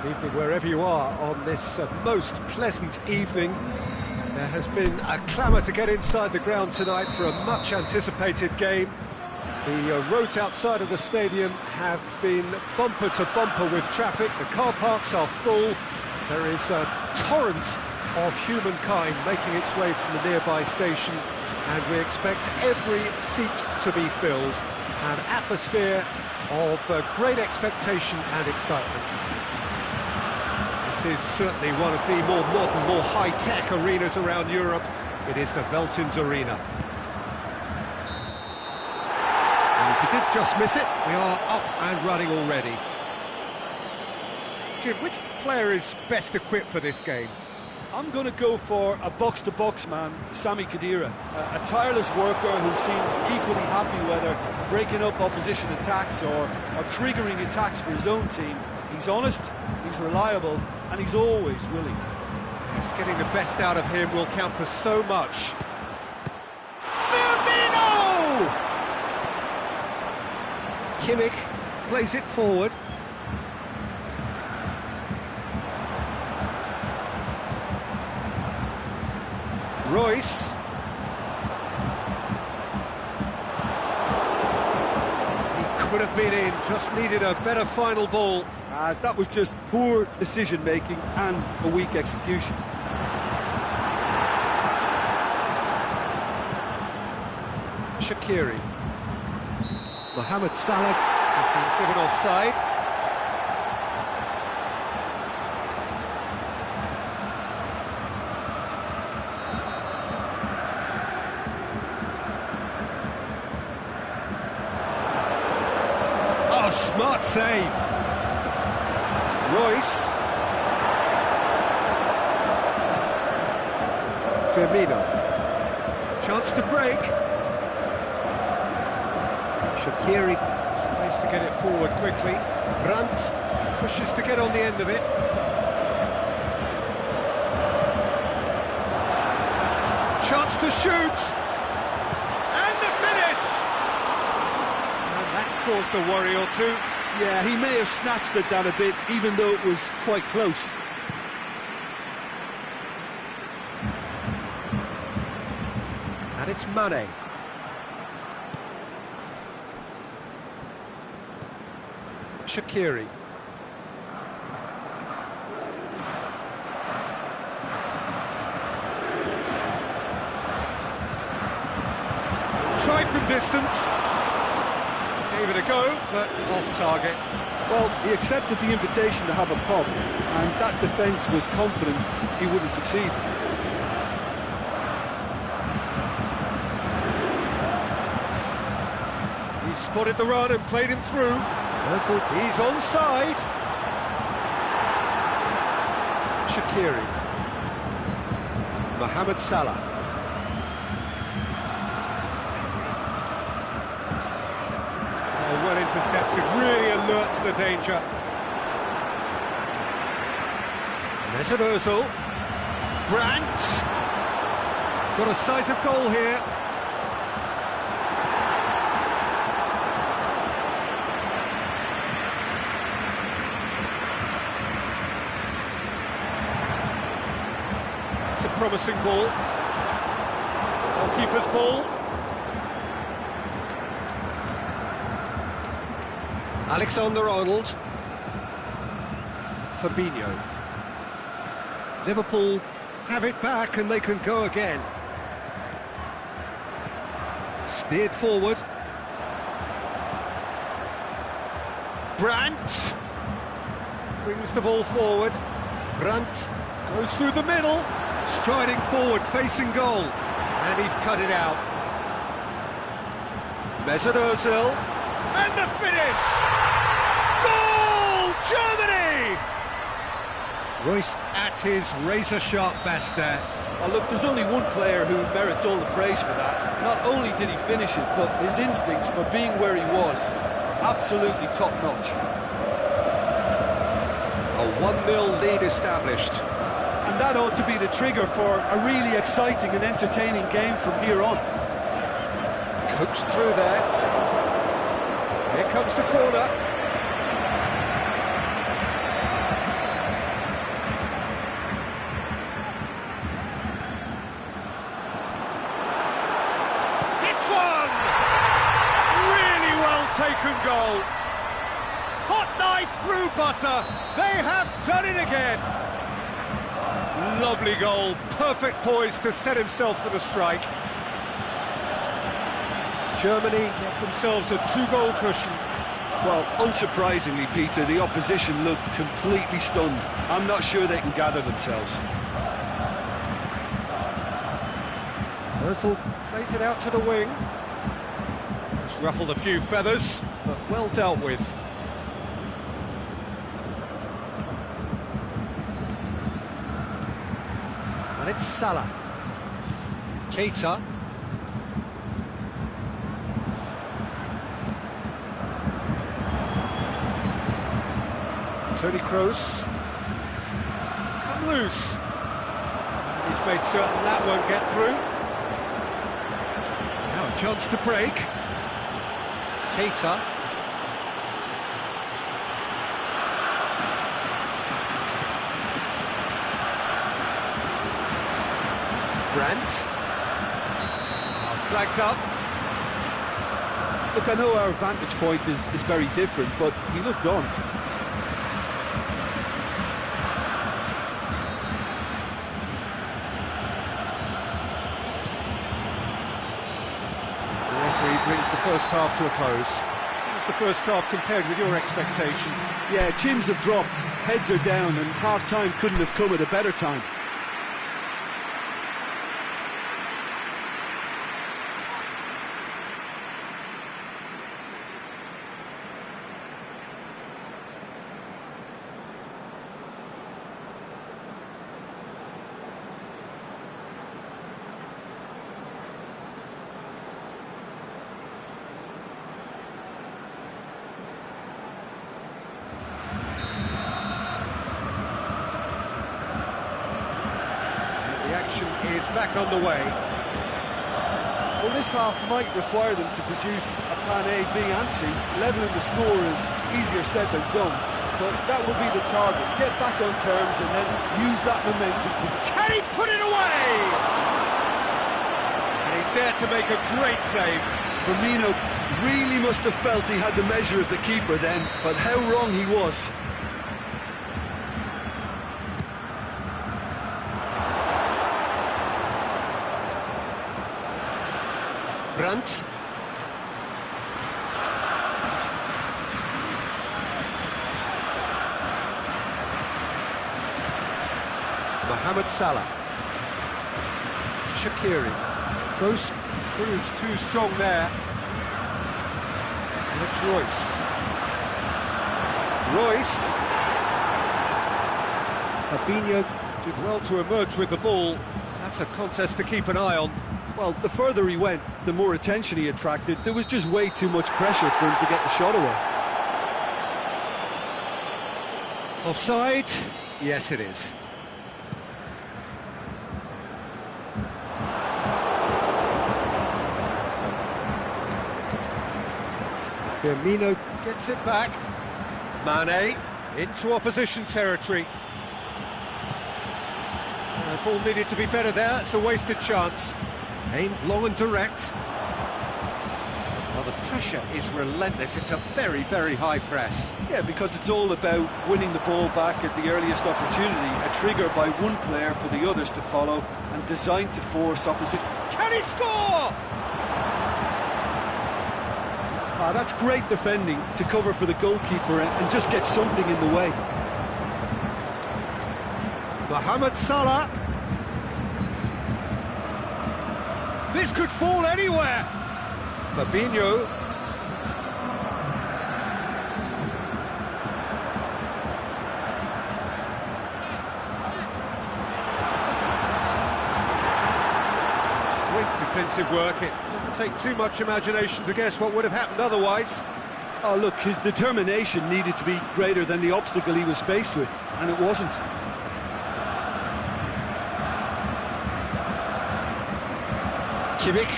Evening wherever you are on this most pleasant evening. There has been a clamour to get inside the ground tonight for a much anticipated game. The roads outside of the stadium have been bumper to bumper with traffic. The car parks are full. There is a torrent of humankind making its way from the nearby station, and we expect every seat to be filled. An atmosphere of great expectation and excitement. This is certainly one of the more modern, more high-tech arenas around Europe. It is the Veltins Arena. And if you did just miss it, we are up and running already. Jim, which player is best equipped for this game? I'm going to go for a box-to-box man, Sami Khedira, a tireless worker who seems equally happy whether breaking up opposition attacks or triggering attacks for his own team. He's honest, he's reliable, and he's always willing. Yes, getting the best out of him will count for so much. Firmino! Kimmich plays it forward. Royce. He could have been in, just needed a better final ball. That was just poor decision-making and a weak execution. Shaqiri. Mohamed Salah has been given offside. Oh, smart save. Royce. Firmino. Chance to break. Shaqiri tries to get it forward quickly. Brandt pushes to get on the end of it. Chance to shoot. And the finish! And that's caused a worry or two. Yeah, he may have snatched it down a bit, even though it was quite close. And it's Mane. Shaqiri. Try from distance. Gave it a go, but off target. Well, he accepted the invitation to have a pop, and that defence was confident he wouldn't succeed. He spotted the run and played him through. He's onside. Shaqiri. Mohamed Salah. Oh, well intercepted, really alert to the danger. Mesut Ozil. Brandt. Got a sight of goal here. Promising ball. Goalkeeper's ball. Alexander-Arnold. Fabinho. Liverpool have it back and they can go again. Steered forward. Brandt brings the ball forward. Brandt goes through the middle. Striding forward, facing goal, and he's cut it out. Mesut Ozil, and the finish! Goal, Germany! Royce at his razor-sharp best there. Oh, look, there's only one player who merits all the praise for that. Not only did he finish it, but his instincts for being where he was, absolutely top-notch. A 1-0 lead established. And that ought to be the trigger for a really exciting and entertaining game from here on. Coaxed through there. Here comes the corner. Life through butter. They have done it again. Lovely goal. Perfect poise to set himself for the strike. Germany get themselves a 2-goal cushion. Well, unsurprisingly, Peter, the opposition look completely stunned. I'm not sure they can gather themselves. Özil plays it out to the wing. It's ruffled a few feathers, but well dealt with. And it's Salah. Keita. Toni Kroos. It's come loose. He's made certain that won't get through. Now a chance to break. Keita. Brandt. Flags up. Look, I know our vantage point is very different, but he looked on. Brings the first half to a close. How's the first half compared with your expectation? Yeah, chins have dropped, heads are down, and half-time couldn't have come at a better time. Is back underway. Well, this half might require them to produce a plan A, B and C. Levelling the score is easier said than done, but that will be the target. Get back on terms and then use that momentum to... Can he put it away? And he's there to make a great save. Firmino really must have felt he had the measure of the keeper then, but how wrong he was. Brandt. Mohamed Salah. Shaqiri. Kroos proves too strong there. And it's Royce. Fabinho did well to emerge with the ball. That's a contest to keep an eye on. Well, the further he went, the more attention he attracted. There was just way too much pressure for him to get the shot away. Offside? Yes, it is. Firmino gets it back. Mane into opposition territory. The ball needed to be better there. It's a wasted chance. Aimed long and direct. Well, the pressure is relentless. It's a very, very high press. Yeah, because it's all about winning the ball back at the earliest opportunity. A trigger by one player for the others to follow and designed to force opposition. Can he score? That's great defending to cover for the goalkeeper and just get something in the way. Mohamed Salah. This could fall anywhere. Fabinho. It's great defensive work. It doesn't take too much imagination to guess what would have happened otherwise. Oh, look, his determination needed to be greater than the obstacle he was faced with, and it wasn't. Kimmich.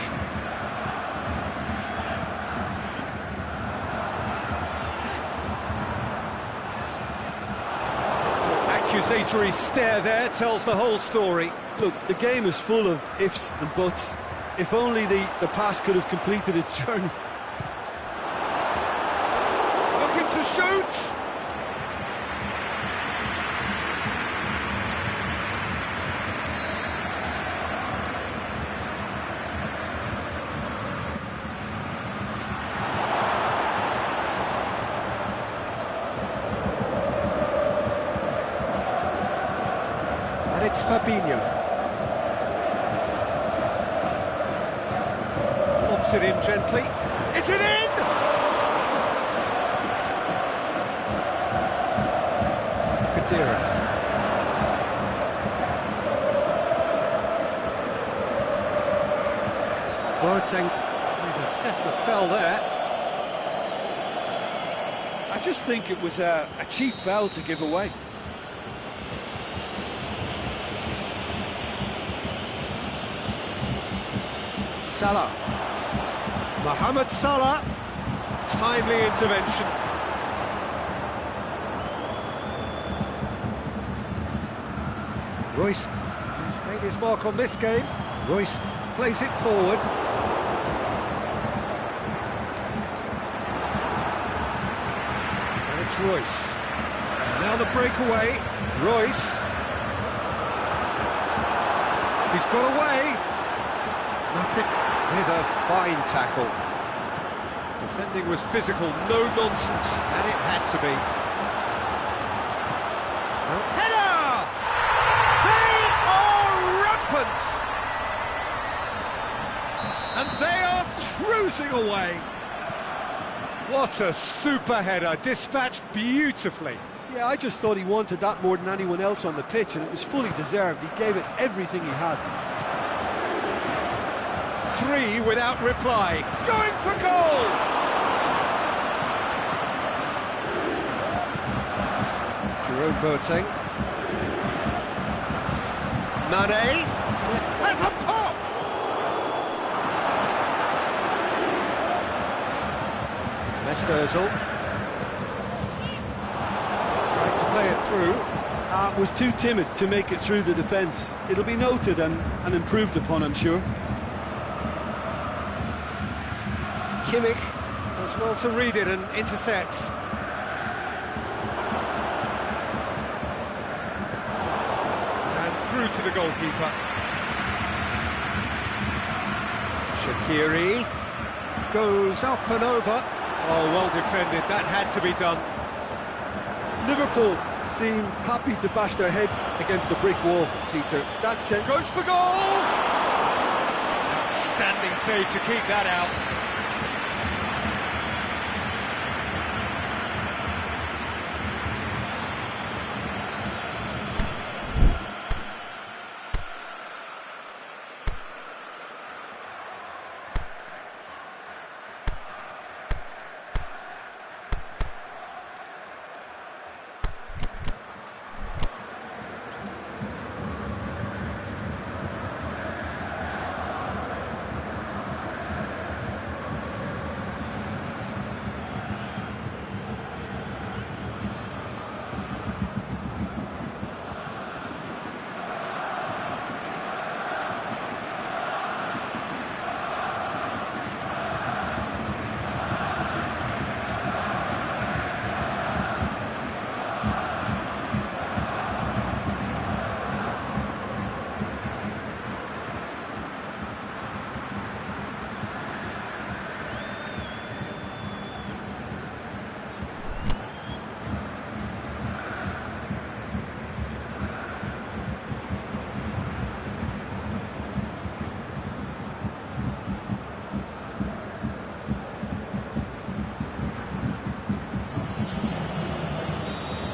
Accusatory stare there tells the whole story. Look, the game is full of ifs and buts. If only the pass could have completed its journey. Looking to shoot. And it's Fabinho. Lobs it in gently. Is it in? Kadira. Boateng with a definite foul there. I just think it was a cheap foul to give away. Salah. Mohamed Salah. Timely intervention. Royce, who's made his mark on this game. Royce plays it forward. And it's Royce. Now the breakaway. Royce. He's got away. Matic with a fine tackle. Defending was physical, no nonsense, and it had to be. Header! They are rampant! And they are cruising away. What a super header, dispatched beautifully. Yeah, I just thought he wanted that more than anyone else on the pitch, and it was fully deserved. He gave it everything he had. 3 without reply. Going for goal! Jerome Boateng. Mane has a pop! Mesut Ozil. Trying to play it through. Was too timid to make it through the defence. It'll be noted and improved upon, I'm sure. Kimmich does well to read it and intercepts. And through to the goalkeeper. Shaqiri goes up and over. Oh, well defended, that had to be done. Liverpool seem happy to bash their heads against the brick wall, Peter. That sent goes for goal! Outstanding save to keep that out.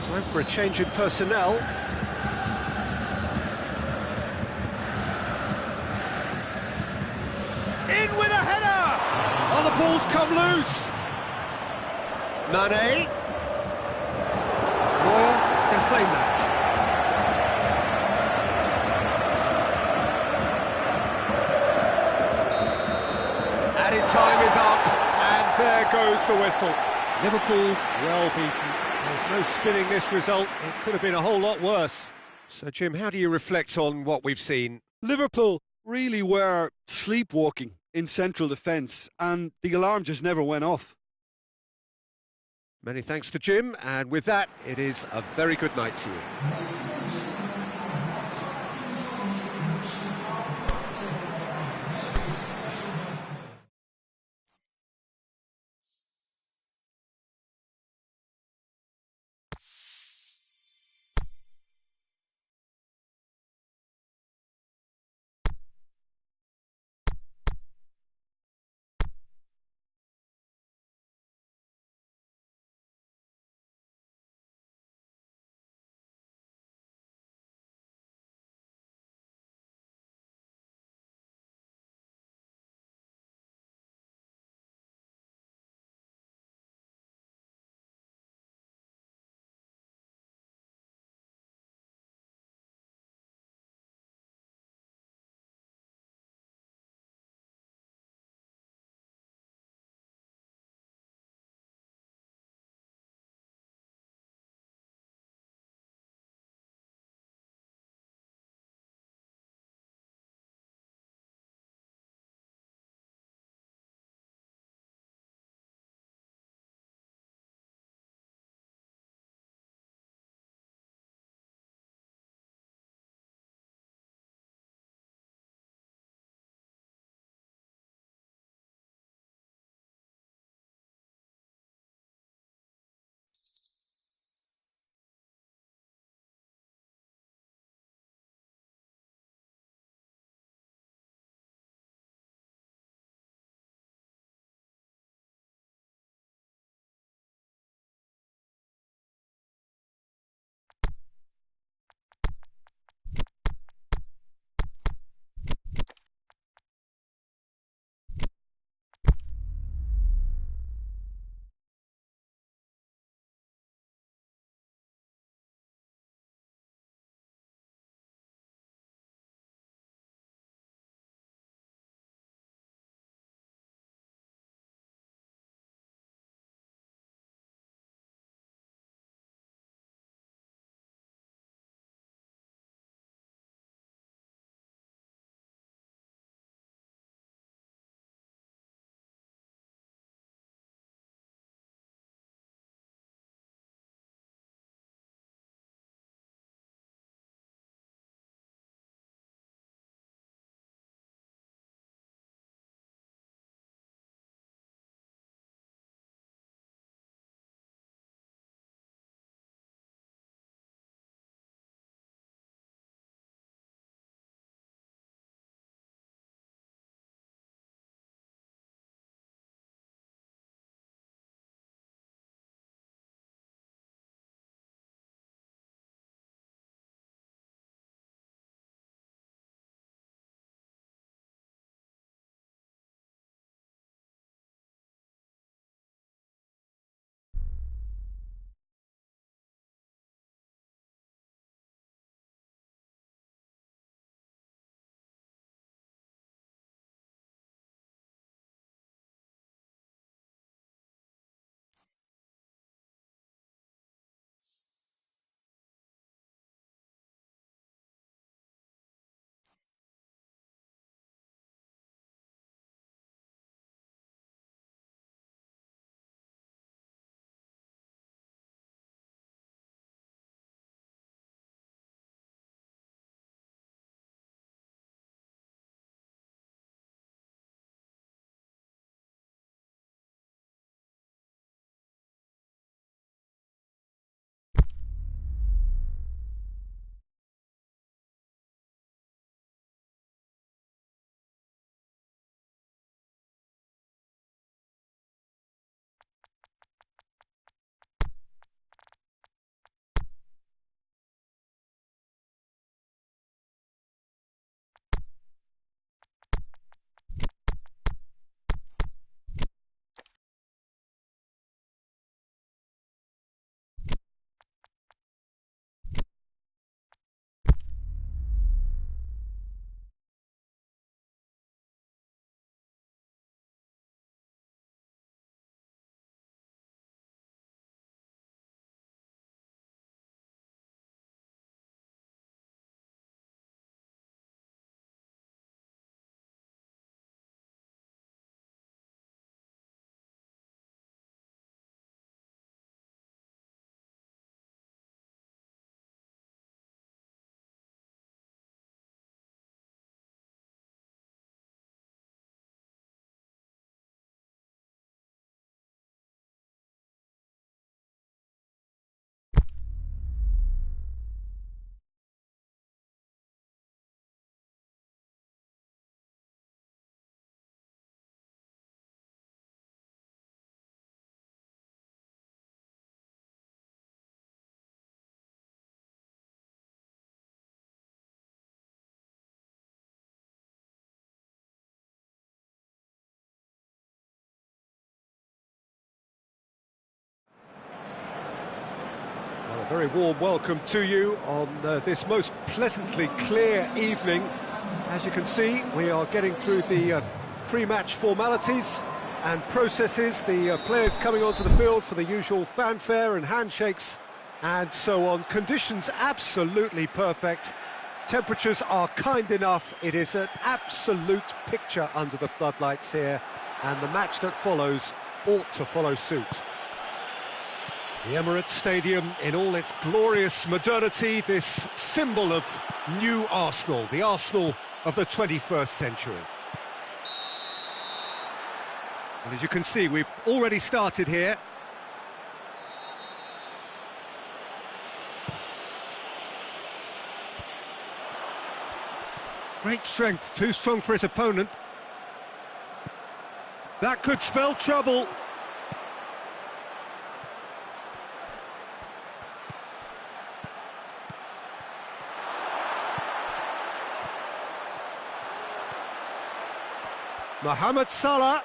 Time for a change in personnel. In with a header! Oh, the ball's come loose! Mane. Moore can claim that. Added time is up, and there goes the whistle. Liverpool well beaten. There's no spinning this result. It could have been a whole lot worse. So, Jim, how do you reflect on what we've seen? Liverpool really were sleepwalking in central defence, and the alarm just never went off. Many thanks to Jim, and with that, it is a very good night to you. Very warm welcome to you on this most pleasantly clear evening. As you can see, we are getting through the pre-match formalities and processes, the players coming onto the field for the usual fanfare and handshakes and so on. Conditions absolutely perfect. Temperatures are kind enough. It is an absolute picture under the floodlights here, and the match that follows ought to follow suit. The Emirates Stadium in all its glorious modernity, this symbol of new Arsenal, the Arsenal of the 21st century. And as you can see, we've already started here. Great strength, too strong for his opponent. That could spell trouble. Mohamed Salah.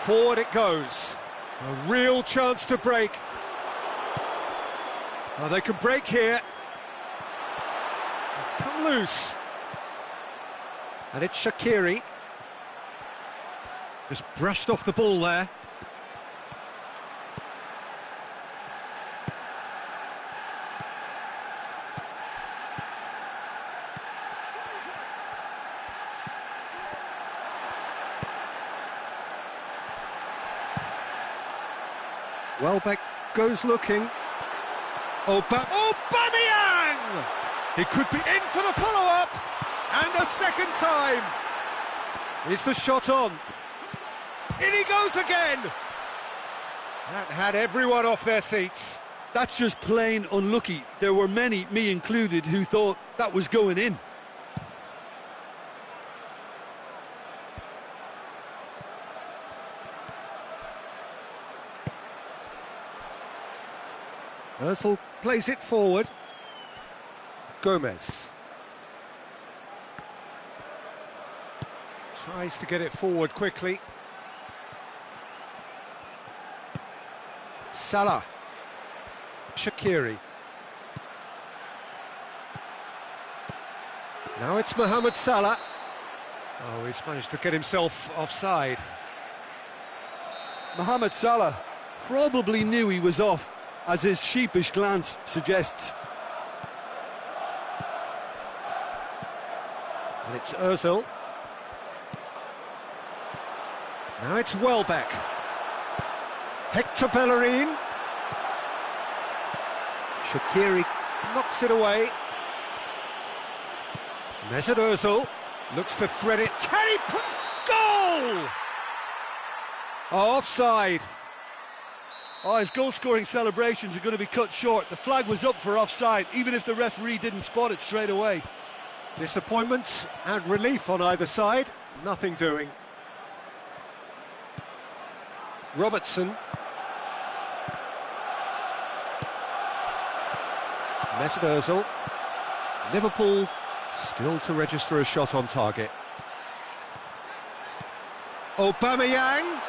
Forward it goes. A real chance to break. Oh, they can break here. It's come loose. And it's Shaqiri. Just brushed off the ball there. Welbeck goes looking. Aubameyang! He could be in for the follow-up, and a second time. Is the shot on? In he goes again! That had everyone off their seats. That's just plain unlucky. There were many, me included, who thought that was going in. Ozil plays it forward. Gomez tries to get it forward quickly. Salah. Shaqiri. Now it's Mohamed Salah. Oh, he's managed to get himself offside. Mohamed Salah probably knew he was off, as his sheepish glance suggests. And it's Ozil. Now it's Welbeck. Hector Bellerin. Shaqiri knocks it away. Mesut Ozil looks to thread it. Can he put... Goal! Oh, offside. Oh, his goal-scoring celebrations are going to be cut short. The flag was up for offside, even if the referee didn't spot it straight away. Disappointment and relief on either side. Nothing doing. Robertson. Mesut Ozil. Liverpool still to register a shot on target. Aubameyang.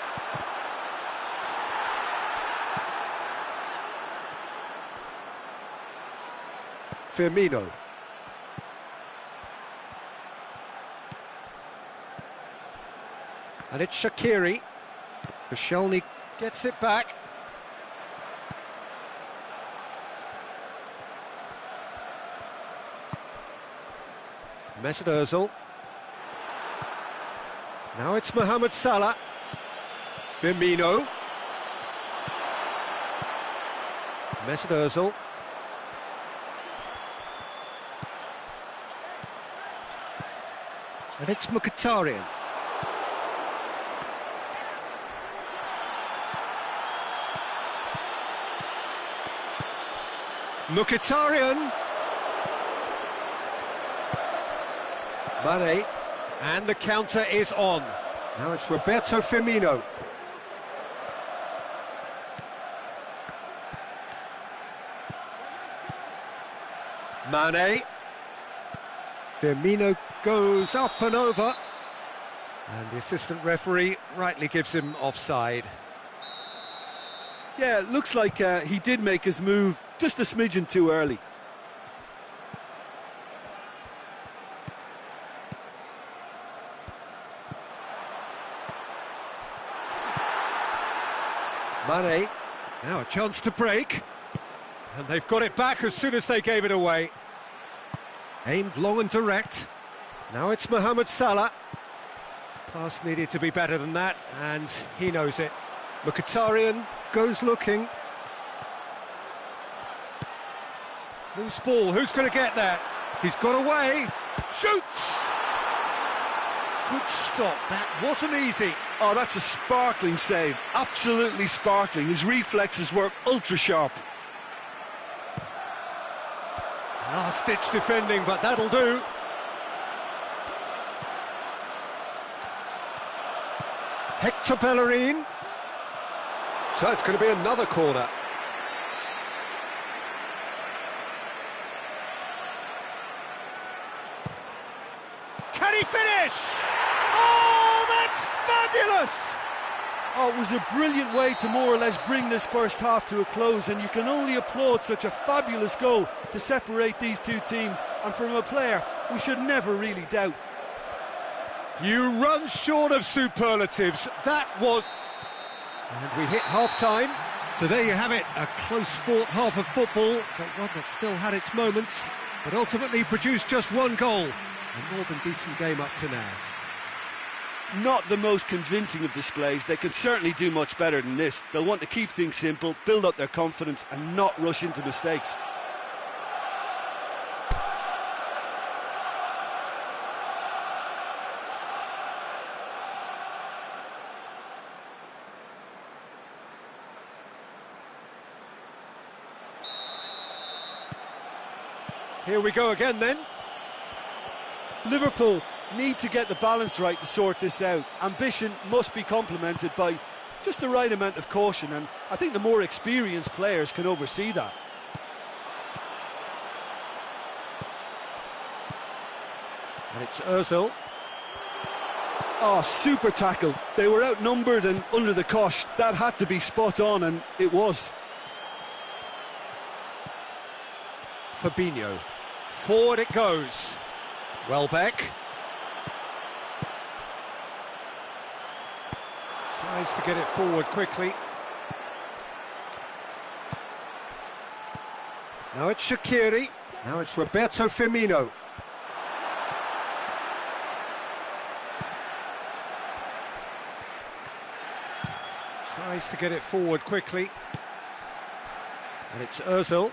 Firmino. And it's Shaqiri. Koscielny gets it back. Mesut Ozil. Now it's Mohamed Salah. Firmino. Mesut Ozil. And it's Mkhitaryan. Mkhitaryan. Mane. And the counter is on. Now it's Roberto Firmino. Mane. Firmino goes up and over. And the assistant referee rightly gives him offside. Yeah, it looks like he did make his move just a smidgen too early. Mane, now a chance to break. And they've got it back as soon as they gave it away. Aimed long and direct. Now it's Mohamed Salah. Pass needed to be better than that, and he knows it. Mkhitaryan goes looking. Loose ball, who's going to get there? He's got away. Shoots! Good stop, that wasn't easy. Oh, that's a sparkling save. Absolutely sparkling. His reflexes were ultra sharp. Last-ditch defending, but that'll do. Hector Bellerin. So it's going to be another corner. Can he finish? Oh, that's fabulous! Oh, it was a brilliant way to more or less bring this first half to a close, and you can only applaud such a fabulous goal to separate these two teams, and from a player we should never really doubt. You run short of superlatives. That was... And we hit half-time. So there you have it, a close fought half of football, but one that still had its moments, but ultimately produced just one goal. A more than decent game up to now. Not the most convincing of displays. They can certainly do much better than this. They'll want to keep things simple, build up their confidence and not rush into mistakes. Here we go again then. Liverpool need to get the balance right to sort this out. Ambition must be complemented by just the right amount of caution, and I think the more experienced players can oversee that. And it's Ozil. Oh, super tackle. They were outnumbered and under the cosh. That had to be spot on, and it was. Fabinho. Forward it goes. Welbeck. Tries to get it forward quickly. Now it's Shaqiri. Now it's Roberto Firmino. Tries to get it forward quickly. And it's Ozil.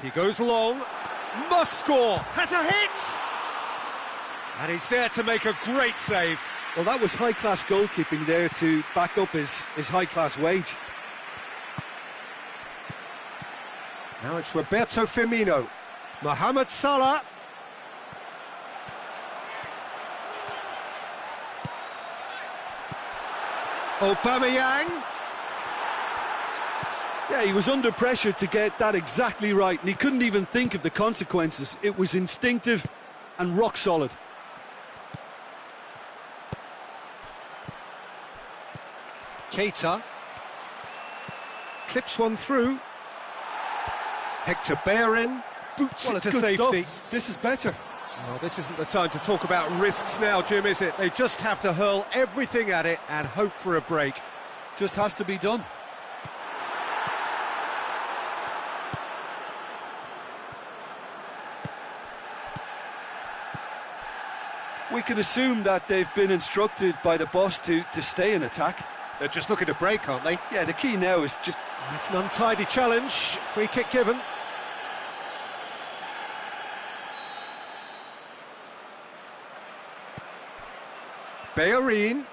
He goes long. Must score. Has a hit. And he's there to make a great save. Well, that was high-class goalkeeping there to back up his high-class wage. Now it's Roberto Firmino. Mohamed Salah. Aubameyang. Yeah, he was under pressure to get that exactly right, and he couldn't even think of the consequences. It was instinctive and rock solid. Keita clips one through. Hector Bellerin boots it to safety. Stuff. This is better. Well, this isn't the time to talk about risks now, Jim, is it? They just have to hurl everything at it and hope for a break. Just has to be done. We can assume that they've been instructed by the boss to stay in attack. They're just looking to break, aren't they? Yeah, the key now is just... It's an untidy challenge. Free kick given. Bellerin.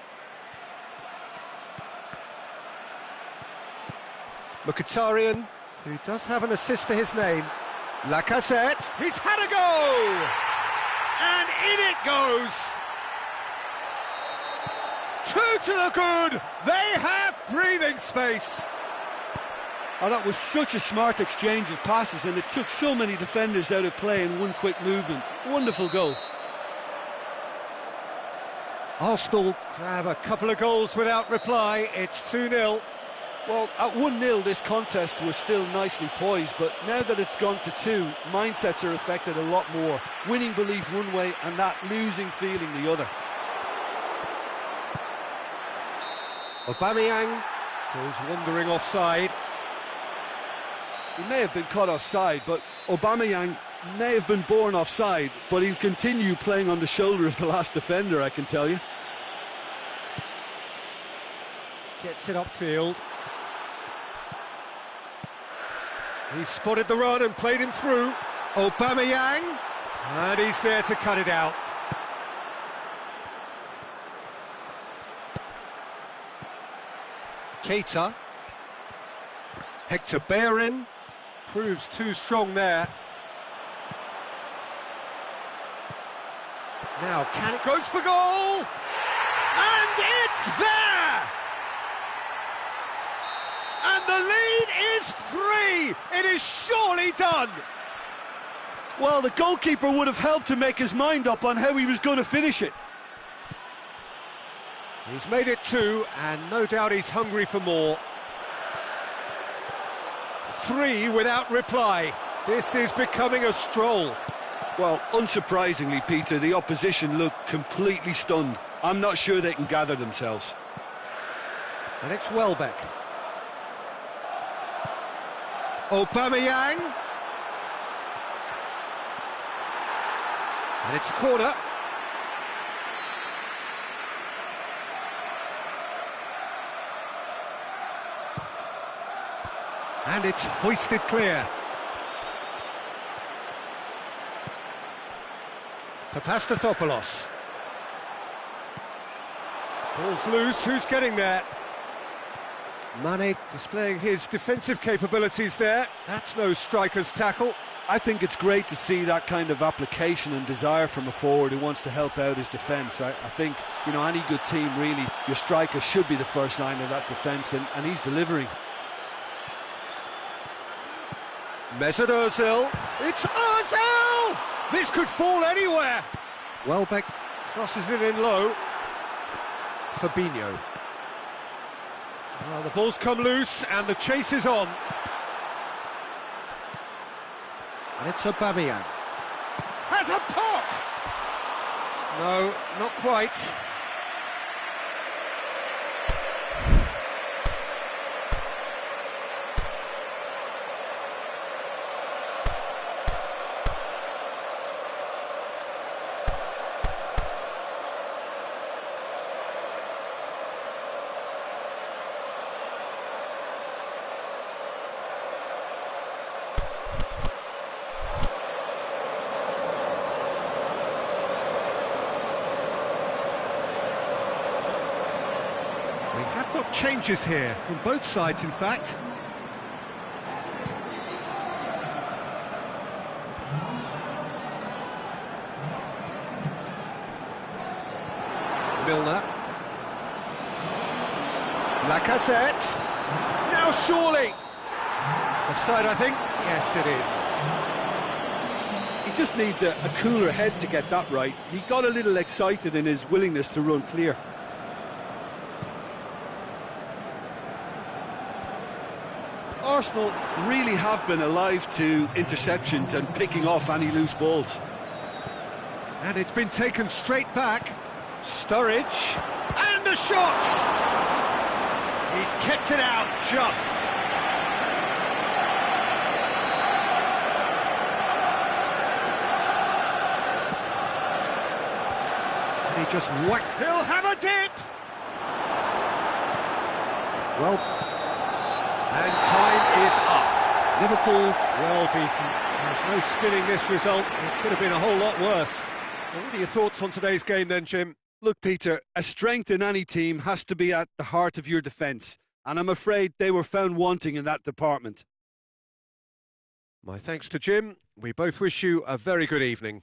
Mkhitaryan, who does have an assist to his name. Lacazette. He's had a go! And in it goes! Two to the good! They have breathing space! Oh, that was such a smart exchange of passes, and it took so many defenders out of play in one quick movement. Wonderful goal. Arsenal grab a couple of goals without reply. It's 2-0. Well, at 1-0 this contest was still nicely poised, but now that it's gone to 2, mindsets are affected a lot more. Winning belief one way and that losing feeling the other. Aubameyang goes wandering offside. He may have been caught offside, but Aubameyang may have been born offside, but he'll continue playing on the shoulder of the last defender, I can tell you. Gets it upfield. He's spotted the run and played him through. Aubameyang, and he's there to cut it out. Keita. Hector Bellerin proves too strong there. Now can it goes for goal, and it's there. And the lead is 3. It is surely done. Well, the goalkeeper would have helped to make his mind up on how he was going to finish it. He's made it 2, and no doubt he's hungry for more. 3 without reply. This is becoming a stroll. Well, unsurprisingly, Peter, the opposition look completely stunned. I'm not sure they can gather themselves. And it's Welbeck. Aubameyang. And it's a corner. And it's hoisted clear. Papastathopoulos. Ball's loose, who's getting there? Mane displaying his defensive capabilities there. That's no striker's tackle. I think it's great to see that kind of application and desire from a forward who wants to help out his defence. I think, you know, any good team, really, your striker should be the first line of that defence, and he's delivering. Mesut Ozil. It's Ozil! This could fall anywhere. Welbeck crosses it in low. Fabinho. Well, the ball's come loose and the chase is on. And it's Aubameyang. Has a pop! No, not quite. We have got changes here, from both sides in fact. Milner. Lacazette. Now surely! Offside, I think? Yes, it is. He just needs a cooler head to get that right. He got a little excited in his willingness to run clear. Arsenal really have been alive to interceptions and picking off any loose balls. And it's been taken straight back. Sturridge. And the shot! He's kept it out just. And he just whacked. He'll have a dip! Well, and time is up. Liverpool well beaten. There's no spinning this result. It could have been a whole lot worse. What are your thoughts on today's game then, Jim? Look, Peter, a strength in any team has to be at the heart of your defence, and I'm afraid they were found wanting in that department. My thanks to Jim. We both wish you a very good evening.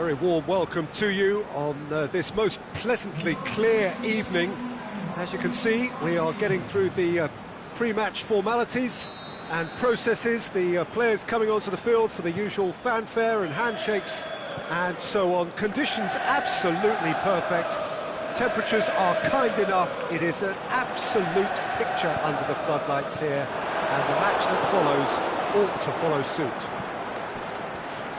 Very warm welcome to you on this most pleasantly clear evening. As you can see, we are getting through the pre-match formalities and processes, the players coming onto the field for the usual fanfare and handshakes and so on. Conditions absolutely perfect. Temperatures are kind enough. It is an absolute picture under the floodlights here, and the match that follows ought to follow suit.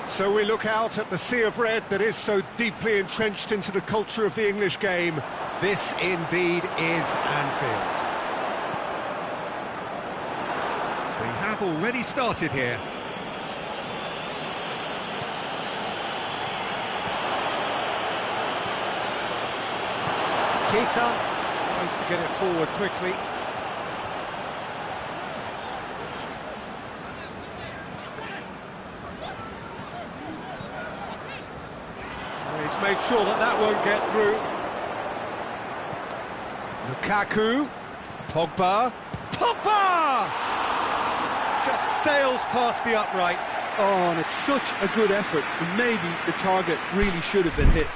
So we look out at the sea of red that is so deeply entrenched into the culture of the English game. This indeed is Anfield. We have already started here. Keita tries to get it forward quickly. He's made sure that that won't get through. Lukaku, Pogba, just sails past the upright. Oh, and it's such a good effort, and maybe the target really should have been hit.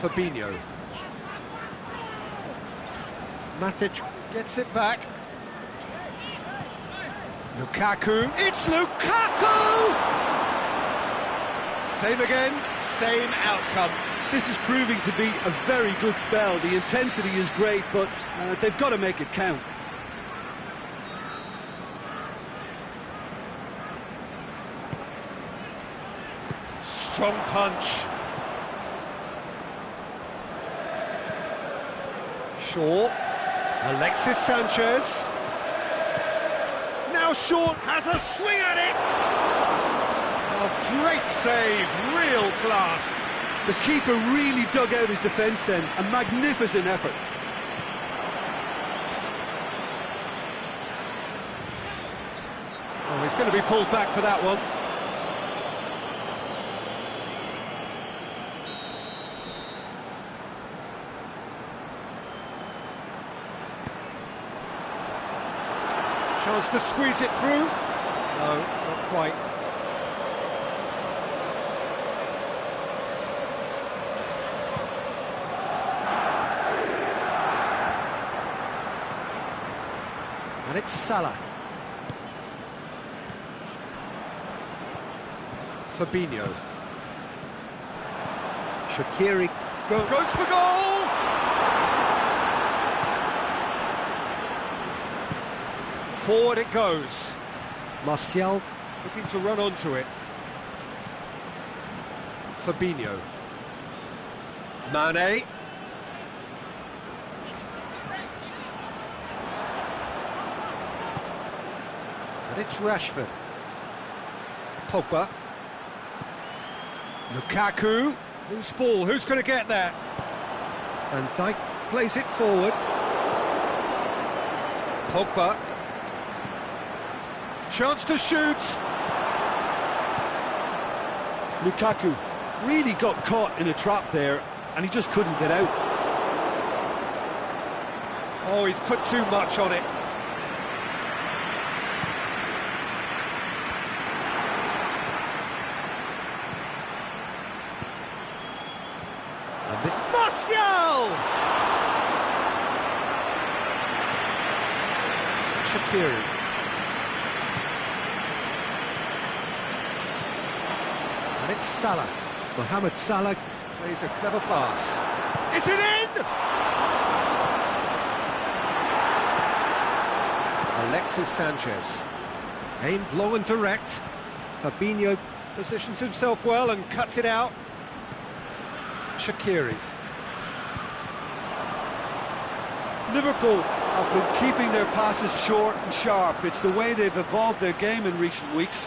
Fabinho. Matic gets it back. Lukaku. It's Lukaku! Same again, same outcome. This is proving to be a very good spell. The intensity is great, but they've got to make it count. Strong punch. Shaw, Alexis Sanchez. Now Shaw has a swing at it. Oh, great save, real class. The keeper really dug out his defence then. A magnificent effort. Oh, he's going to be pulled back for that one. Chance to squeeze it through. No, not quite. And it's Salah. Fabinho. Shaqiri goes for goal! Forward it goes. Martial looking to run onto it. Fabinho. Mane. And it's Rashford. Pogba. Lukaku. Loose ball, who's going to get there? Van Dijk plays it forward. Pogba. Chance to shoot. Lukaku really got caught in a trap there, and he just couldn't get out. Oh, he's put too much on it. And this Martial! Shaqiri. And it's Salah. Mohamed Salah plays a clever pass. Is it in? Alexis Sanchez. Aimed low and direct. Fabinho positions himself well and cuts it out. Shaqiri. Liverpool have been keeping their passes short and sharp. It's the way they've evolved their game in recent weeks.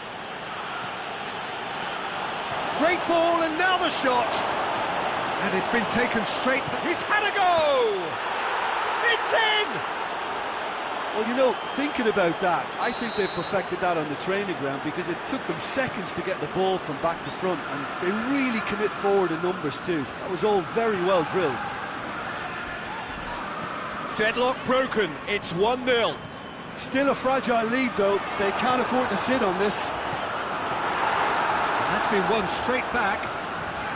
Great ball, and now the shot. And it's been taken straight. He's had a go! It's in! Well, you know, thinking about that, I think they perfected that on the training ground because it took them seconds to get the ball from back to front, and they really commit forward in numbers too. That was all very well drilled. Deadlock broken, it's 1-0. Still a fragile lead though, they can't afford to sit on this. That's been won straight back.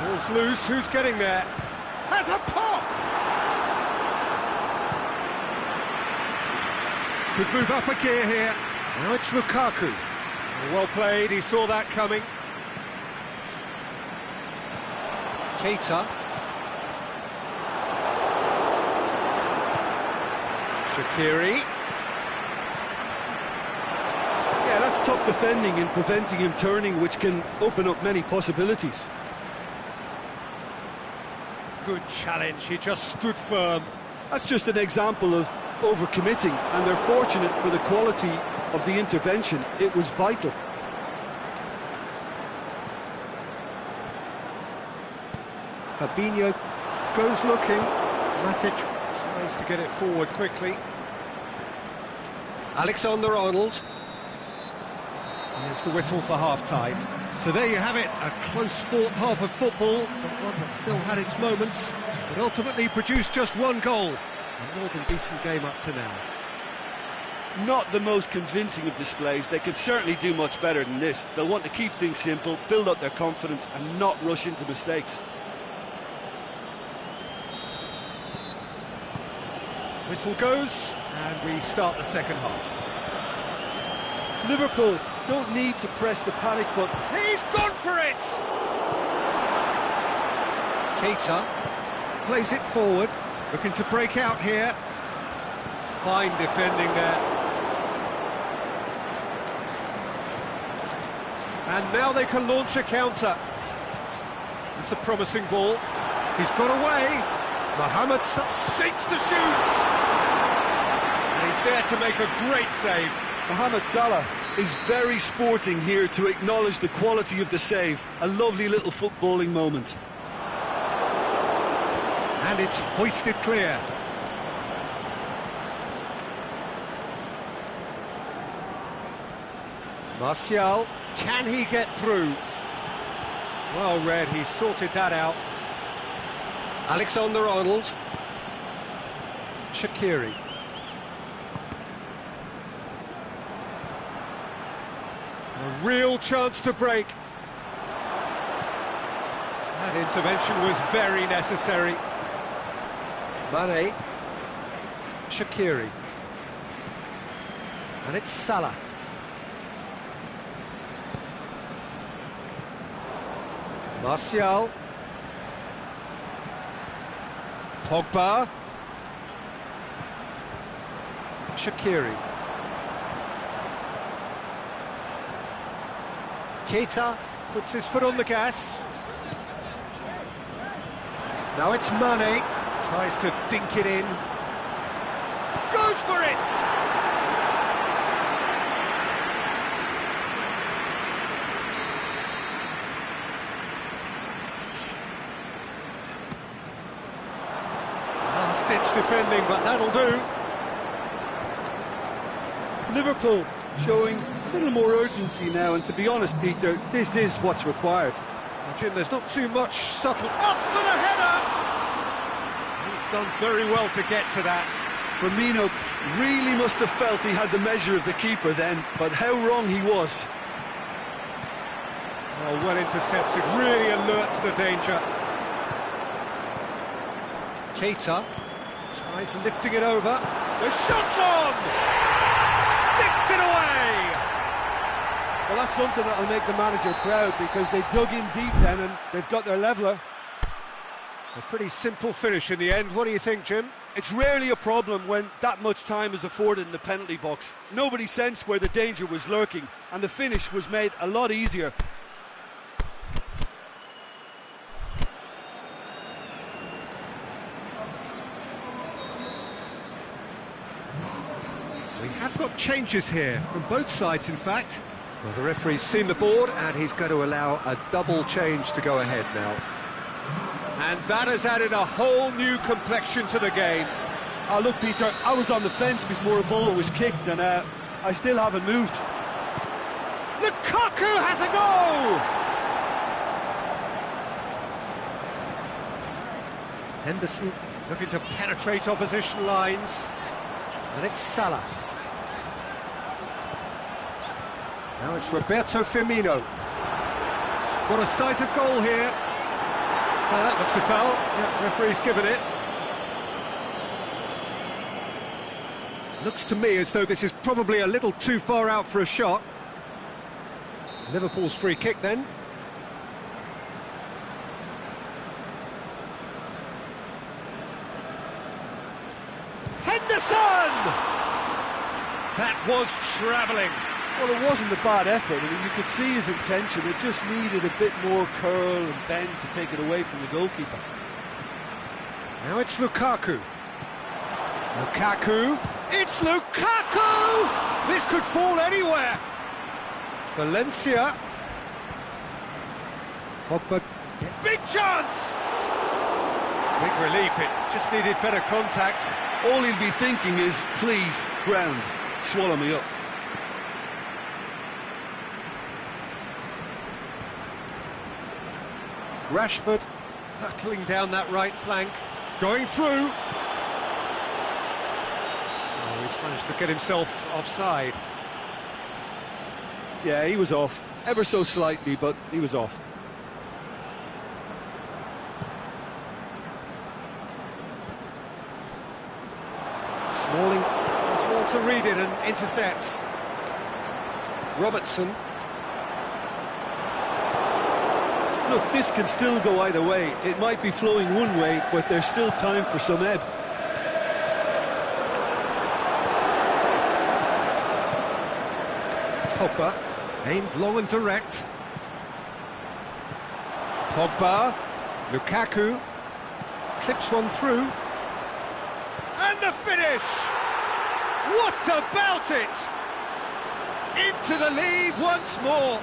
Ball's loose, who's getting there? Has a pop! Could move up a gear here. Now it's Lukaku. Well played, he saw that coming. Keita. Shaqiri. Yeah, that's top defending and preventing him turning, which can open up many possibilities. Good challenge, he just stood firm. That's just an example of overcommitting, and they're fortunate for the quality of the intervention. It was vital. Fabinho goes looking. Matic tries to get it forward quickly. Alexander-Arnold. Here's the whistle for half-time. So there you have it, a close fought half of football, but one that still had its moments, but ultimately produced just one goal. A more than decent game up to now. Not the most convincing of displays. They could certainly do much better than this. They'll want to keep things simple, build up their confidence and not rush into mistakes. Whistle goes, and we start the second half. Liverpool don't need to press the panic button. He's gone for it! Keita plays it forward, looking to break out here. Fine defending there. And now they can launch a counter. It's a promising ball. He's got away. Mohamed shakes the shoots. And he's there to make a great save. Mohamed Salah is very sporting here to acknowledge the quality of the save. A lovely little footballing moment. And it's hoisted clear. Martial, can he get through? Well read, he sorted that out. Alexander-Arnold. Shaqiri. A real chance to break. That intervention was very necessary. Mane. Shaqiri. And it's Salah. Martial. Pogba. Shaqiri. Keita puts his foot on the gas. Now it's Mane. Tries to dink it in. Goes for it! Last-ditch defending, but that'll do. Liverpool showing a little more urgency now, and to be honest, Peter, this is what's required. Well, Jim, there's not too much subtle... Up for the header! He's done very well to get to that. Firmino really must have felt he had the measure of the keeper then, but how wrong he was. Well intercepted, really alert to the danger. Keita tries lifting it over. The shot's on! Sticks it away! Well, that's something that'll make the manager proud, because they dug in deep then and they've got their leveller. A pretty simple finish in the end. What do you think, Jim? It's rarely a problem when that much time is afforded in the penalty box. Nobody sensed where the danger was lurking, and the finish was made a lot easier. We have got changes here, from both sides in fact. Well, the referee's seen the board and he's going to allow a double change to go ahead now. And that has added a whole new complexion to the game. Oh, look, Peter, I was on the fence before a ball was kicked, and I still haven't moved. Lukaku has a goal! Henderson looking to penetrate opposition lines. And it's Salah. Now it's Roberto Firmino. Got a sight of goal here. Well, that looks a foul. Yeah, referee's given it. Looks to me as though this is probably a little too far out for a shot. Liverpool's free kick then. Henderson! That was travelling. Well, it wasn't a bad effort. I mean, you could see his intention. It just needed a bit more curl and bend to take it away from the goalkeeper. Now it's Lukaku. Lukaku. It's Lukaku! This could fall anywhere. Valencia. Pogba. Big chance! Big relief, it just needed better contact. All he'll be thinking is, please, ground, swallow me up. Rashford hurtling down that right flank, going through. Oh, he's managed to get himself offside. Yeah, he was off, ever so slightly, but he was off. Smalling does well to read it and intercepts. Robertson. Look, this can still go either way. It might be flowing one way, but there's still time for some ebb. Pogba, aimed long and direct. Pogba, Lukaku, clips one through. And the finish! What about it? Into the lead once more.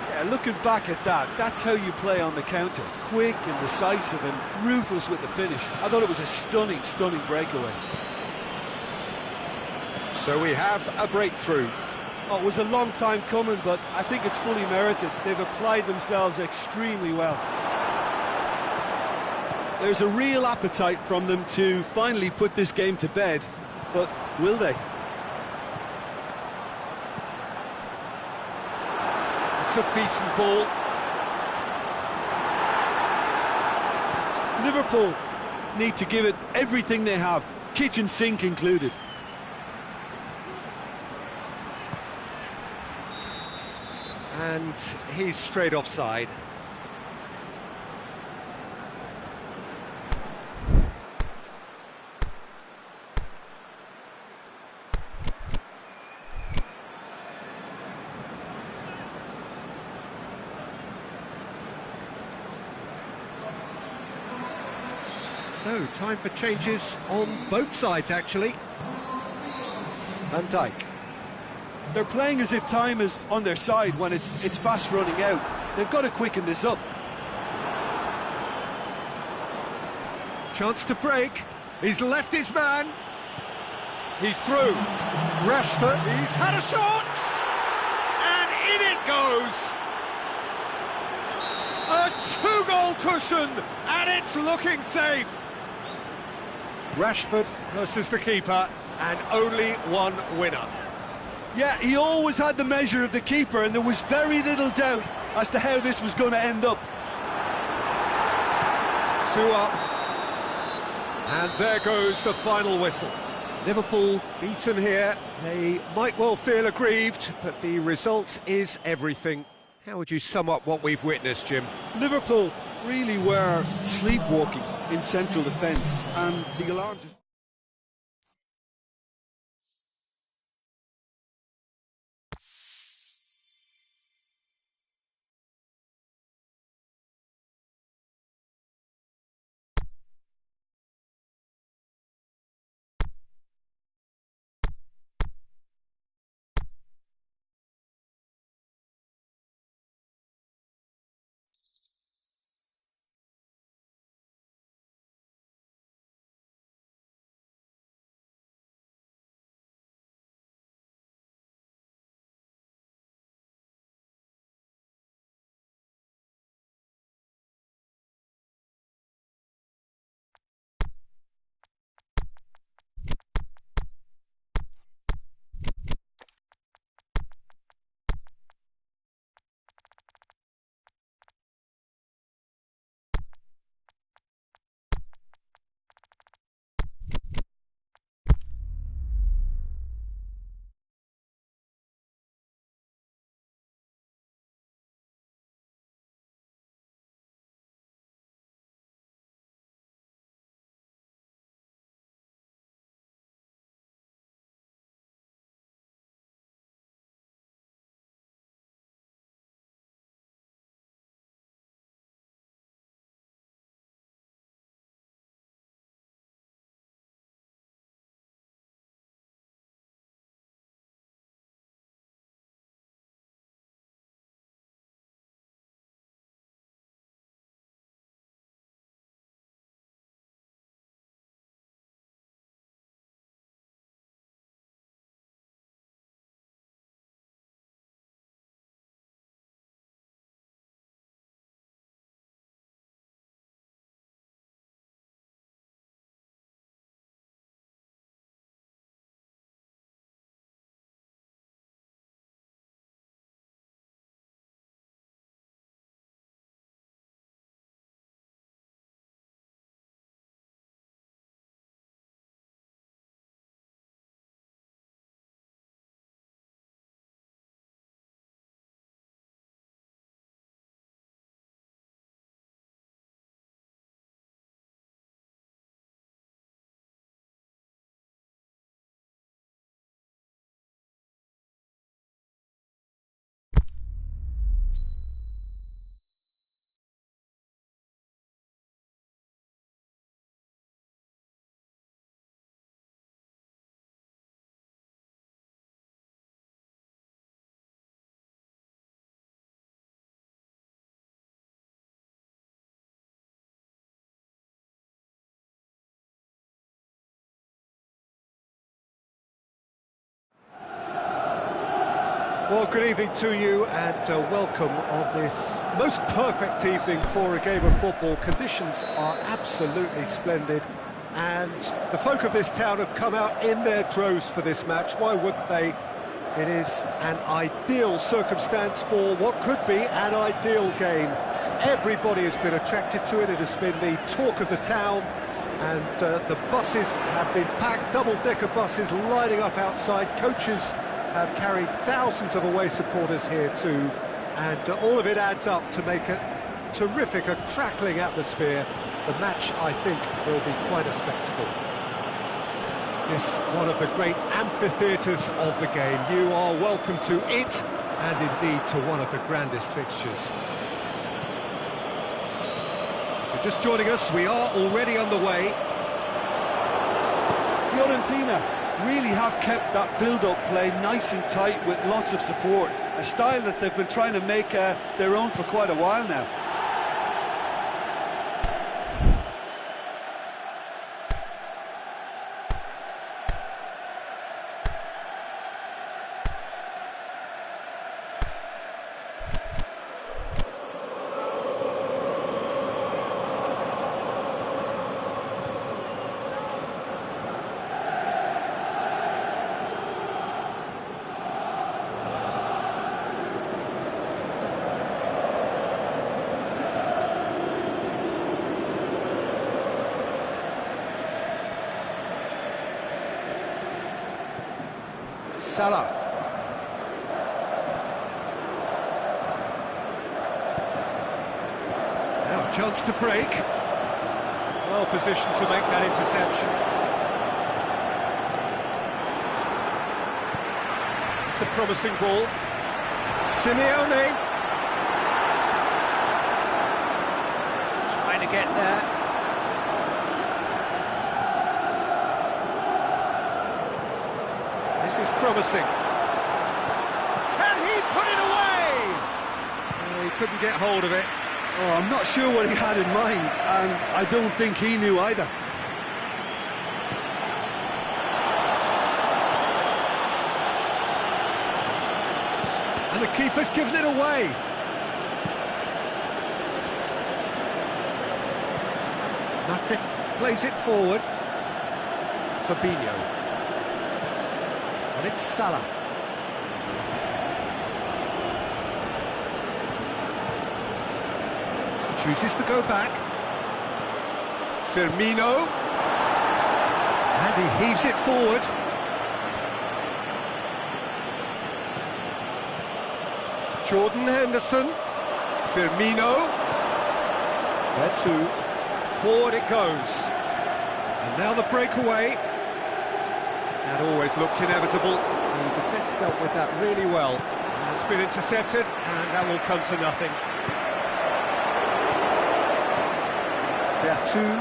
Yeah, looking back at that, that's how you play on the counter. Quick and decisive and ruthless with the finish. I thought it was a stunning, stunning breakaway. So we have a breakthrough. Oh, it was a long time coming, but I think it's fully merited. They've applied themselves extremely well. There's a real appetite from them to finally put this game to bed, but will they? It's a decent ball. Liverpool need to give it everything they have, kitchen sink included. And he's straight offside. So, time for changes on both sides, actually. Van Dijk. They're playing as if time is on their side when it's fast running out. They've got to quicken this up. Chance to break. He's left his man. He's through. Rashford. He's had a shot. And in it goes. A two-goal cushion. And it's looking safe. Rashford versus the keeper. And only one winner. Yeah, he always had the measure of the keeper, and there was very little doubt as to how this was going to end up. 2 up. And there goes the final whistle. Liverpool beaten here. They might well feel aggrieved, but the result is everything. How would you sum up what we've witnessed, Jim? Liverpool really were sleepwalking in central defence, and the alarm just... Well, good evening to you and welcome on this most perfect evening for a game of football. Conditions are absolutely splendid and the folk of this town have come out in their droves for this match. Why wouldn't they? It is an ideal circumstance for what could be an ideal game. Everybody has been attracted to it. It has been the talk of the town, and the buses have been packed, double-decker buses lining up outside. Coaches have carried thousands of away supporters here too, and all of it adds up to make a terrific, a crackling atmosphere. The match, I think, will be quite a spectacle. Yes, one of the great amphitheatres of the game. You are welcome to it, and indeed to one of the grandest fixtures. If you're just joining us, we are already underway. Fiorentina really have kept that build-up play nice and tight with lots of support. A style that they've been trying to make their own for quite a while now. Salah. Now, chance to break. Well positioned to make that interception. It's a promising ball. Simeone. Trying to get there. This is promising. Can he put it away? Oh, he couldn't get hold of it. Oh, I'm not sure what he had in mind, and I don't think he knew either. And the keeper's given it away. Matip plays it forward. Fabinho. And it's Salah. Chooses to go back. Firmino. And he heaves it forward. Jordan Henderson. Firmino. There too. Forward it goes. And now the breakaway. That always looked inevitable. The defence dealt with that really well. And it's been intercepted, and that will come to nothing. They're two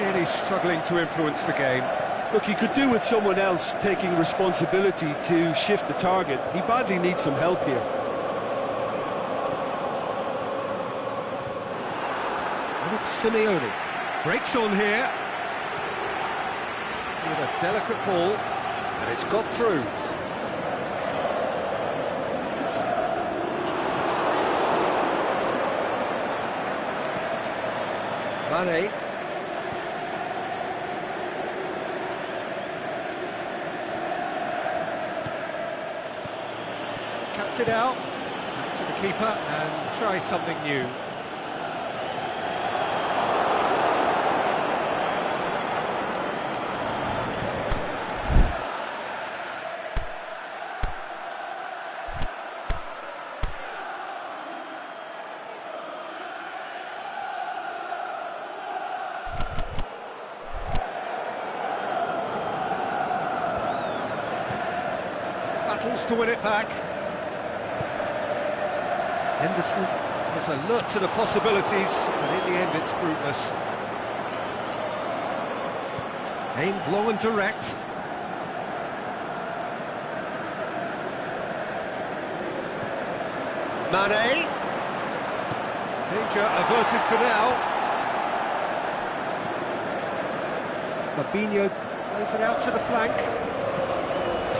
really struggling to influence the game. Look, he could do with someone else taking responsibility to shift the target. He badly needs some help here. And it's Simeone. Breaks on here. With a delicate ball. And it's got through. Mane. Cuts it out. Back to the keeper and tries something new. Battles to win it back. Henderson is alert to the possibilities, but in the end it's fruitless. Aimed long and direct. Mane. Danger averted for now. Fabinho plays it out to the flank.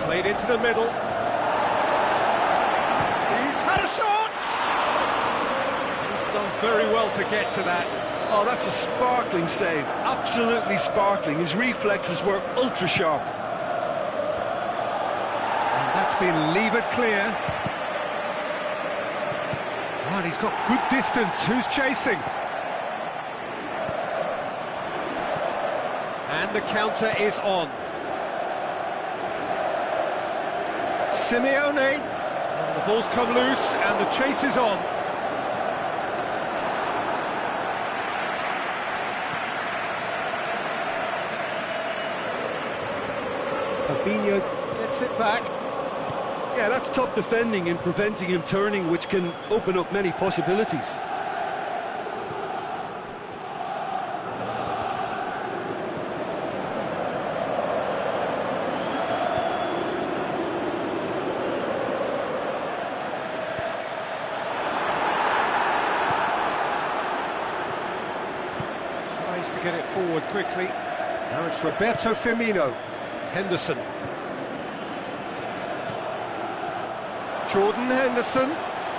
Played into the middle. very well to get to that. Oh, that's a sparkling save, absolutely sparkling. His reflexes were ultra-sharp. And that's been levered clear. And he's got good distance. Who's chasing? And the counter is on. Simeone. Well, the ball's come loose and the chase is on. Fabinho gets it back. Yeah, that's top defending and preventing him turning, which can open up many possibilities. Tries to get it forward quickly. Now it's Roberto Firmino. Henderson. Jordan Henderson.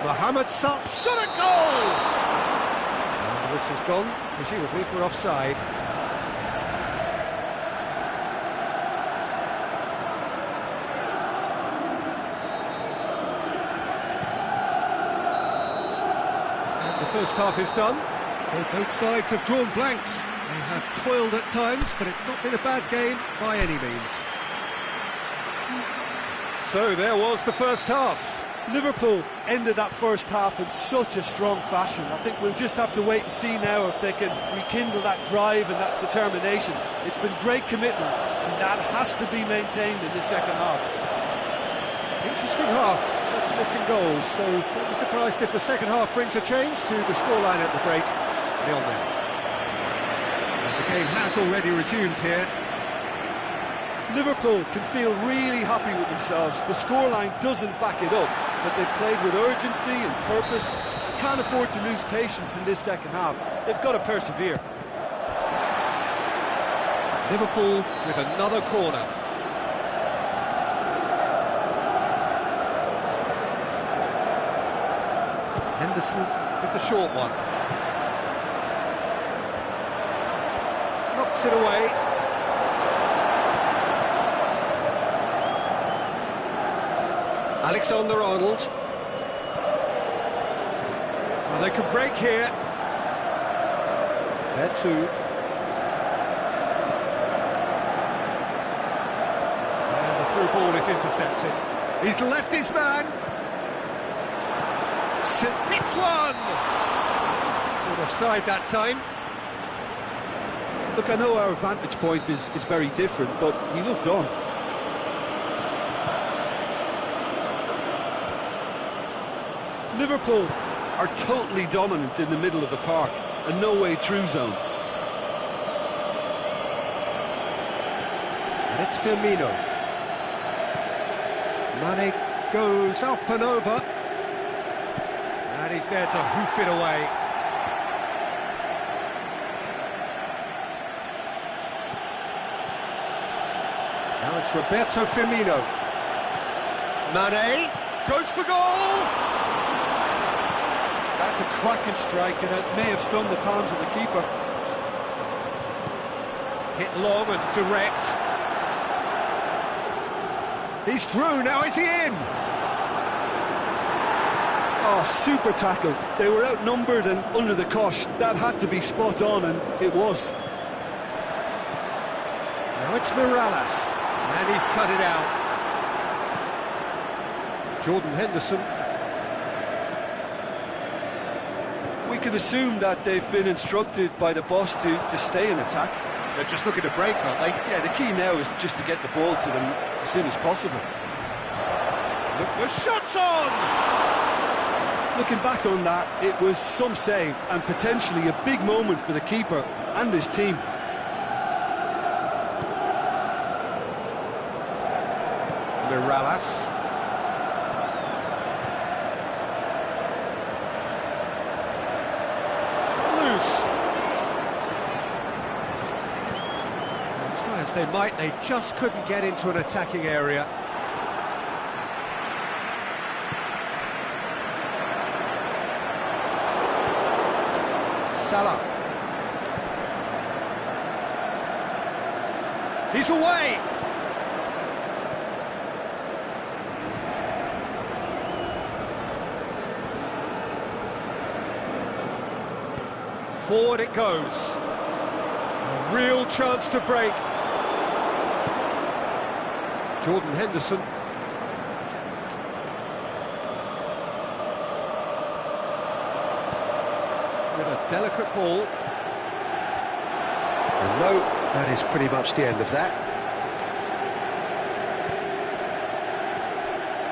Mohamed Salah. Shot a goal! And the whistle's gone, presumably for offside. And the first half is done. So both sides have drawn blanks. They have toiled at times, but it's not been a bad game by any means. So there was the first half. Liverpool ended that first half in such a strong fashion. I think we'll just have to wait and see now if they can rekindle that drive and that determination. It's been great commitment, and that has to be maintained in the second half. Interesting half, just missing goals, so don't be surprised if the second half brings a change to the scoreline at the break. 0-0. The game has already resumed here. Liverpool can feel really happy with themselves. The scoreline doesn't back it up, but they've played with urgency and purpose and can't afford to lose patience in this second half. They've got to persevere. Liverpool with another corner. Henderson with the short one. Knocks it away. Alexander-Arnold. Well, they could break here. There too. And the through ball is intercepted. He's left his man. Hits one! Not offside that time. Look, I know our vantage point is very different, but he looked on. Liverpool are totally dominant in the middle of the park, a no-way through zone. And it's Firmino. Mane goes up and over. And he's there to hoof it away. Now it's Roberto Firmino. Mane goes for goal! That's a cracking strike, and it may have stung the palms of the keeper. Hit long and direct. He's through, now is he in? Oh, super tackle. They were outnumbered and under the cosh. That had to be spot on, and it was. Now it's Morales, and he's cut it out. Jordan Henderson. We can assume that they've been instructed by the boss to stay in attack. They're just looking to break, aren't they? Yeah, the key now is just to get the ball to them as soon as possible. Look, the shot's on! Looking back on that, it was some save and potentially a big moment for the keeper and his team. Morales. It's come loose. And try as they might, they just couldn't get into an attacking area. Salah. He's away! Forward it goes. A real chance to break. Jordan Henderson. With a delicate ball. And no, that is pretty much the end of that.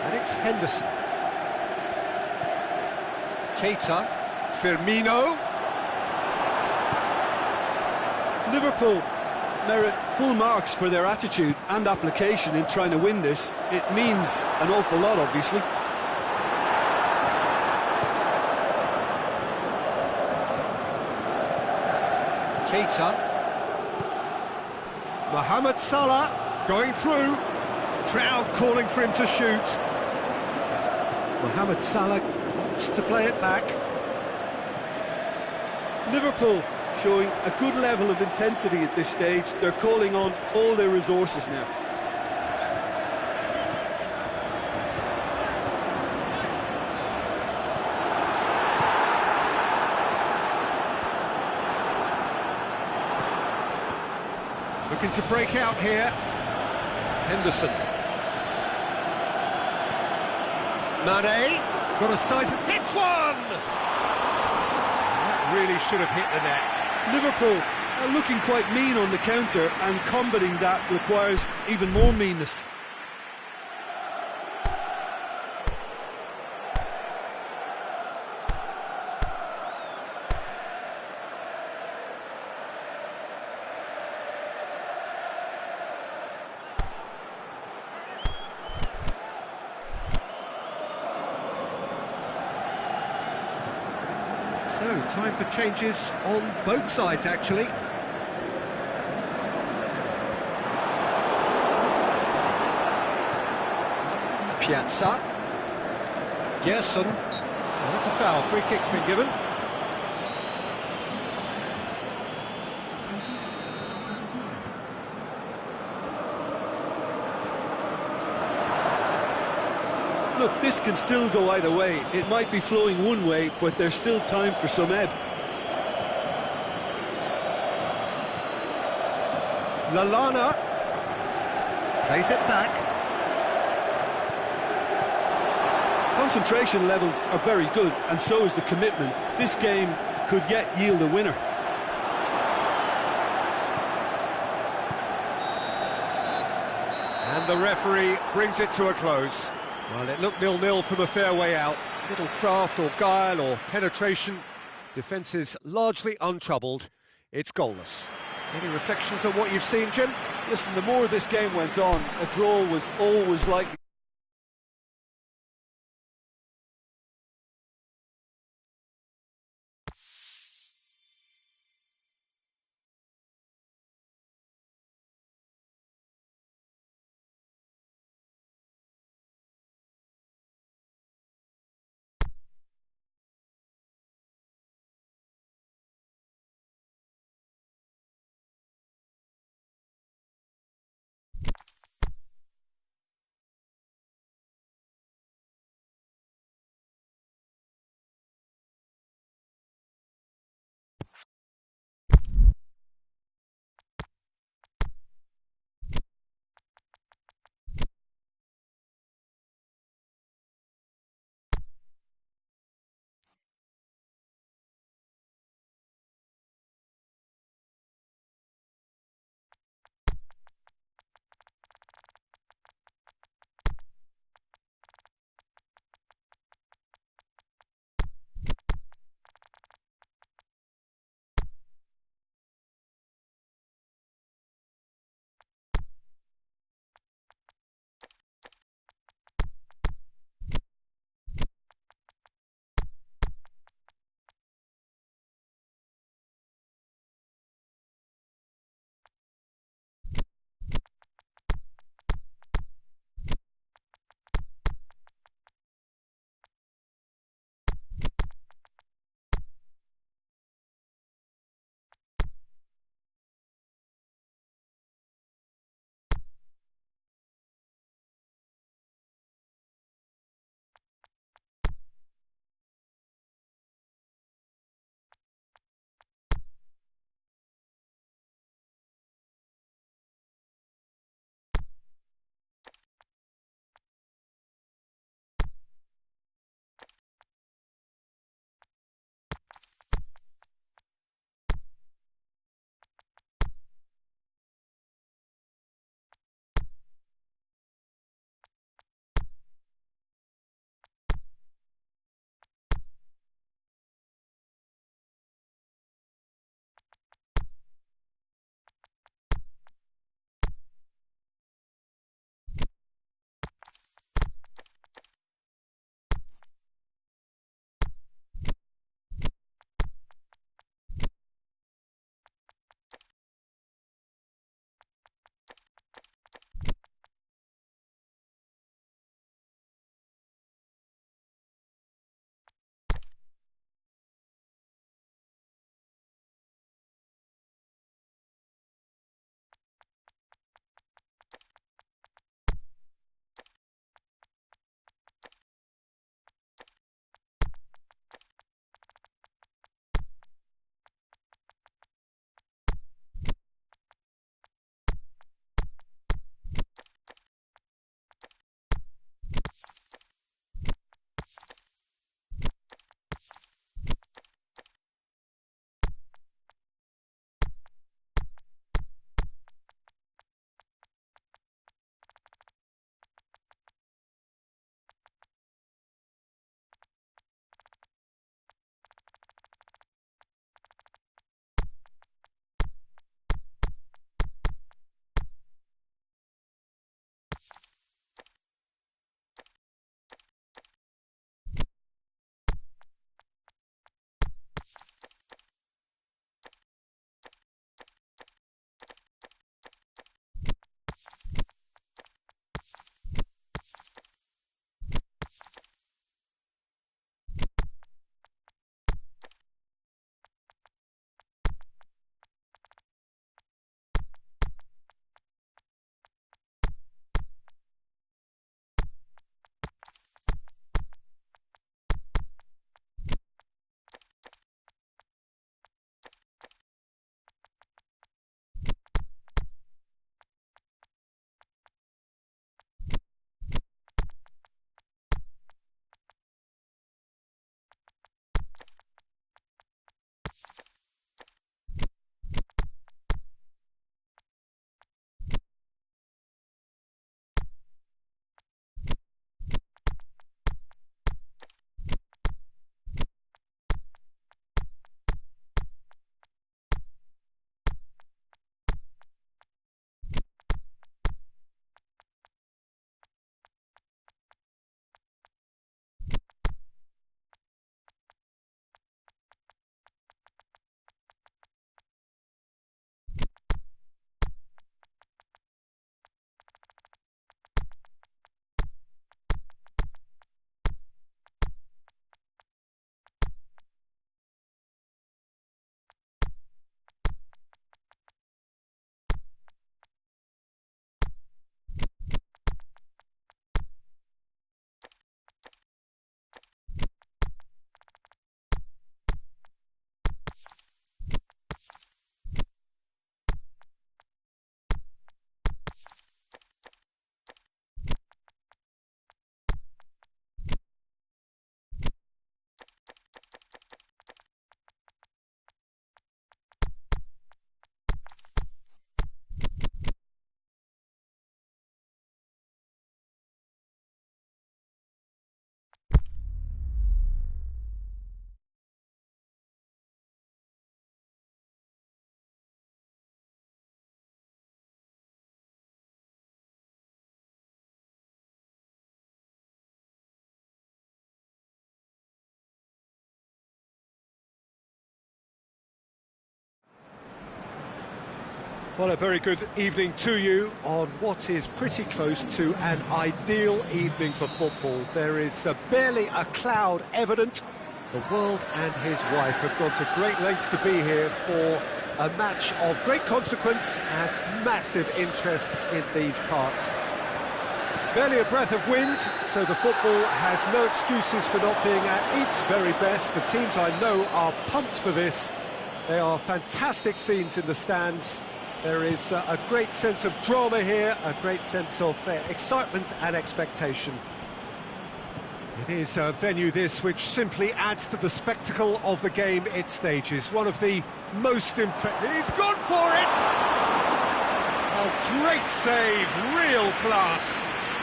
And it's Henderson. Keita. Firmino. Liverpool merit full marks for their attitude and application in trying to win this. It means an awful lot, obviously. Keita. Mohamed Salah going through. Crowd calling for him to shoot. Mohamed Salah opts to play it back. Liverpool showing a good level of intensity at this stage. They're calling on all their resources now. Looking to break out here. Henderson. Mane. Got a size and hits one! That really should have hit the net. Liverpool are looking quite mean on the counter, and combating that requires even more meanness. So, time for changes on both sides, actually. Piazza. Gerson. Oh, that's a foul. Free kick's been given. Look, this can still go either way. It might be flowing one way, but there's still time for some ebb. Lallana plays it back. Concentration levels are very good, and so is the commitment. This game could yet yield a winner. And the referee brings it to a close. Well, it looked 0-0 from a fair way out. Little craft or guile or penetration. Defence is largely untroubled. It's goalless. Any reflections on what you've seen, Jim? Listen, the more this game went on, a draw was always likely. Well, a very good evening to you on what is pretty close to an ideal evening for football. There is barely a cloud evident. The world and his wife have gone to great lengths to be here for a match of great consequence and massive interest in these parts. Barely a breath of wind, so the football has no excuses for not being at its very best. The teams I know are pumped for this. They are fantastic scenes in the stands. There is a great sense of drama here, a great sense of excitement and expectation. It is a venue this which simply adds to the spectacle of the game it stages. One of the most impressive... He's gone for it! A great save, real class.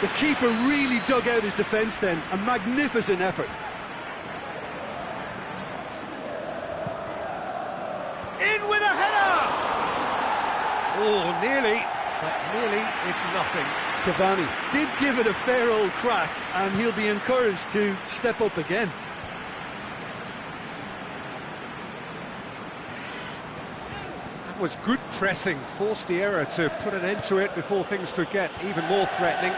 The keeper really dug out his defence then, a magnificent effort. In with a header! Oh, nearly, but nearly is nothing. Cavani did give it a fair old crack, and he'll be encouraged to step up again. That was good pressing, forced the error to put an end to it before things could get even more threatening.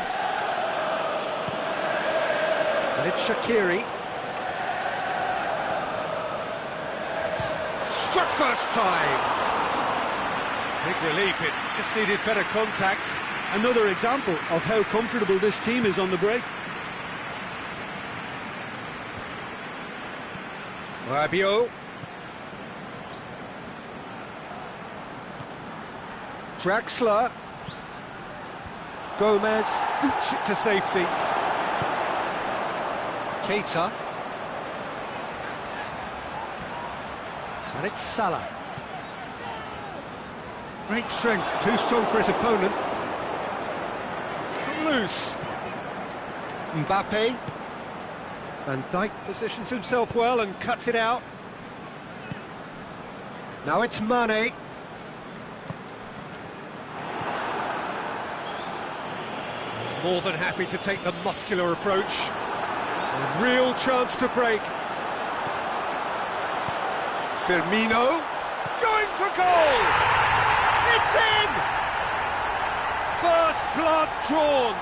And it's Shaqiri. Struck first time. Big relief, it just needed better contact. Another example of how comfortable this team is on the break. Rabiot. Draxler. Gomez boots it to safety. Keita. And it's Salah. Great strength, too strong for his opponent. It's come loose. Mbappe. Van Dijk positions himself well and cuts it out. Now it's Mane. More than happy to take the muscular approach. A real chance to break. Firmino. Going for goal! It's in! First blood drawn.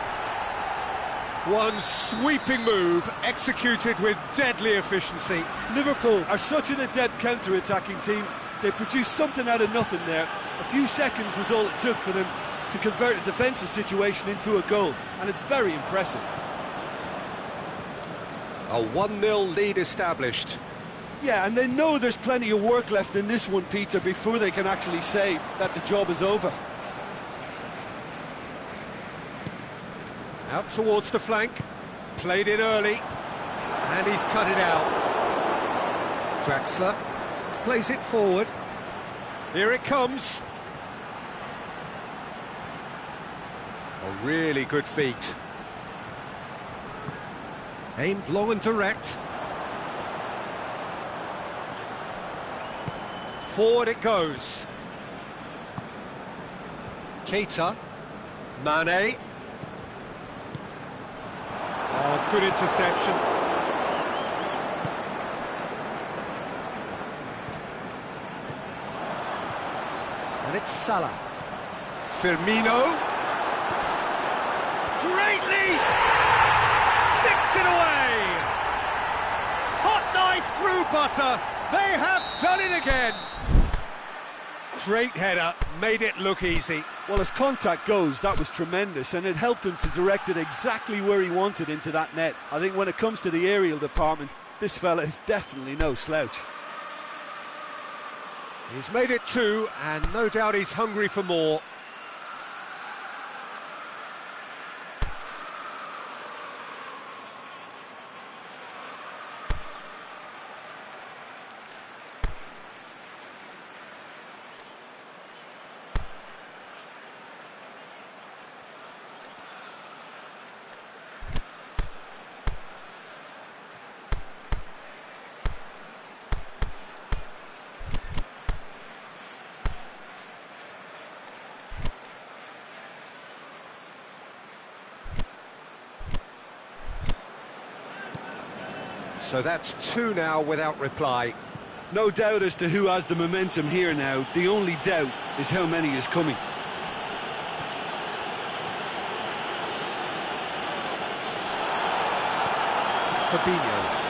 One sweeping move, executed with deadly efficiency. Liverpool are such an adept counter-attacking team. They produced something out of nothing there. A few seconds was all it took for them to convert a defensive situation into a goal, and it's very impressive. A 1-0 lead established. Yeah, and they know there's plenty of work left in this one, Peter, before they can actually say that the job is over. Out towards the flank, played in early, and he's cut it out. Draxler plays it forward. Here it comes. A really good feat. Aimed long and direct. Forward it goes. Keita. Mane. Oh, good interception. And it's Salah. Firmino. Great lead! Sticks it away! Hot knife through butter. They have done it again. Great header, made it look easy. Well, as contact goes, that was tremendous, and it helped him to direct it exactly where he wanted into that net. I think when it comes to the aerial department, this fella is definitely no slouch. He's made it two, and no doubt he's hungry for more. So that's two now without reply. No doubt as to who has the momentum here now. The only doubt is how many is coming. Fabinho.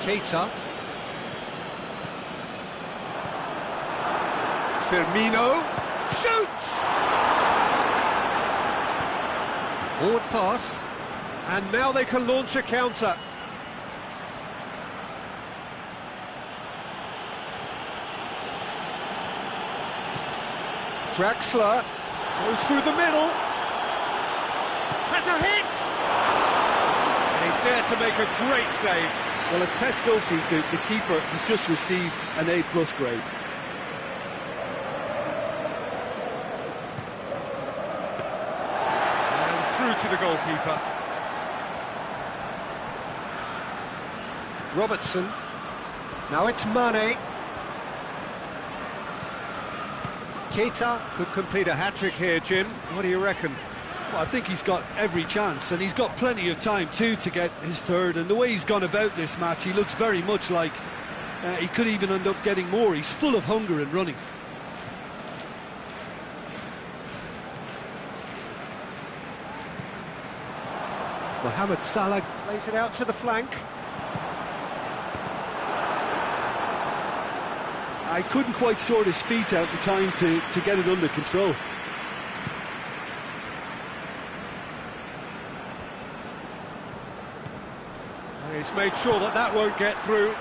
Keita. Firmino. Shoots! Forward pass. And now they can launch a counter. Draxler goes through the middle. Has a hit! And he's there to make a great save. Well, as tests go, Peter, the keeper has just received an A+ grade. And through to the goalkeeper. Robertson. Now it's Mane. Keita could complete a hat-trick here, Jim. What do you reckon? Well, I think he's got every chance, and he's got plenty of time too to get his third. And the way he's gone about this match, he looks very much like he could even end up getting more. He's full of hunger and running. Mohamed Salah plays it out to the flank. I couldn't quite sort his feet out in time to get it under control. He's made sure that that won't get through.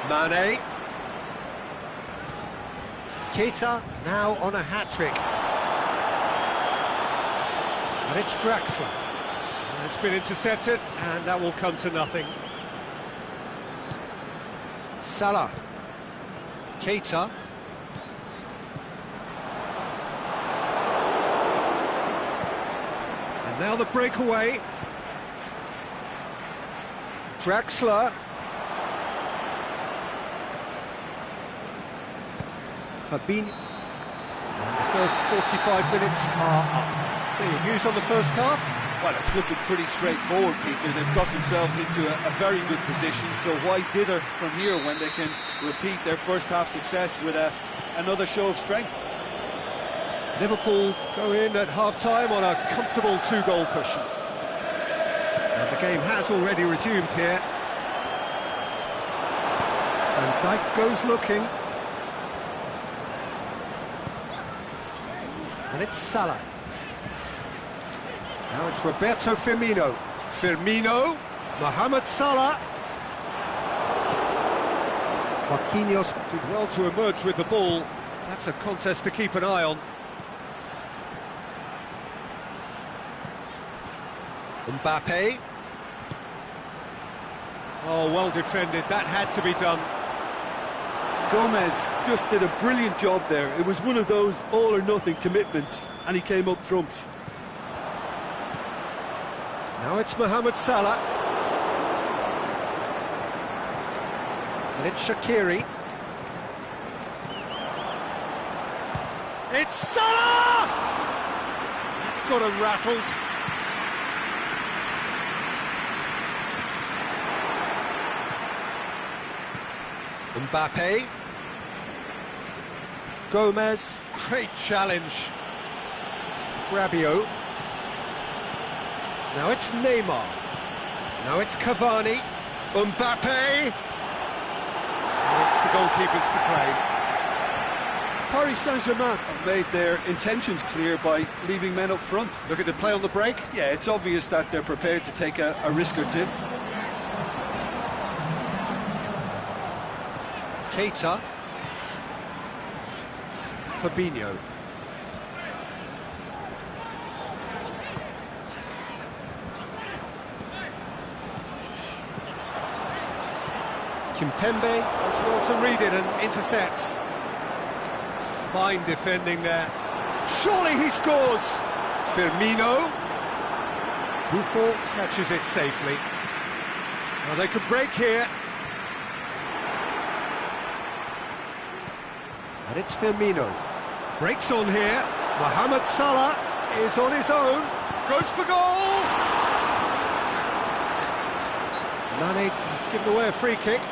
Mane. Keita now on a hat-trick. And it's Draxler. And it's been intercepted, and that will come to nothing. Salah. Keita. And now the breakaway. Draxler. Fabinho. And the first 45 minutes are up. So your views on the first half? Well, it's looking pretty straightforward, Peter. They've got themselves into a very good position, so why dither from here when they can repeat their first half success with another show of strength? Liverpool go in at half-time on a comfortable 2-goal cushion. And the game has already resumed here. And Dijk goes looking. And it's Salah. Now it's Roberto Firmino. Firmino. Mohamed Salah. Marquinhos did well to emerge with the ball. That's a contest to keep an eye on. Mbappe. Oh, well defended. That had to be done. Gomez just did a brilliant job there. It was one of those all-or-nothing commitments, and he came up trumps. Now it's Mohamed Salah. And it's Shaqiri. It's Salah! That's got him rattled. Mbappe. Gomez. Great challenge. Rabiot. Now it's Neymar. Now it's Cavani. Mbappe. And it's the goalkeepers to claim. Paris Saint-Germain have made their intentions clear by leaving men up front. Looking to play on the break. Yeah, it's obvious that they're prepared to take a risk or two. Keita. Fabinho. Kimpembe does well to read it and intercepts. Fine defending there. Surely he scores! Firmino. Buffon catches it safely. Well, they could break here. And it's Firmino. Breaks on here. Mohamed Salah is on his own. Approach for goal! Mane has given away a free kick.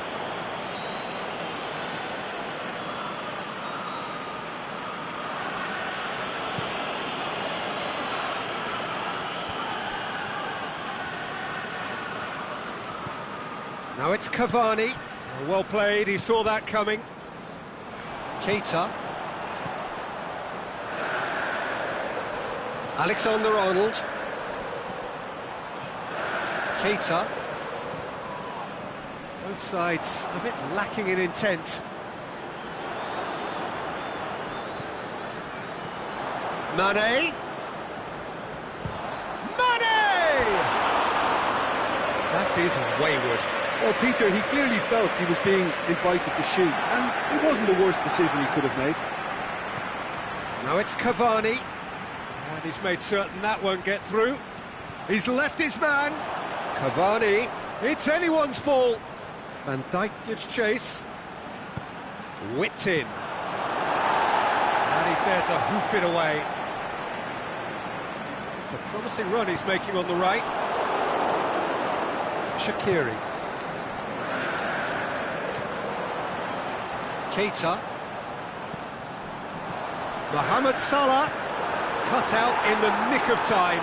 Now it's Cavani. Well played, he saw that coming. Keita. Alexander-Arnold. Keita. Both sides a bit lacking in intent. Mane. That is wayward. Well, Peter, he clearly felt he was being invited to shoot, and it wasn't the worst decision he could have made. Now it's Cavani, and he's made certain that won't get through. He's left his man. Cavani, it's anyone's ball. Van Dijk gives chase. Whipped in. And he's there to hoof it away. It's a promising run he's making on the right. Shaqiri. Keita. Mohamed Salah, cut out in the nick of time.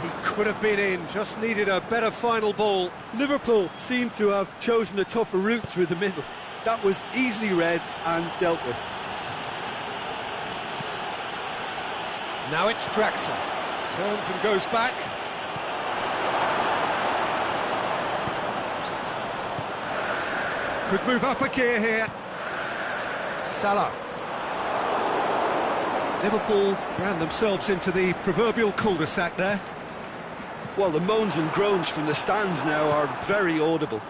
He could have been in, just needed a better final ball. Liverpool seemed to have chosen a tougher route through the middle. That was easily read and dealt with. Now it's Draxler. Turns and goes back. Could move up a gear here. Salah. Liverpool ran themselves into the proverbial cul-de-sac there. Well, the moans and groans from the stands now are very audible.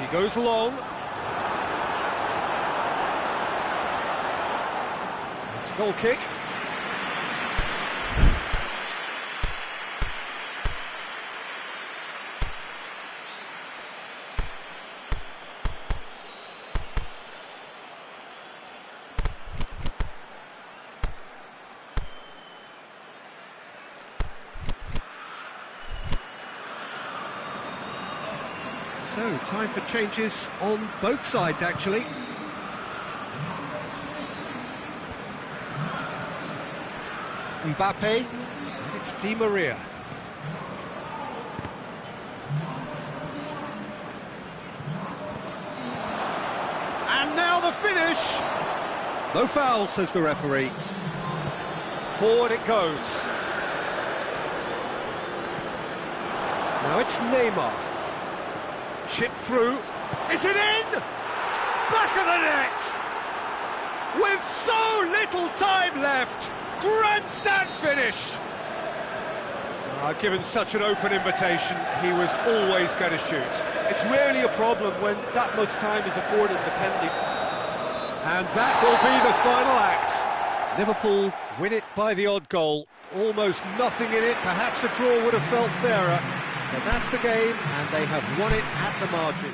He goes long. It's a goal kick. So, time for changes on both sides, actually. Mbappe. It's Di Maria. And now the finish! No foul, says the referee. Forward it goes. Now it's Neymar. Chip through. Is it in? Back of the net! With so little time left! Grandstand finish! Given such an open invitation, he was always going to shoot. It's rarely a problem when that much time is afforded the penalty. And that will be the final act. Liverpool win it by the odd goal. Almost nothing in it. Perhaps a draw would have felt fairer. But that's the game, and they have won it at the margin.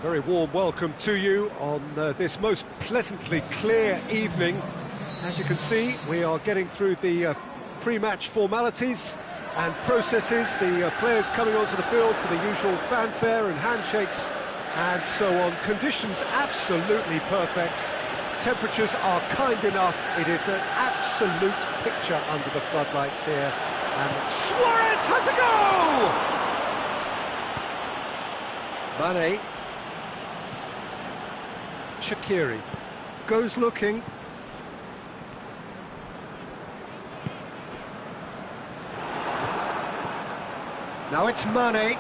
Very warm welcome to you on this most pleasantly clear evening. As you can see, we are getting through the pre-match formalities and processes, the players coming onto the field for the usual fanfare and handshakes and so on. Conditions absolutely perfect. Temperatures are kind enough. It is an absolute picture under the floodlights here. And Suarez has a goal! Mane. Shaqiri goes looking. Now it's Mane.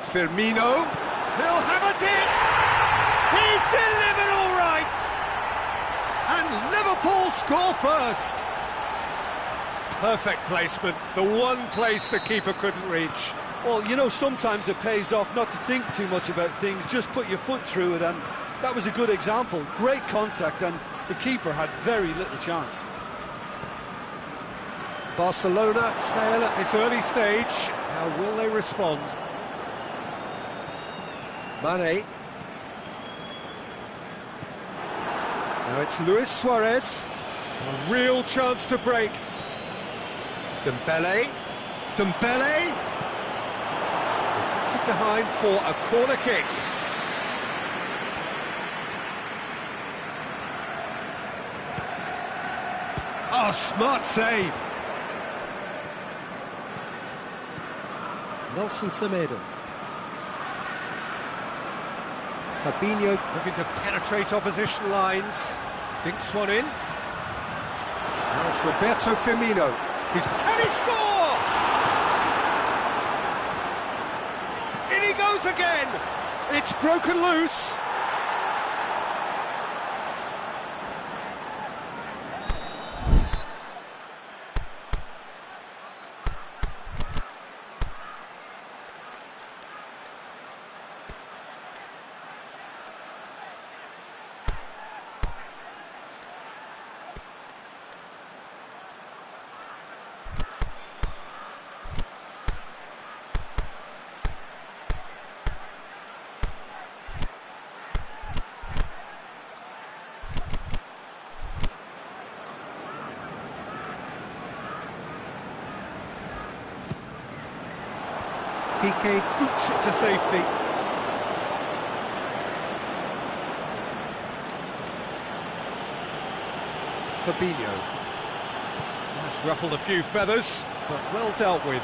Firmino. He'll have a dip. He's delivered all right. And Liverpool score first. Perfect placement. The one place the keeper couldn't reach. Well, you know, sometimes it pays off not to think too much about things. Just put your foot through it, and that was a good example. Great contact, and the keeper had very little chance. Barcelona trail at this early stage. How will they respond? Mane. Now it's Luis Suarez. A real chance to break. Dembele. Dembele. Deflected behind for a corner kick. Oh, smart save. Nelson Semedo. Fabinho looking to penetrate opposition lines. Dinks one in. Now it's Roberto Firmino. Can he score? In he goes again. It's broken loose. Piqué boots it to safety. Fabinho. That's ruffled a few feathers, but well dealt with.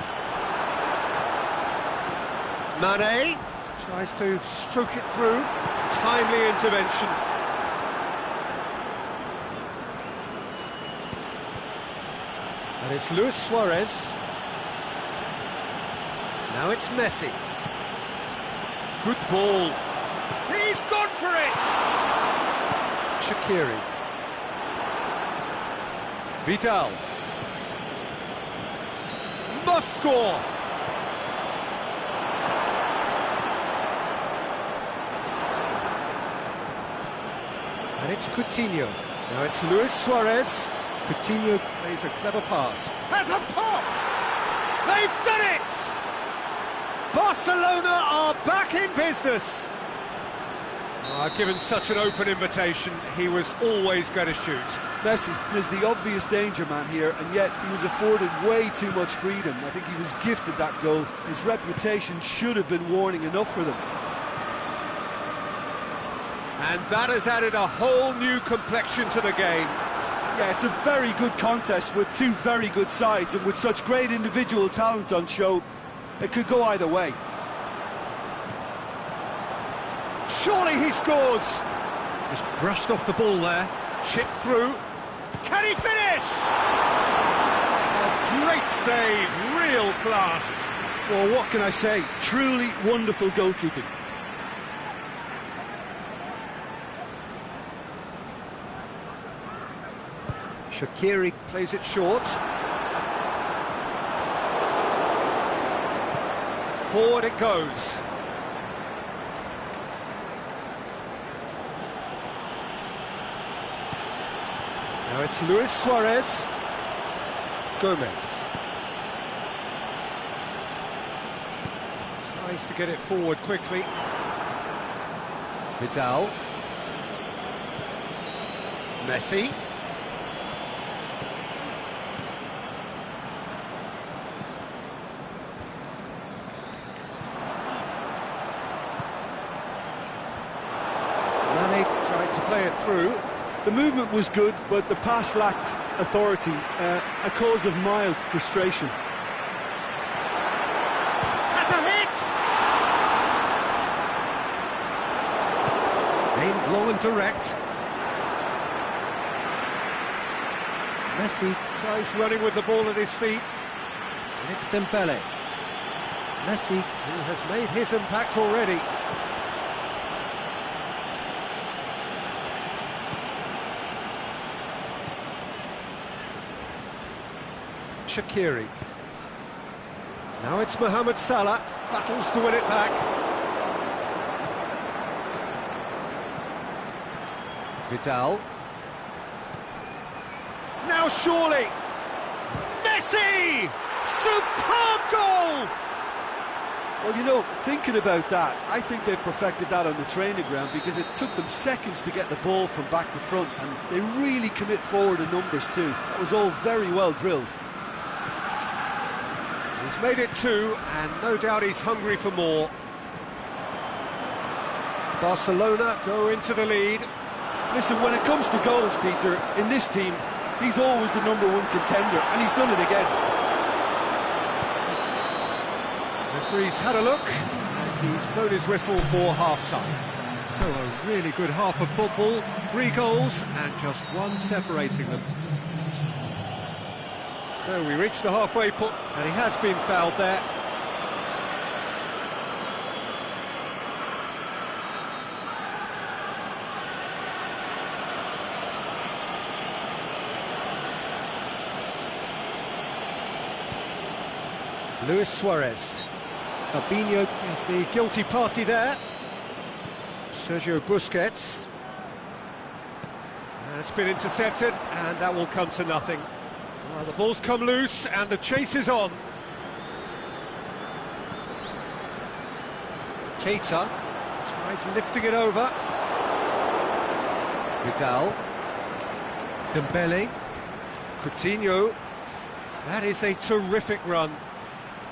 Mane tries to stroke it through. Timely intervention. And it's Luis Suarez. Now it's Messi. Good ball. He's gone for it! Shaqiri. Vidal. Must score! And it's Coutinho. Now it's Luis Suarez. Coutinho plays a clever pass. Has a pop! They've done it! Barcelona are back in business. Given such an open invitation, he was always going to shoot. Messi is the obvious danger man here, and yet he was afforded way too much freedom. I think he was gifted that goal. His reputation should have been warning enough for them. And that has added a whole new complexion to the game. Yeah, it's a very good contest with two very good sides, and with such great individual talent on show, it could go either way. Surely he scores! Just brushed off the ball there, chipped through. Can he finish? A great save, real class. Well, what can I say? Truly wonderful goalkeeping. Shaqiri plays it short. Forward it goes. Now it's Luis Suarez. Gomez. Tries to get it forward quickly. Vidal. Messi. Mane tried to play it through. The movement was good, but the pass lacked authority, a cause of mild frustration. That's a hit! Aimed long and direct. Messi tries running with the ball at his feet. And it's Dembele. Messi, who has made his impact already. Shaqiri. Now it's Mohamed Salah, battles to win it back. Vidal. Now surely! Messi! Superb goal! Well, you know, thinking about that, I think they've perfected that on the training ground because it took them seconds to get the ball from back to front, and they really commit forward in numbers too. That was all very well drilled. He's made it two, and no doubt he's hungry for more. Barcelona go into the lead. Listen, when it comes to goals, Peter, in this team, he's always the #1 contender, and he's done it again. Referee's had a look, and he's blown his whistle for half-time. So a really good half of football, 3 goals, and just one separating them. So we reach the halfway point, and he has been fouled there. Luis Suarez. Fabinho is the guilty party there. Sergio Busquets. And it's been intercepted, and that will come to nothing. Well, the ball's come loose, and the chase is on. Keita tries lifting it over. Vidal. Dembele. Coutinho. That is a terrific run.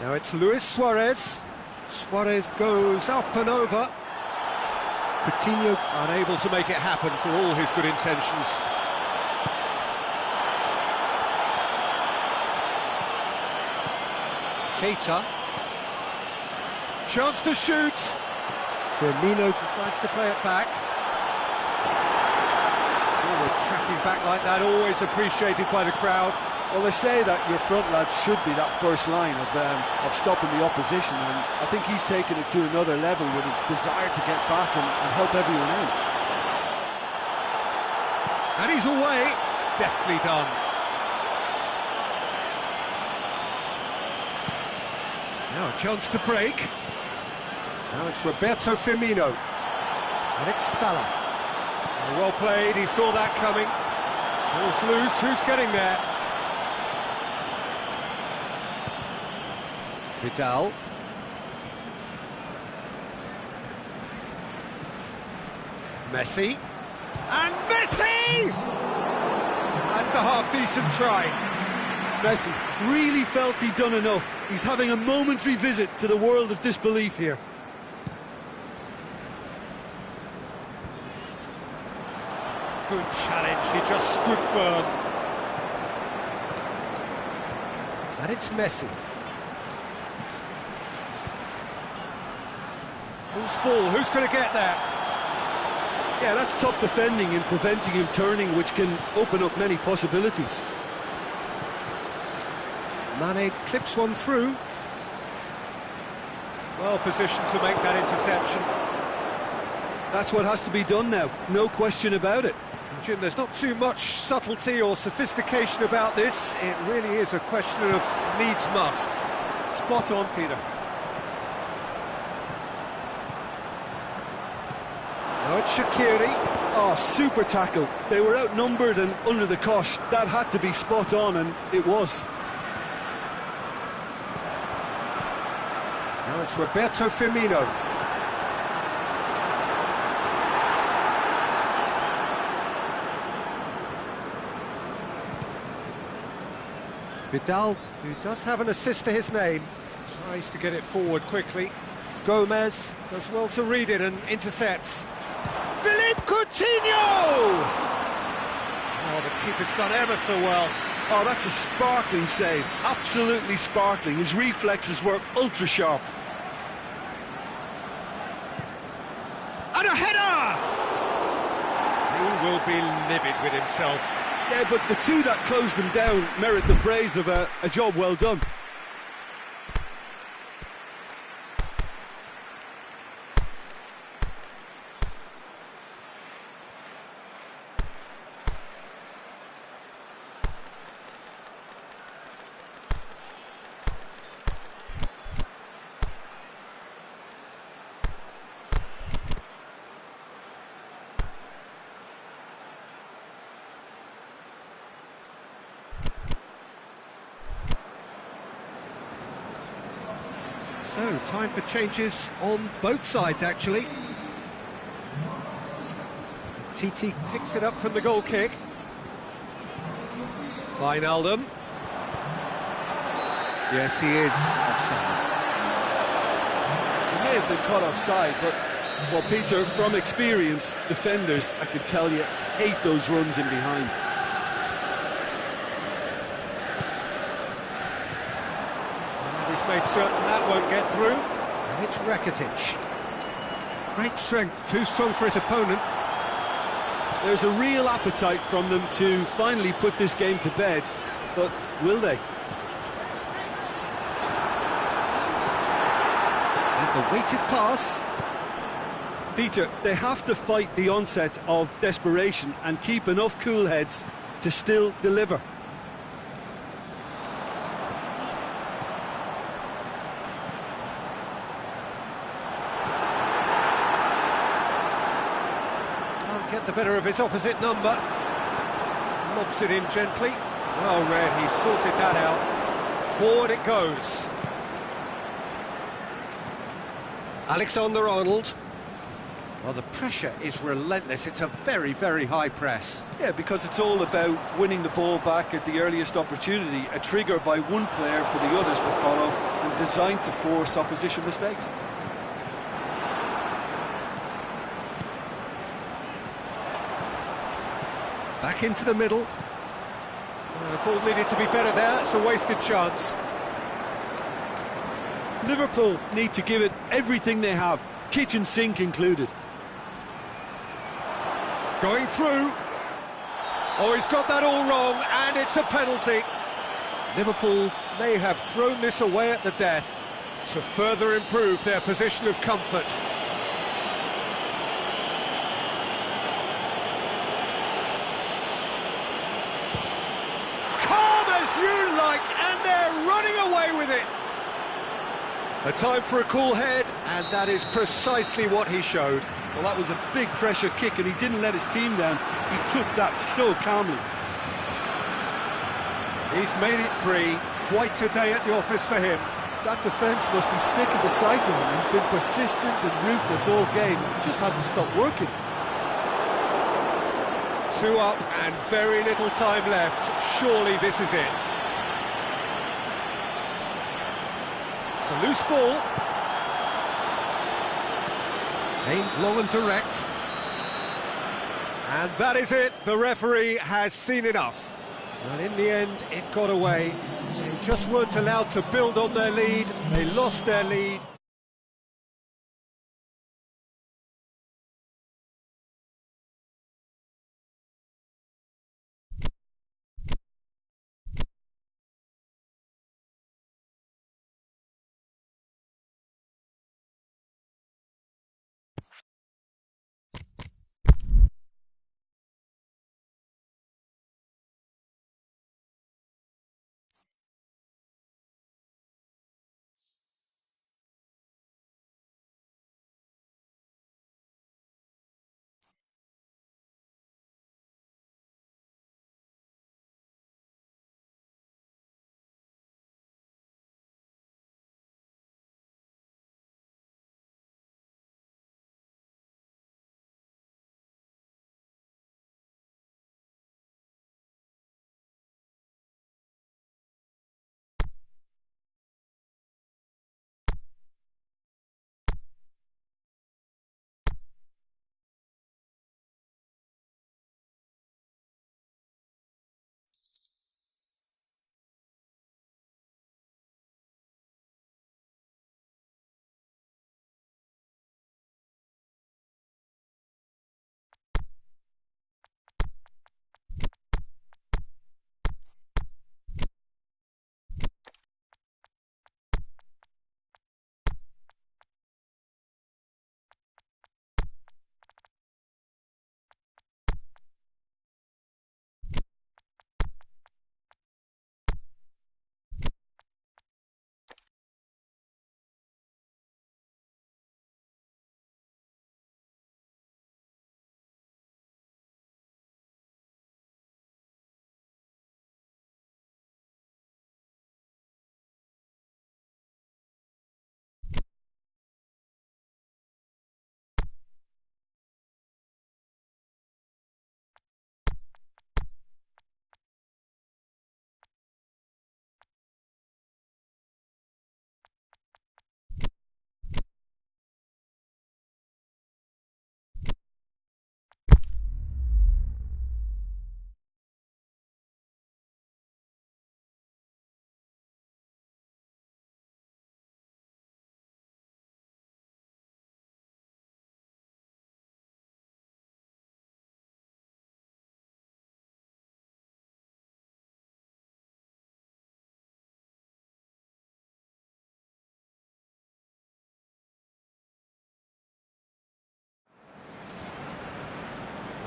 Now it's Luis Suarez. Suarez goes up and over. Coutinho unable to make it happen for all his good intentions. Keita. Chance to shoot. Firmino decides to play it back. Forward tracking back like that, always appreciated by the crowd. Well, they say that your front lads should be that first line of stopping the opposition, and I think he's taken it to another level with his desire to get back and help everyone out. And he's away. Deftly done. Now a chance to break. Now it's Roberto Firmino. And it's Salah. Well played, he saw that coming. Ball's loose, who's getting there? Vidal. Messi. And Messi! That's a half-decent try. Messi really felt he'd done enough. He's having a momentary visit to the world of disbelief here. Good challenge, he just stood firm. And it's Messi. Who's ball? Who's going to get there? Yeah, that's top defending and preventing him turning, which can open up many possibilities. Mane clips one through. Well positioned to make that interception. That's what has to be done now, no question about it. Jim, there's not too much subtlety or sophistication about this. It really is a question of needs must. Spot on, Peter. Now it's Shaqiri. Oh, super tackle. They were outnumbered and under the cosh. That had to be spot on, and it was. Now it's Roberto Firmino. Vidal, who does have an assist to his name, tries to get it forward quickly. Gomez does well to read it and intercepts. Philippe Coutinho! Oh, the keeper's done ever so well. Oh, that's a sparkling save. Absolutely sparkling. His reflexes were ultra sharp. And a header! He will be livid with himself. Yeah, but the two that closed them down merit the praise of a job well done. So, time for changes on both sides, actually. TT picks it up from the goal kick. Wijnaldum. Yes, he is offside. He may have been caught offside, but, well, Peter, from experience, defenders, I can tell you, hate those runs in behind. He's made certain that won't get through. And it's Rakitic. Great strength, too strong for his opponent. There's a real appetite from them to finally put this game to bed, but will they? And the weighted pass. Peter, they have to fight the onset of desperation and keep enough cool heads to still deliver. Get the better of his opposite number. Lobs it in gently. Well read, he sorted that out. Forward it goes. Alexander-Arnold. Well, the pressure is relentless. It's a very, very high press. Yeah, because it's all about winning the ball back at the earliest opportunity, a trigger by one player for the others to follow, and designed to force opposition mistakes. Back into the middle. The ball needed to be better there. It's a wasted chance. Liverpool need to give it everything they have, kitchen sink included. Going through. Oh, he's got that all wrong, and it's a penalty. Liverpool may have thrown this away at the death to further improve their position of comfort. You like, and they're running away with it. A time for a cool head, and that is precisely what he showed. Well, that was a big pressure kick, and he didn't let his team down. He took that so calmly. He's made it 3. Quite a day at the office for him. That defence must be sick of the sight of him. He's been persistent and ruthless all game. He just hasn't stopped working. 2 up and very little time left. Surely this is it. It's a loose ball. Aimed long and direct. And that is it. The referee has seen enough. And in the end, it got away. They just weren't allowed to build on their lead. They lost their lead.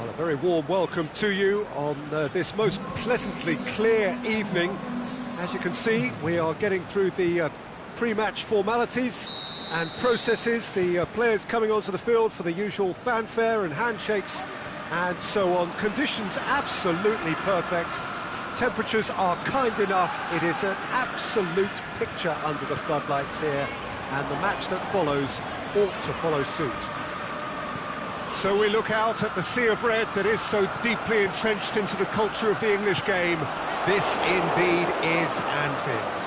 Well, a very warm welcome to you on this most pleasantly clear evening. As you can see, we are getting through the pre-match formalities and processes, the players coming onto the field for the usual fanfare and handshakes and so on. Conditions absolutely perfect. Temperatures are kind enough. It is an absolute picture under the floodlights here, and the match that follows ought to follow suit. So we look out at the sea of red that is so deeply entrenched into the culture of the English game. This indeed is Anfield.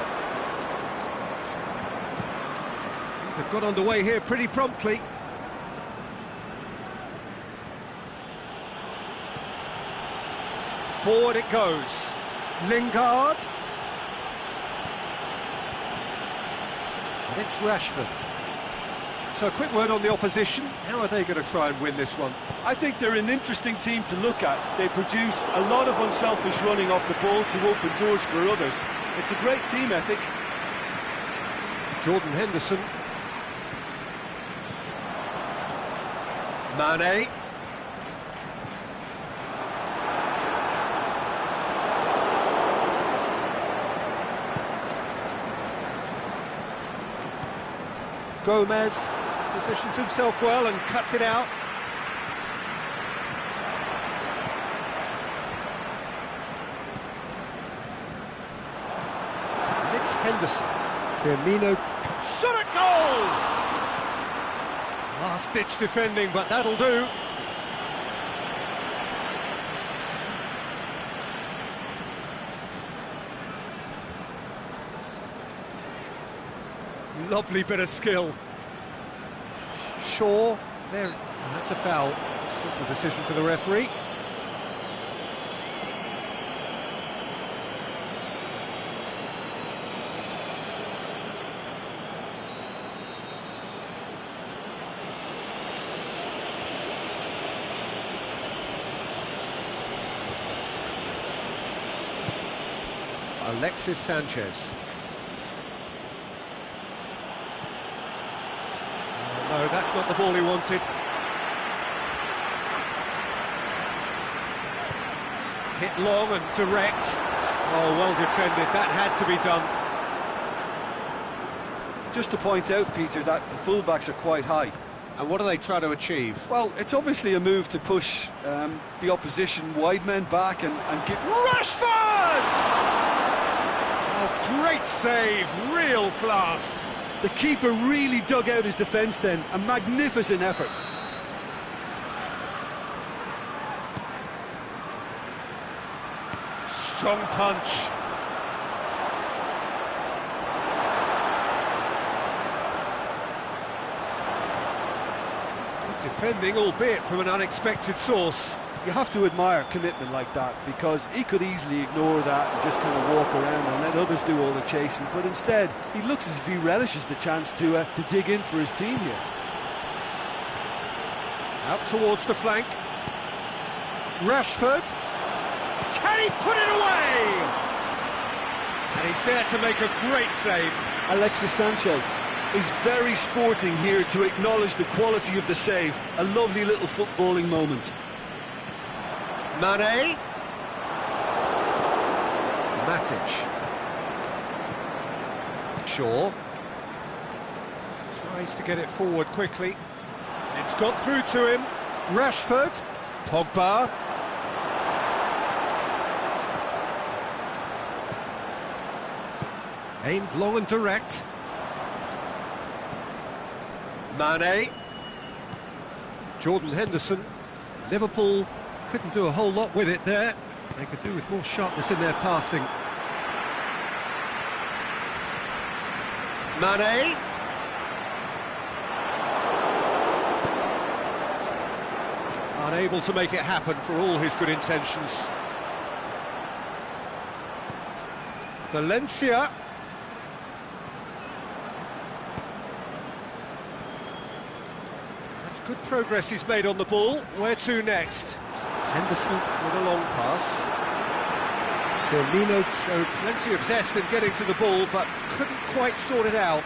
Things have got underway here pretty promptly. Forward it goes. Lingard. And it's Rashford. So a quick word on the opposition. How are they going to try and win this one? I think they're an interesting team to look at. They produce a lot of unselfish running off the ball to open doors for others. It's a great team ethic. Jordan Henderson. Mane. Gomez positions himself well and cuts it out. And it's Henderson. Firmino shot at goal! Last-ditch defending, but that'll do. Lovely bit of skill. Shaw, that's a foul. Simple decision for the referee. Alexis Sanchez. No, that's not the ball he wanted. Hit long and direct. Oh, well defended. That had to be done. Just to point out, Peter, that the fullbacks are quite high. And what do they try to achieve? Well, it's obviously a move to push the opposition wide men back and get... Rashford! Oh, great save. Real class. The keeper really dug out his defence then. A magnificent effort. Strong punch. Good defending, albeit from an unexpected source. You have to admire commitment like that, because he could easily ignore that and just kind of walk around and let others do all the chasing, but instead he looks as if he relishes the chance to dig in for his team here. Out towards the flank. Rashford. Can he put it away? And he's there to make a great save. Alexis Sanchez is very sporting here to acknowledge the quality of the save. A lovely little footballing moment. Mane. Matic. Shaw. Tries to get it forward quickly. It's got through to him. Rashford. Pogba. Aimed long and direct. Mane. Jordan Henderson. Liverpool couldn't do a whole lot with it there. They could do with more sharpness in their passing. Mane. Unable to make it happen for all his good intentions. Valencia. That's good progress he's made on the ball. Where to next? Henderson with a long pass. Firmino showed plenty of zest in getting to the ball, but couldn't quite sort it out.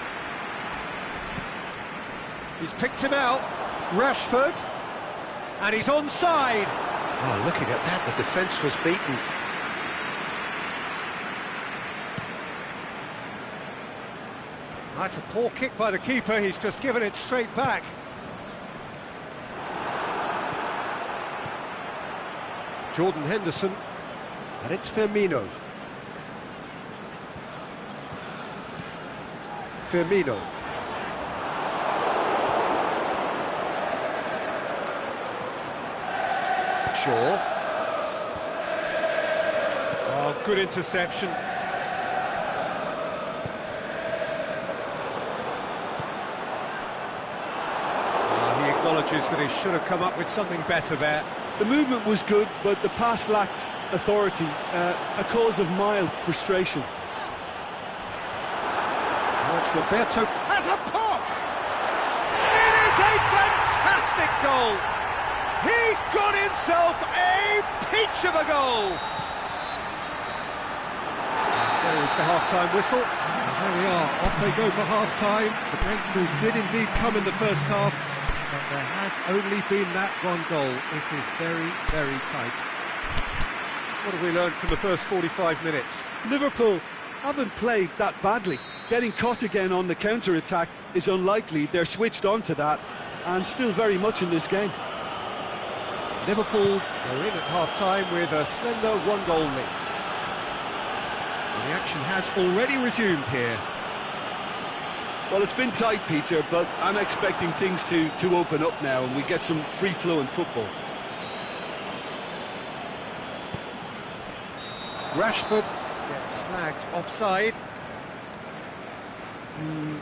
He's picked him out. Rashford. And he's onside. Oh, looking at that, the defence was beaten. That's a poor kick by the keeper, he's just given it straight back. Jordan Henderson, and it's Firmino. Firmino. Shaw. Oh, good interception. He acknowledges that he should have come up with something better there. The movement was good, but the pass lacked authority, a cause of mild frustration. Roberto has a pop! It is a fantastic goal! He's got himself a peach of a goal! There is the half-time whistle. And there we are, off they go for half-time. The breakthrough did indeed come in the first half, but there has only been that one goal. It is very, very tight. What have we learned from the first 45 minutes? Liverpool haven't played that badly. Getting caught again on the counter-attack is unlikely. They're switched on to that and still very much in this game. Liverpool are in at half-time with a slender one-goal lead. And the action has already resumed here. Well, it's been tight, Peter, but I'm expecting things to open up now and we get some free-flowing football. Rashford gets flagged offside.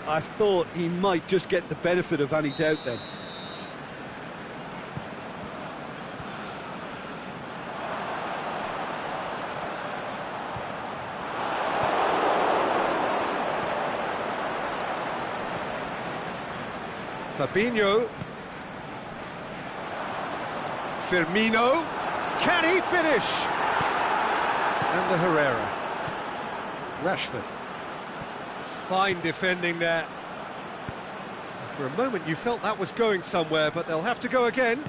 I thought he might just get the benefit of any doubt then. Fabinho. Firmino. Can he finish? And the Herrera. Rashford. Fine defending there. For a moment you felt that was going somewhere, but they'll have to go again.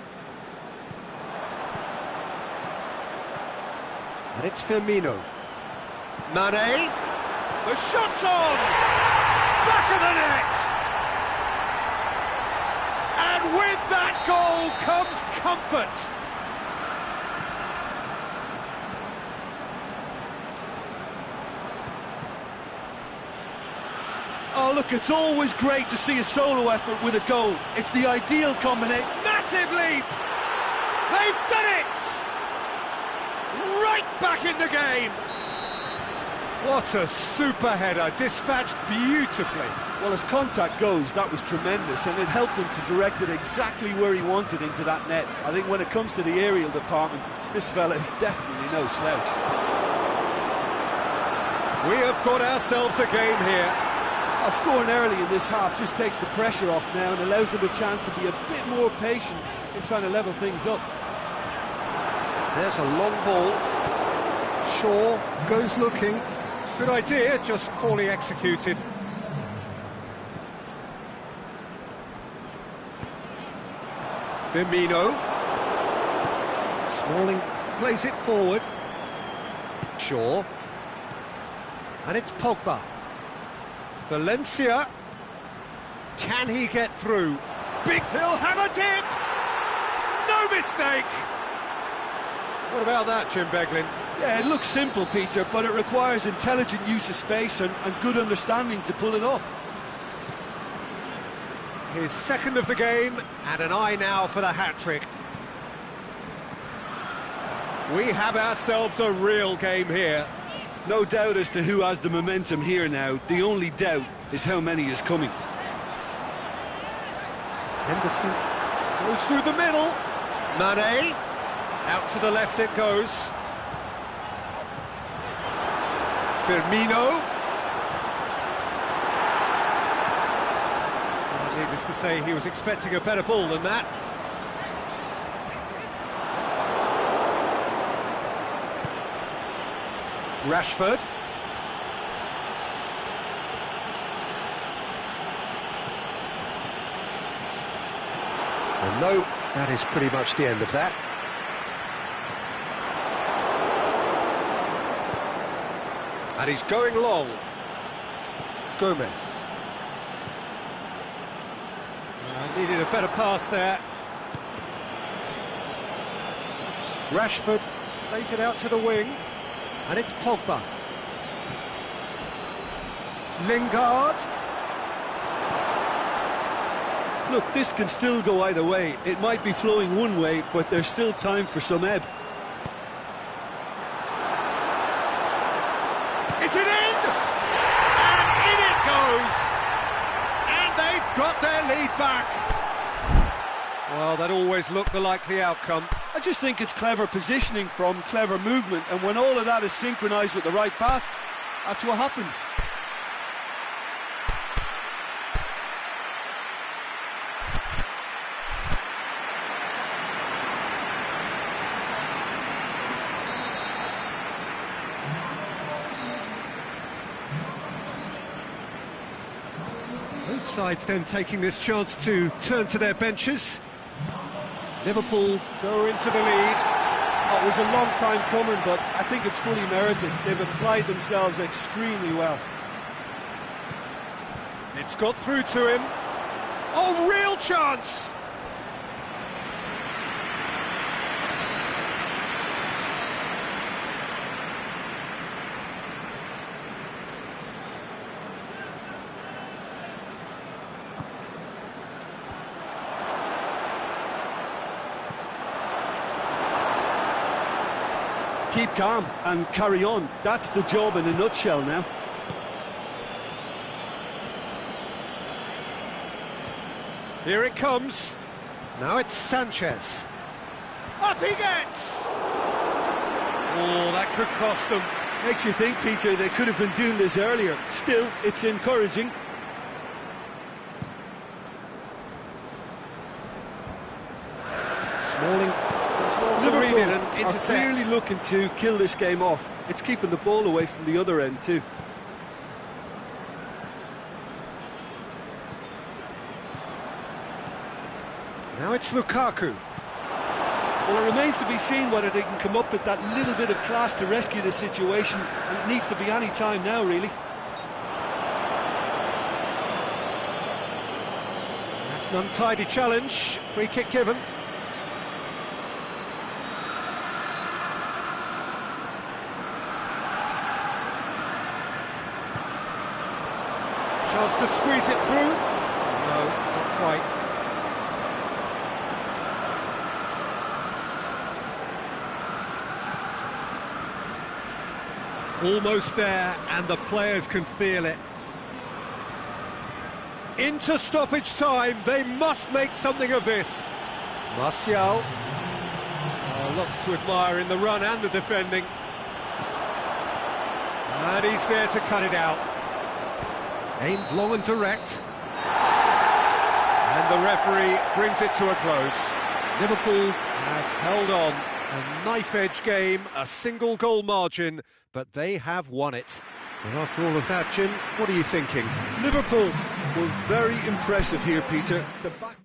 And it's Firmino. Mane. The shot's on! Back of the net! And with that goal comes comfort. Oh, look, it's always great to see a solo effort with a goal. It's the ideal combination. Massive leap! They've done it! Right back in the game! What a super header, dispatched beautifully. Well, as contact goes, that was tremendous, and it helped him to direct it exactly where he wanted into that net. I think when it comes to the aerial department, this fella is definitely no slouch. We have got ourselves a game here. Scoring early in this half just takes the pressure off now and allows them a chance to be a bit more patient in trying to level things up. There's a long ball. Shaw goes looking. Good idea, just poorly executed. Firmino. Smalling plays it forward. Shaw. And it's Pogba. Valencia. Can he get through? Big, he'll have a dip! No mistake! What about that, Jim Beglin? Yeah, it looks simple, Peter, but it requires intelligent use of space and good understanding to pull it off. His second of the game, and an eye now for the hat-trick. We have ourselves a real game here. No doubt as to who has the momentum here now. The only doubt is how many is coming. Henderson goes through the middle. Mane, out to the left it goes. Firmino. Well, needless to say, he was expecting a better ball than that. Rashford. And no, that is pretty much the end of that. And he's going long. Gomez. Needed a better pass there. Rashford plays it out to the wing. And it's Pogba. Lingard. Look, this can still go either way. It might be flowing one way, but there's still time for some ebb. Is it in? And in it goes! And they've got their lead back. Well, that always looked the likely outcome. I just think it's clever positioning from clever movement, and when all of that is synchronised with the right pass, that's what happens. Both sides then taking this chance to turn to their benches. Liverpool go into the lead. Oh, it was a long time coming, but I think it's fully merited. They've applied themselves extremely well. It's got through to him. Oh, real chance! Keep calm and carry on. That's the job in a nutshell now. Here it comes. Now it's Sanchez. Up he gets! Oh, that could cost them. Makes you think, Peter, they could have been doing this earlier. Still, it's encouraging. Smalling does well to read it and are intercept. clearly looking to kill this game off. It's keeping the ball away from the other end too. Now it's Lukaku. Well, it remains to be seen whether they can come up with that little bit of class to rescue the situation. It needs to be any time now, really. That's an untidy challenge. Free kick given. Chance to squeeze it through. No, not quite. Almost there, and the players can feel it. Into stoppage time, they must make something of this. Martial. Lots to admire in the run and the defending. And he's there to cut it out. Aimed long and direct. And the referee brings it to a close. Liverpool have held on. A knife-edge game, a single goal margin, but they have won it. And after all of that, Jim, what are you thinking? Liverpool were very impressive here, Peter. The back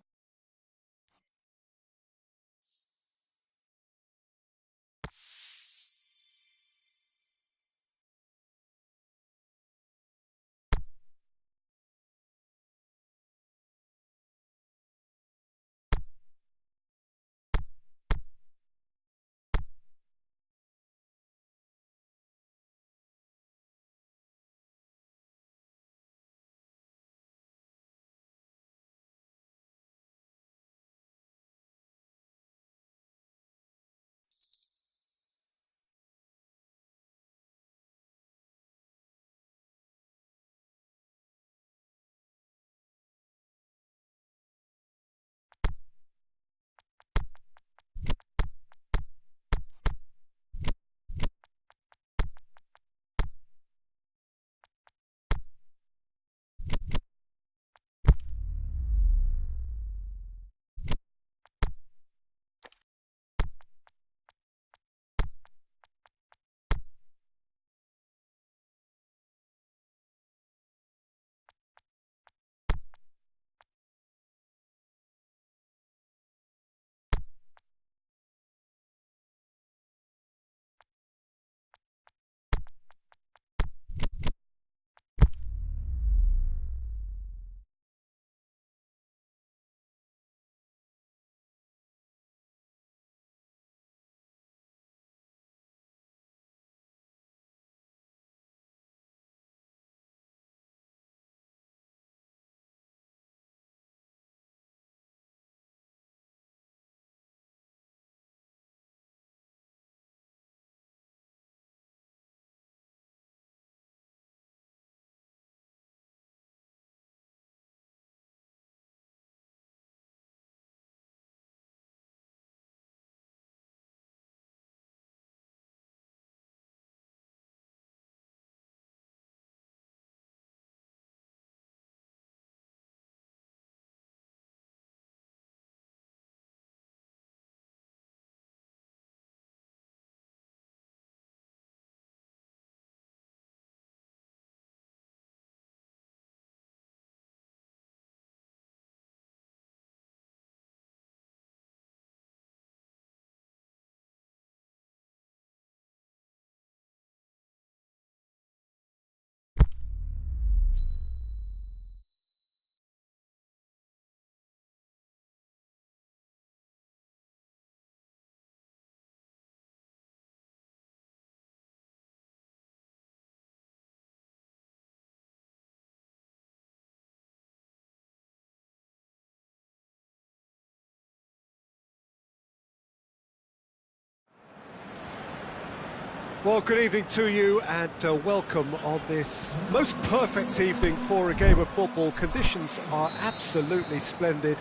Well, good evening to you and welcome on this most perfect evening for a game of football. Conditions are absolutely splendid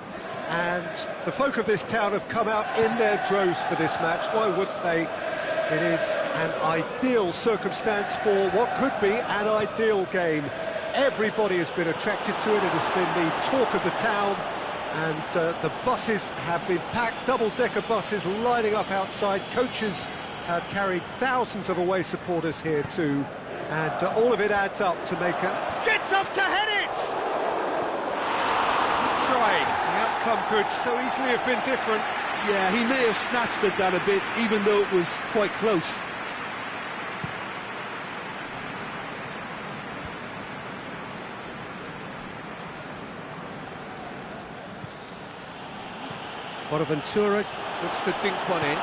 and the folk of this town have come out in their droves for this match. Why wouldn't they? It is an ideal circumstance for what could be an ideal game. Everybody has been attracted to it. It has been the talk of the town and the buses have been packed, double-decker buses lining up outside. Coaches have carried thousands of away supporters here too, and all of it adds up to make it. Gets up to head it! Trying. The outcome could so easily have been different. Yeah, he may have snatched at that a bit, even though it was quite close. Bonaventura looks to dink one in.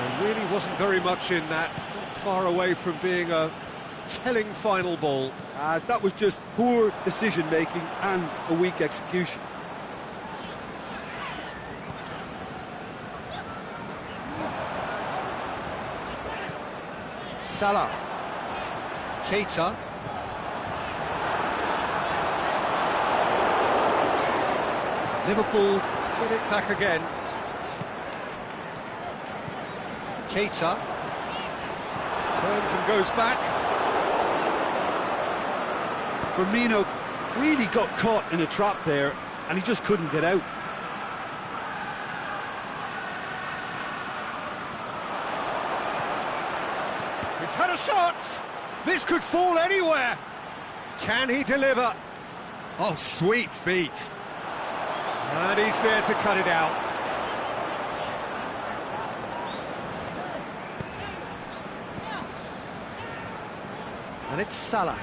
There really wasn't very much in that, not far away from being a telling final ball. That was just poor decision-making and a weak execution. Salah. Keita. Liverpool get it back again. Keita turns and goes back. Firmino really got caught in a trap there and he just couldn't get out. He's had a shot. This could fall anywhere. Can he deliver? Oh, sweet feet. And he's there to cut it out. And it's Salah.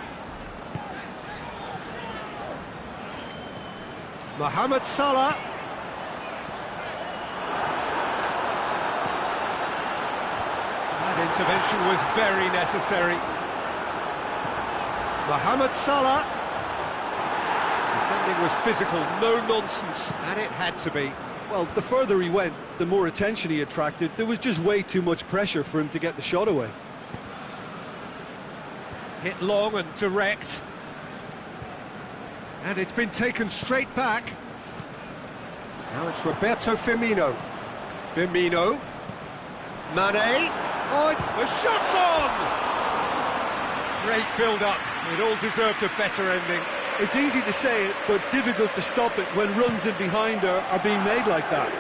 Mohamed Salah. That intervention was very necessary. Mohamed Salah. Defending was physical, no nonsense, and it had to be. Well, the further he went, the more attention he attracted. There was just way too much pressure for him to get the shot away. Hit long and direct. And it's been taken straight back. Now it's Roberto Firmino. Firmino. Mane. Oh, it's the shot's on! Great build-up. It all deserved a better ending. It's easy to say it, but difficult to stop it when runs in behind are being made like that.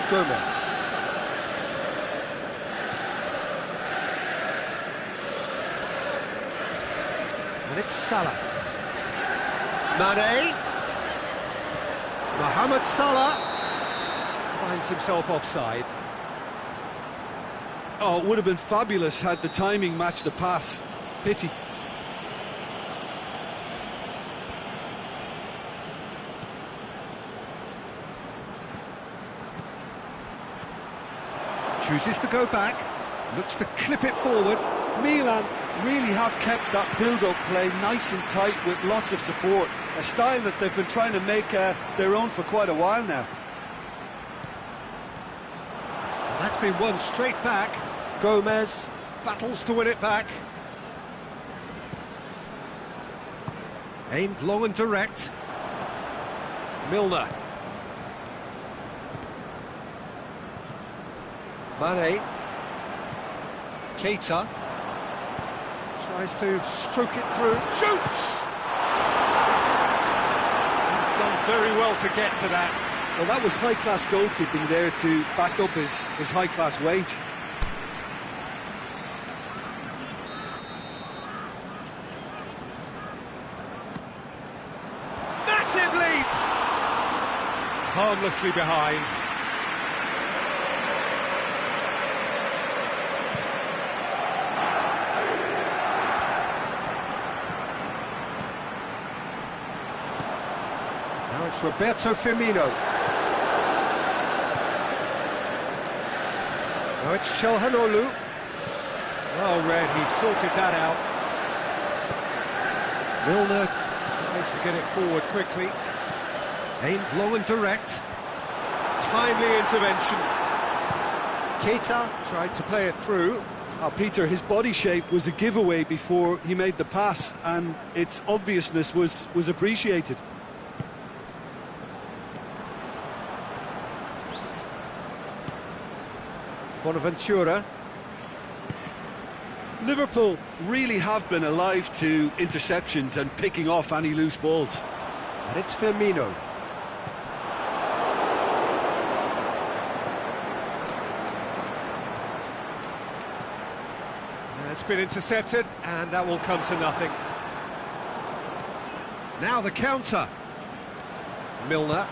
Gomez. And it's Salah. Mane. Mohamed Salah finds himself offside. Oh, it would have been fabulous had the timing matched the pass. Pity. Chooses to go back, looks to clip it forward. Milan really have kept that build-up play nice and tight with lots of support, a style that they've been trying to make their own for quite a while now. And that's been won straight back. Gomez battles to win it back. Aimed long and direct. Milner. Mane. Keita. Tries to stroke it through. Shoots! He's done very well to get to that. Well, that was high-class goalkeeping there to back up his high-class wage. Massive leap! Harmlessly behind. Now it's Roberto Firmino. Now it's Çalhanoğlu. Well read, he sorted that out. Milner tries Chance to get it forward quickly. Aimed long and direct. Timely intervention. Keita tried to play it through. Peter, his body shape was a giveaway before he made the pass, and its obviousness was appreciated. Bonaventura. Liverpool really have been alive to interceptions and picking off any loose balls. And it's Firmino. It's been intercepted, and that will come to nothing. Now the counter. Milner.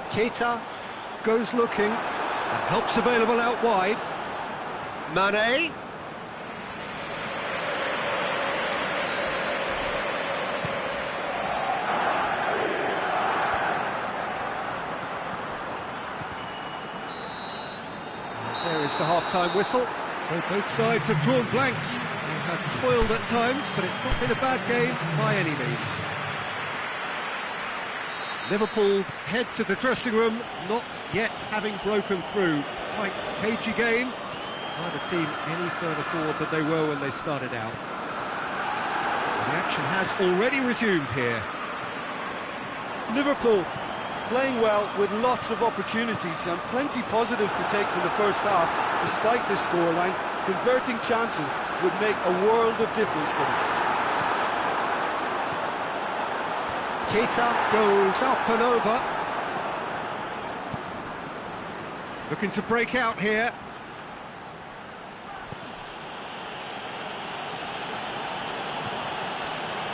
Keita goes looking, and help's available out wide. Mane. There is the half-time whistle. So both sides have drawn blanks. They have toiled at times, but it's not been a bad game by any means. Liverpool head to the dressing room, not yet having broken through. Tight, cagey game. Neither team any further forward than they were when they started out. The action has already resumed here. Liverpool playing well with lots of opportunities and plenty positives to take from the first half. Despite this scoreline, converting chances would make a world of difference for them. Keita goes up and over. Looking to break out here.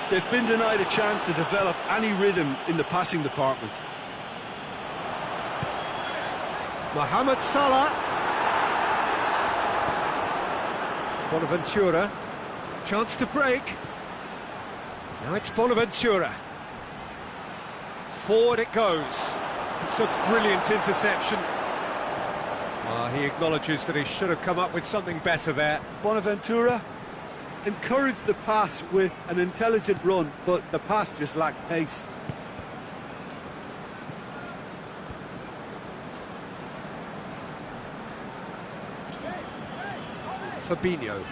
They've been denied a chance to develop any rhythm in the passing department. Mohamed Salah. Bonaventura. Chance to break. Now it's Bonaventura. Forward it goes. It's a brilliant interception. He acknowledges that he should have come up with something better there. Bonaventura encouraged the pass with an intelligent run, but the pass just lacked pace. Fabinho.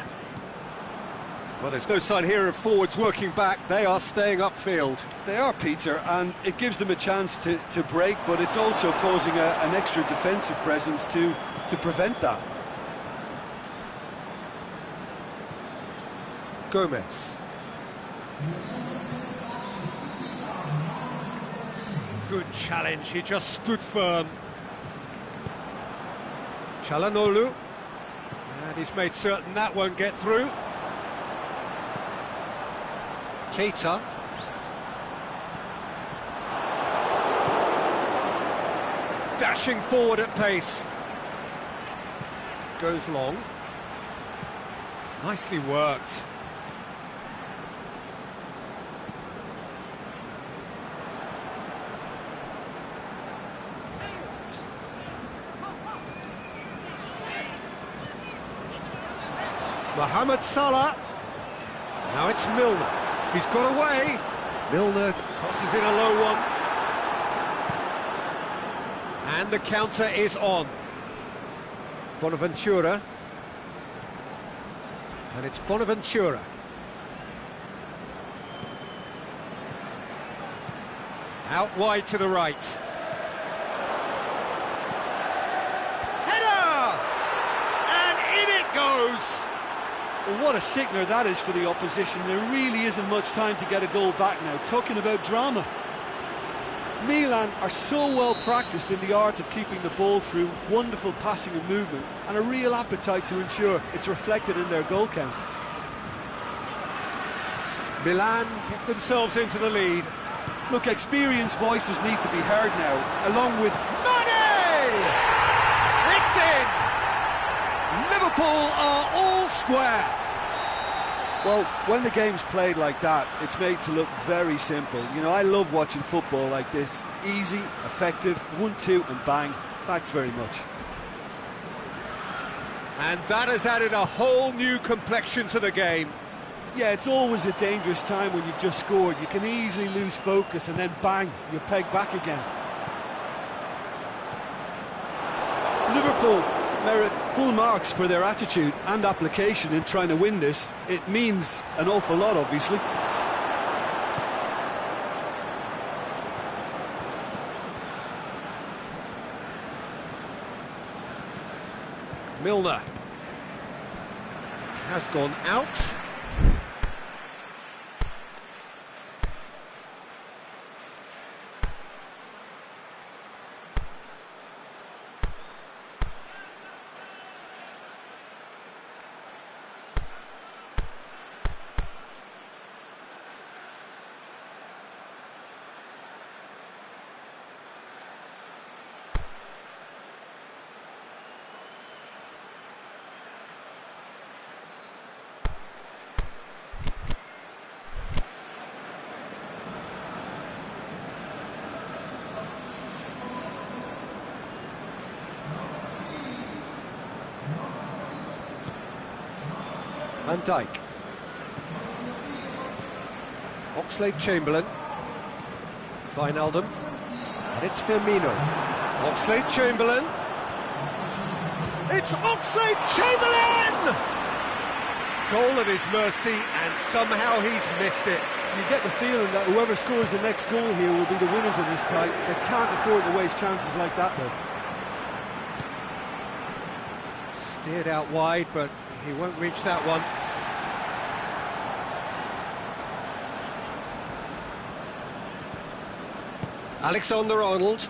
Well, there's no sign here of forwards working back. They are staying upfield. They are, Peter, and it gives them a chance to break, but it's also causing an extra defensive presence to prevent that. Gomez. Good challenge, he just stood firm. Çalhanoğlu. And he's made certain that won't get through. Keita. Dashing forward at pace. Goes long. Nicely worked. Mohamed Salah. Now it's Milner. He's got away. Milner crosses in a low one. And the counter is on. Bonaventura. And it's Bonaventura. Out wide to the right. Header! And in it goes! Well, what a sickener that is for the opposition. There really isn't much time to get a goal back now. Talking about drama. Milan are so well practiced in the art of keeping the ball through wonderful passing and movement, and a real appetite to ensure it's reflected in their goal count. Milan get themselves into the lead. Look, experienced voices need to be heard now, along with Mane! It's in! Liverpool are all square. Well, when the game's played like that, it's made to look very simple. You know, I love watching football like this. Easy, effective, 1-2 and bang. Thanks very much. And that has added a whole new complexion to the game. Yeah, it's always a dangerous time when you've just scored. You can easily lose focus and then bang, you're pegged back again. Liverpool merit full marks for their attitude and application in trying to win this. It means an awful lot, obviously. Milner has gone out. Van Dijk. Oxlade-Chamberlain. Wijnaldum. And it's Firmino. Oxlade-Chamberlain. It's Oxlade-Chamberlain! Goal at his mercy, and somehow he's missed it. You get the feeling that whoever scores the next goal here will be the winners of this tie. They can't afford to waste chances like that, though. Steered out wide, but he won't reach that one. Alexander-Arnold.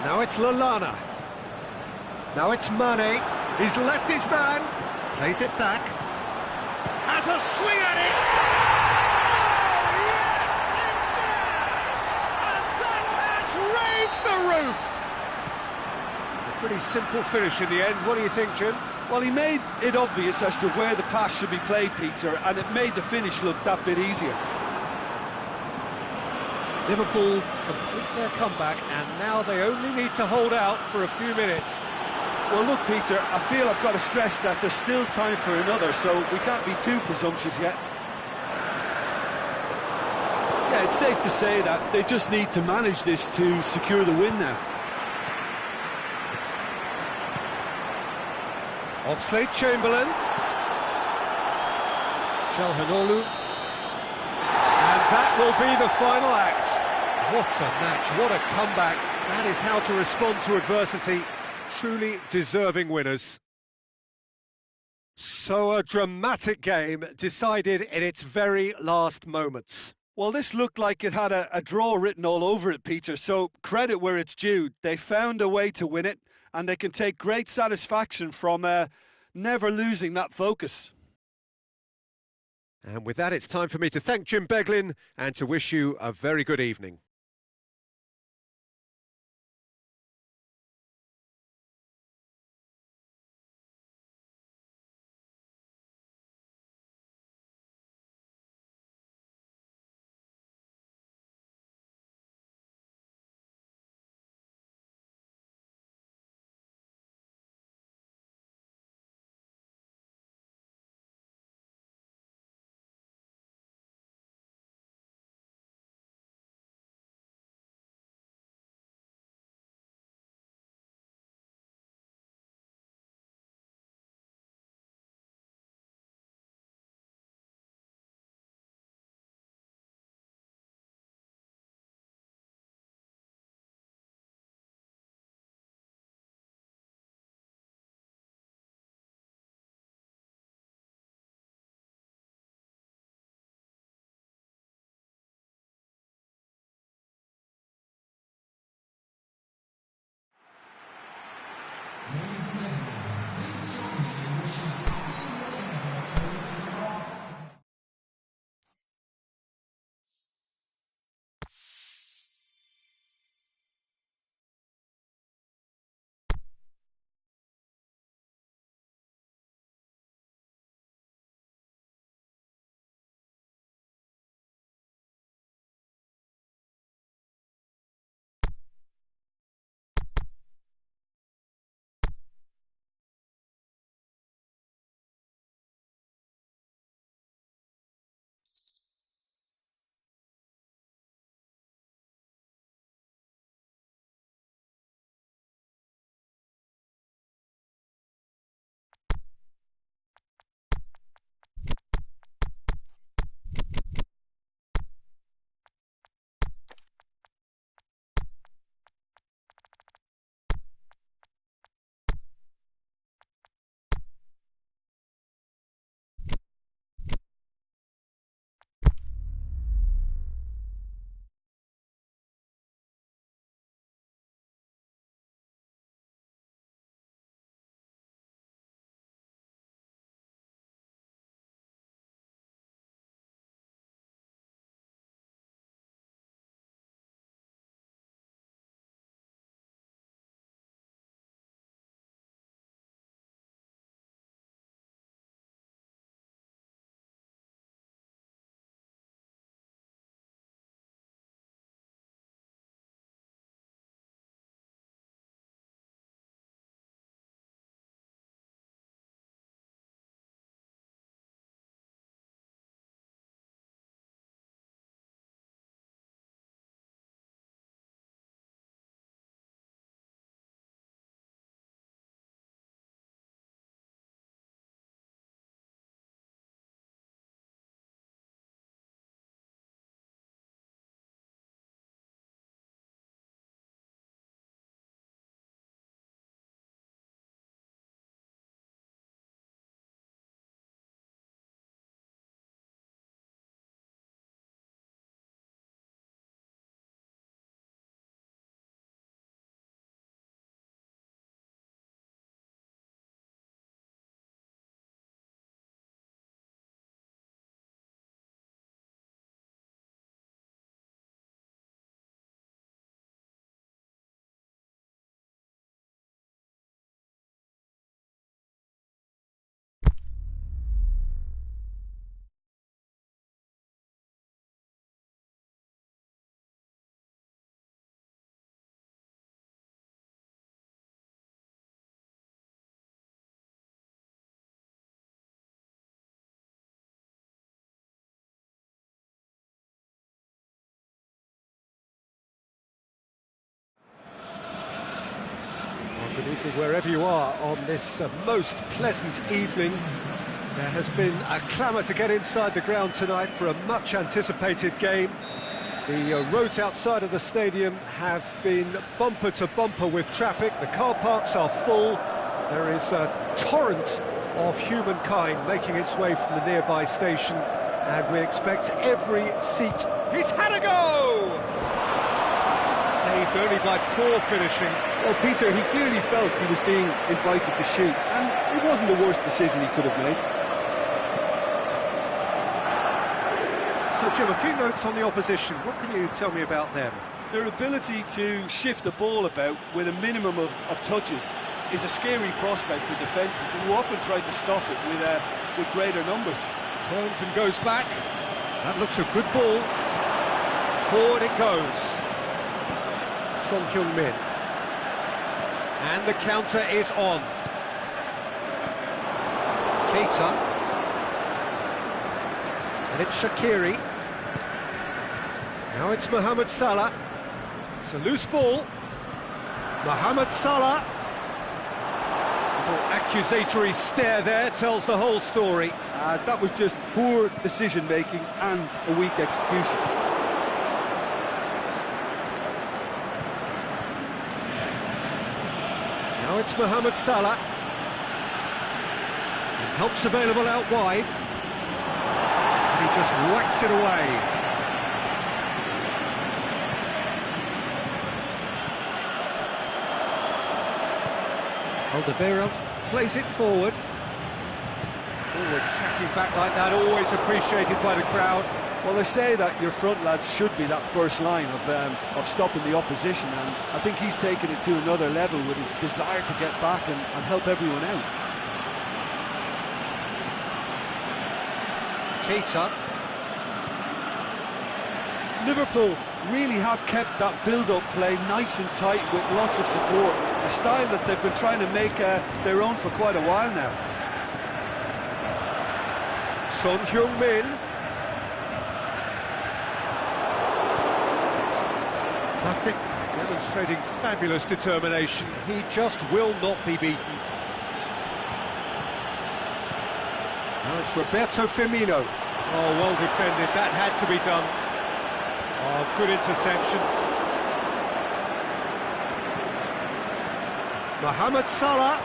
Now it's Lallana. Now it's Mane. He's left his man. Plays it back. Has a swing at it! Oh, yes, it's there! And that has raised the roof! A pretty simple finish in the end. What do you think, Jim? Well, he made it obvious as to where the pass should be played, Peter, and it made the finish look that bit easier. Liverpool complete their comeback, and now they only need to hold out for a few minutes. Well, look, Peter, I feel I've got to stress that there's still time for another, so we can't be too presumptuous yet. Yeah, it's safe to say that they just need to manage this to secure the win now. Oxlade-Chamberlain. Çalhanoğlu. And that will be the final act. What a match, what a comeback. That is how to respond to adversity. Truly deserving winners. So a dramatic game decided in its very last moments. Well, this looked like it had a draw written all over it, Peter, so credit where it's due. They found a way to win it, and they can take great satisfaction from never losing that focus. And with that, it's time for me to thank Jim Beglin and to wish you a very good evening. wherever you are on this most pleasant evening. There has been a clamour to get inside the ground tonight for a much-anticipated game. The roads outside of the stadium have been bumper to bumper with traffic. The car parks are full. There is a torrent of humankind making its way from the nearby station, and we expect every seat. He's had a go! Saved only by poor finishing. Well, Peter, he clearly felt he was being invited to shoot, and it wasn't the worst decision he could have made. So, Jim, a few notes on the opposition. What can you tell me about them? Their ability to shift the ball about with a minimum of touches is a scary prospect for defences, who often try to stop it with greater numbers. Turns and goes back. That looks a good ball. Forward it goes. Son Heung-min. And the counter is on. Keita. And it's Shaqiri. Now it's Mohamed Salah. It's a loose ball. Mohamed Salah. Little accusatory stare there tells the whole story. That was just poor decision-making and a weak execution. Now it's Mohamed Salah. And help's available out wide. And he just whacks it away. Alderweireld plays it forward. Forward tracking back like that, always appreciated by the crowd. Well, they say that your front lads should be that first line of stopping the opposition, and I think he's taken it to another level with his desire to get back and help everyone out. Keita. Liverpool really have kept that build-up play nice and tight with lots of support, a style that they've been trying to make their own for quite a while now. Son Heung-min. Matic demonstrating fabulous determination. He just will not be beaten. Now it's Roberto Firmino. Oh, well defended. That had to be done. Oh, good interception. Mohamed Salah.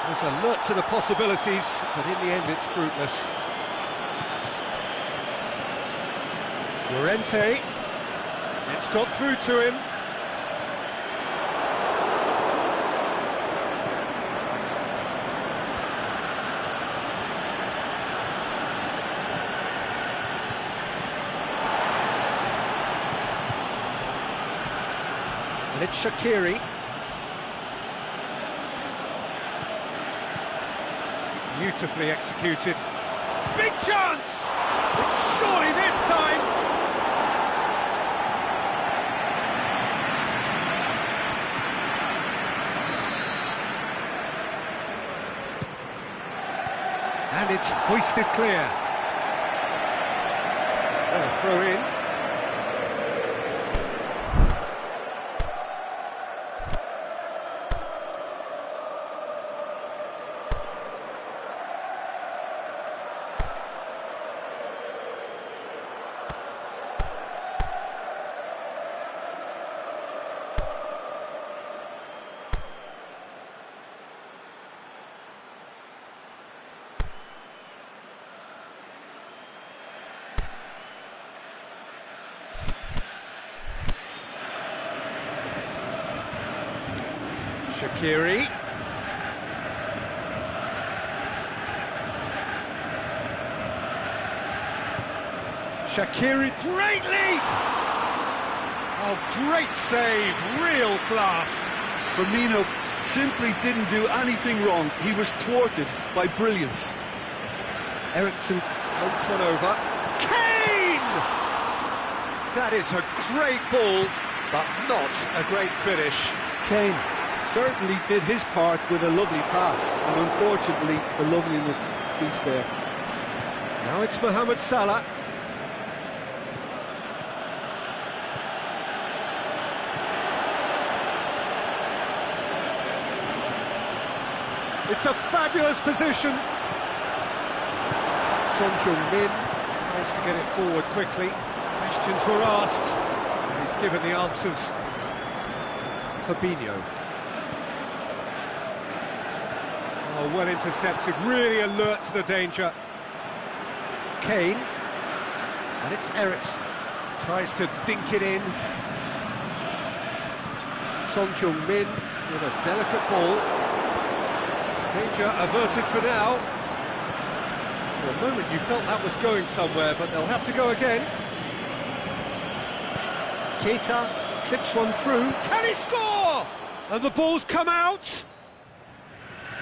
Was alert to the possibilities, but in the end it's fruitless. Llorente. It's got through to him. And it's Shaqiri. Beautifully executed. Big chance! But surely this time! And it's hoisted clear. Oh, throw in. Shaqiri. Shaqiri, great leap! Oh, great save, real class. Firmino simply didn't do anything wrong. He was thwarted by brilliance. Eriksen floats one over. Kane! That is a great ball, but not a great finish. Kane certainly did his part with a lovely pass, and unfortunately the loveliness ceased there. Now it's Mohamed Salah. It's a fabulous position. Son Heung-min tries to get it forward quickly. Questions were asked, and he's given the answers. Fabinho. Oh, well intercepted, really alert to the danger. Kane. And it's Eriksen. Tries to dink it in. Son Heung-min with a delicate ball. Danger averted for now. For a moment you felt that was going somewhere, but they'll have to go again. Keita clips one through. Can he score? And the ball's come out.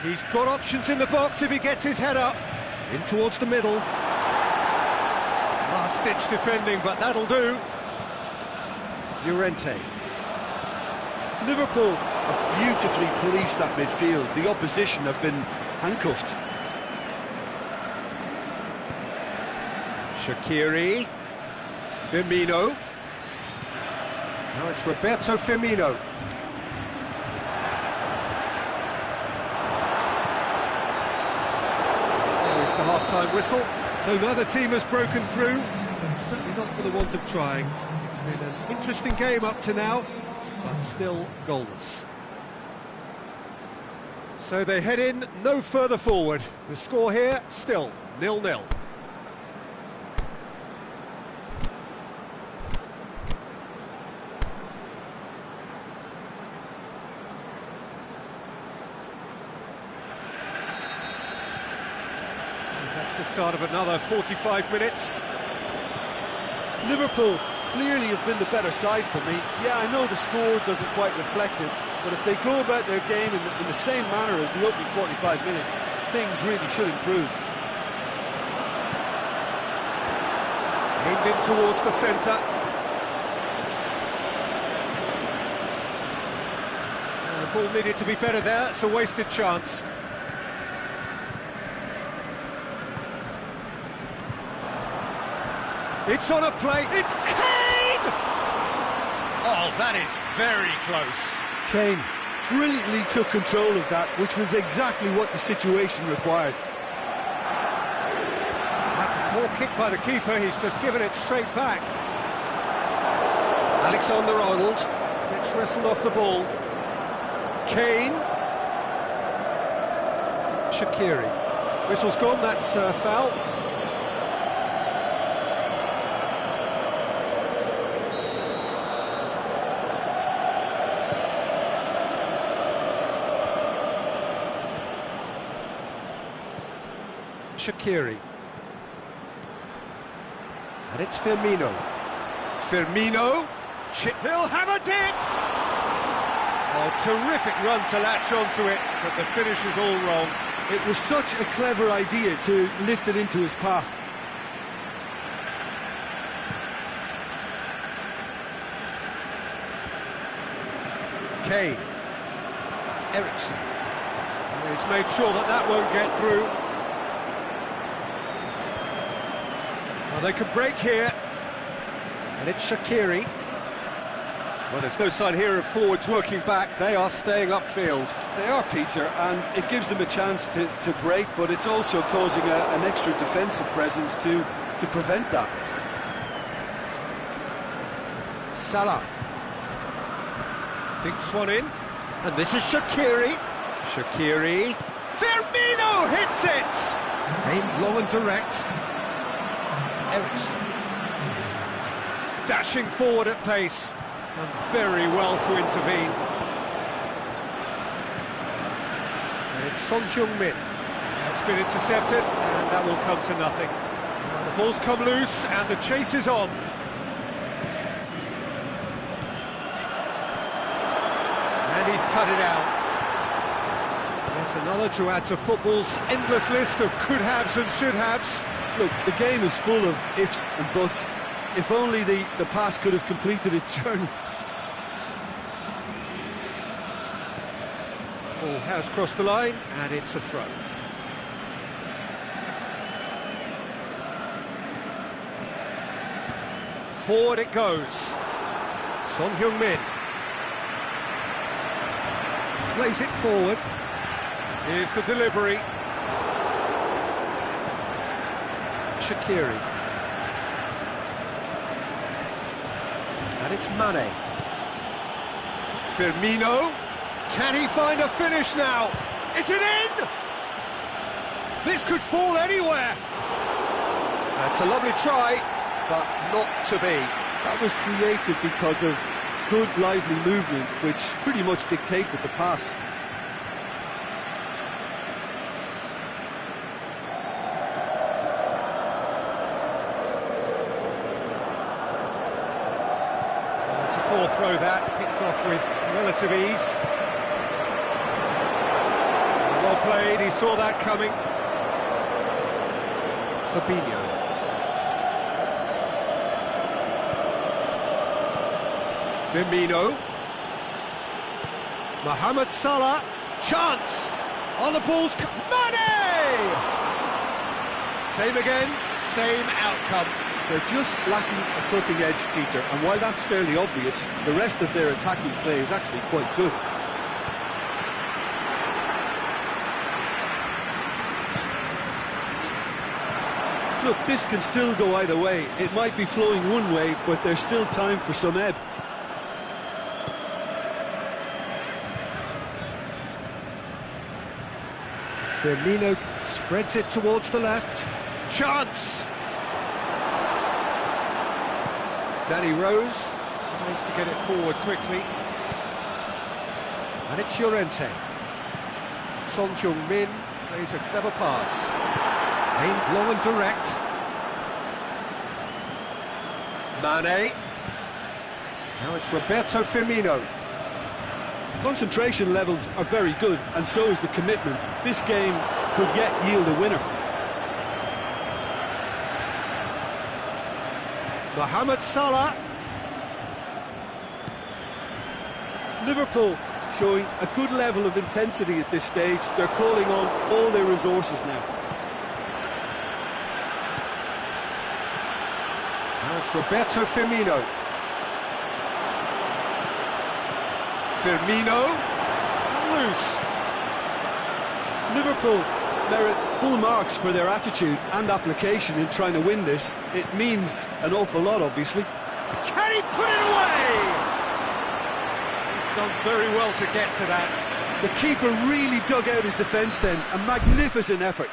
He's got options in the box if he gets his head up. In towards the middle. Last-ditch defending, but that'll do. Llorente. Liverpool have beautifully policed that midfield. The opposition have been handcuffed. Shaqiri. Firmino. Now it's Roberto Firmino. There is the half-time whistle. So neither team has broken through, but certainly not for the want of trying. It's been an interesting game up to now, but still goalless. So they head in no further forward. The score here, still 0-0. The start of another 45 minutes. Liverpool clearly have been the better side for me. Yeah, I know the score doesn't quite reflect it, but if they go about their game in the same manner as the opening 45 minutes, things really should improve. Aimed in towards the centre. The ball needed to be better there, it's a wasted chance. It's on a plate, it's Kane! Oh, that is very close. Kane brilliantly took control of that, which was exactly what the situation required. That's a poor kick by the keeper, he's just given it straight back. Alexander-Arnold gets wrestled off the ball. Kane. Shaqiri. Whistle's gone, that's foul. Shaqiri. And it's Firmino. Firmino. He'll have a dip! Oh, terrific run to latch onto it, but the finish was all wrong. It was such a clever idea to lift it into his path. Kane. Eriksen. He's made sure that that won't get through. Well, they could break here. And it's Shaqiri. Well, there's no sign here of forwards working back. They are staying upfield. They are, Peter, and it gives them a chance to break, but it's also causing an extra defensive presence to prevent that. Salah. Dinks one in. And this is Shaqiri. Shaqiri. Firmino hits it! Aimed low and direct. Eriksen. Dashing forward at pace. Done very well to intervene. And it's Son Heung-min. That's been intercepted, and that will come to nothing. The ball's come loose, and the chase is on. And he's cut it out. That's another to add to football's endless list of could-haves and should-haves. Look, the game is full of ifs and buts. If only the pass could have completed its journey. Ball has crossed the line, and it's a throw. Forward it goes. Son Heung-min. Plays it forward. Here's the delivery. Shaqiri. And it's Mane. Firmino. Can he find a finish now? Is it in? This could fall anywhere. That's a lovely try, but not to be. That was created because of good, lively movement, which pretty much dictated the pass. It's a poor throw that, picked off with relative ease. Well played, he saw that coming. Fabinho. Firmino. Mohamed Salah. Chance! On the ball's... Mane! Same again, same outcome. They're just lacking a cutting edge, Peter, and while that's fairly obvious, the rest of their attacking play is actually quite good. Look, this can still go either way. It might be flowing one way, but there's still time for some ebb. Firmino spreads it towards the left. Chance! Danny Rose tries to get it forward quickly. And it's Llorente. Son Heung-min plays a clever pass. Aimed long and direct. Mane. Now it's Roberto Firmino. Concentration levels are very good, and so is the commitment. This game could yet yield a winner. Mohamed Salah. Liverpool showing a good level of intensity at this stage. They're calling on all their resources now. Now it's Roberto Firmino. Firmino. It's come loose. Liverpool merit full marks for their attitude and application in trying to win this. It means an awful lot, obviously. Can he put it away? He's done very well to get to that. The keeper really dug out his defence then. A magnificent effort.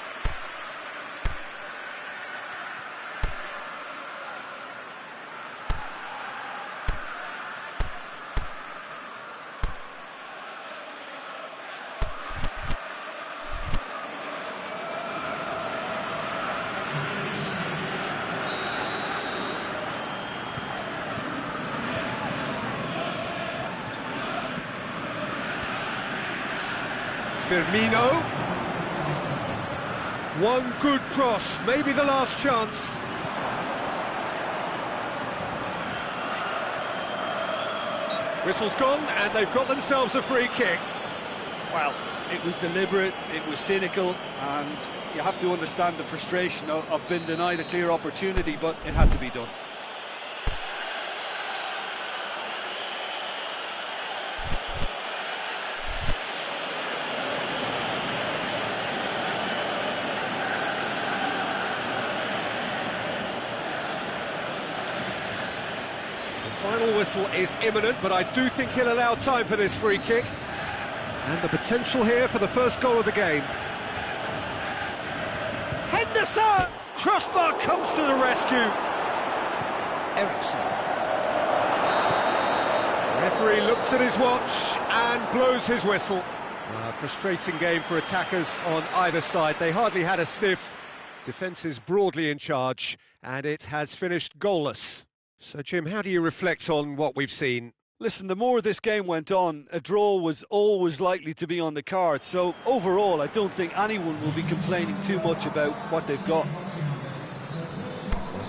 Firmino. One good cross, maybe the last chance. Whistle's gone, and they've got themselves a free kick. Well, it was deliberate, it was cynical, and you have to understand the frustration of being denied a clear opportunity, but it had to be done. The final whistle is imminent, but I do think he'll allow time for this free kick. And the potential here for the first goal of the game. Henderson! Crossbar comes to the rescue. Eriksson. Referee looks at his watch and blows his whistle. A frustrating game for attackers on either side. They hardly had a sniff. Defence is broadly in charge, and it has finished goalless. So, Jim, how do you reflect on what we've seen? Listen, the more this game went on, a draw was always likely to be on the card. So, overall, I don't think anyone will be complaining too much about what they've got.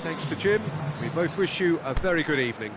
Thanks to Jim. We both wish you a very good evening.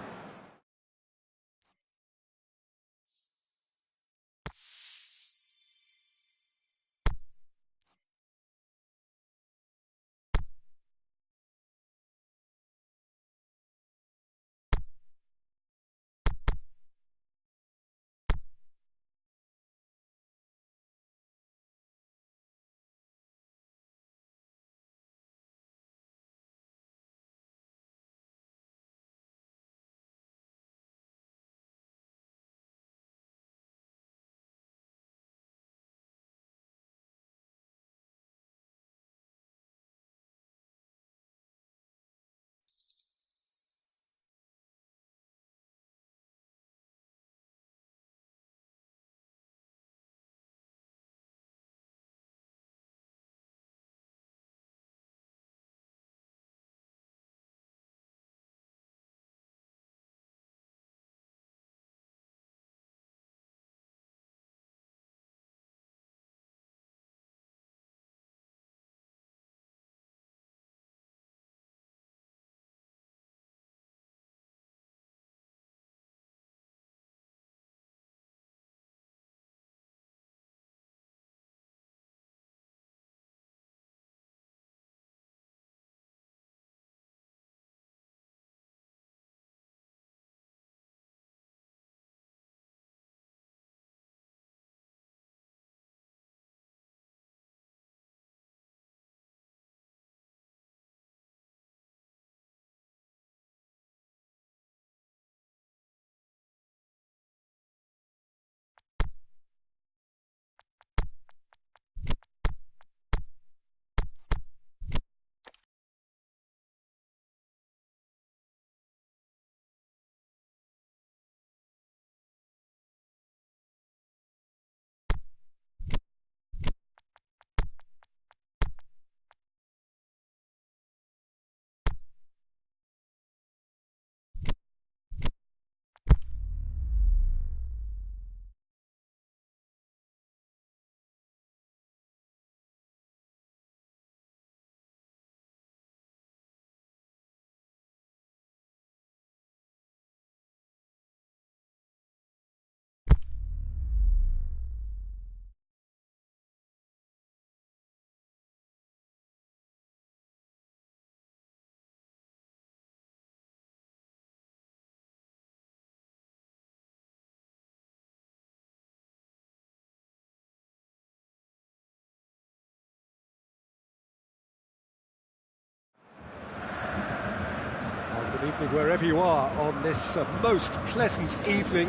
listening wherever you are on this most pleasant evening.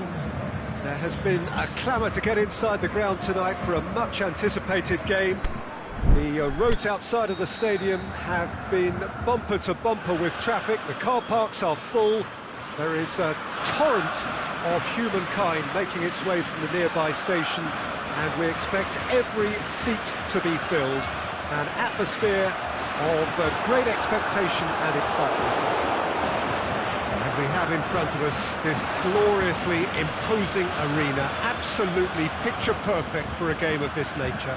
There has been a clamour to get inside the ground tonight for a much-anticipated game. The roads outside of the stadium have been bumper to bumper with traffic. The car parks are full. There is a torrent of humankind making its way from the nearby station, and we expect every seat to be filled. An atmosphere of great expectation and excitement. And we have in front of us this gloriously imposing arena, absolutely picture perfect for a game of this nature.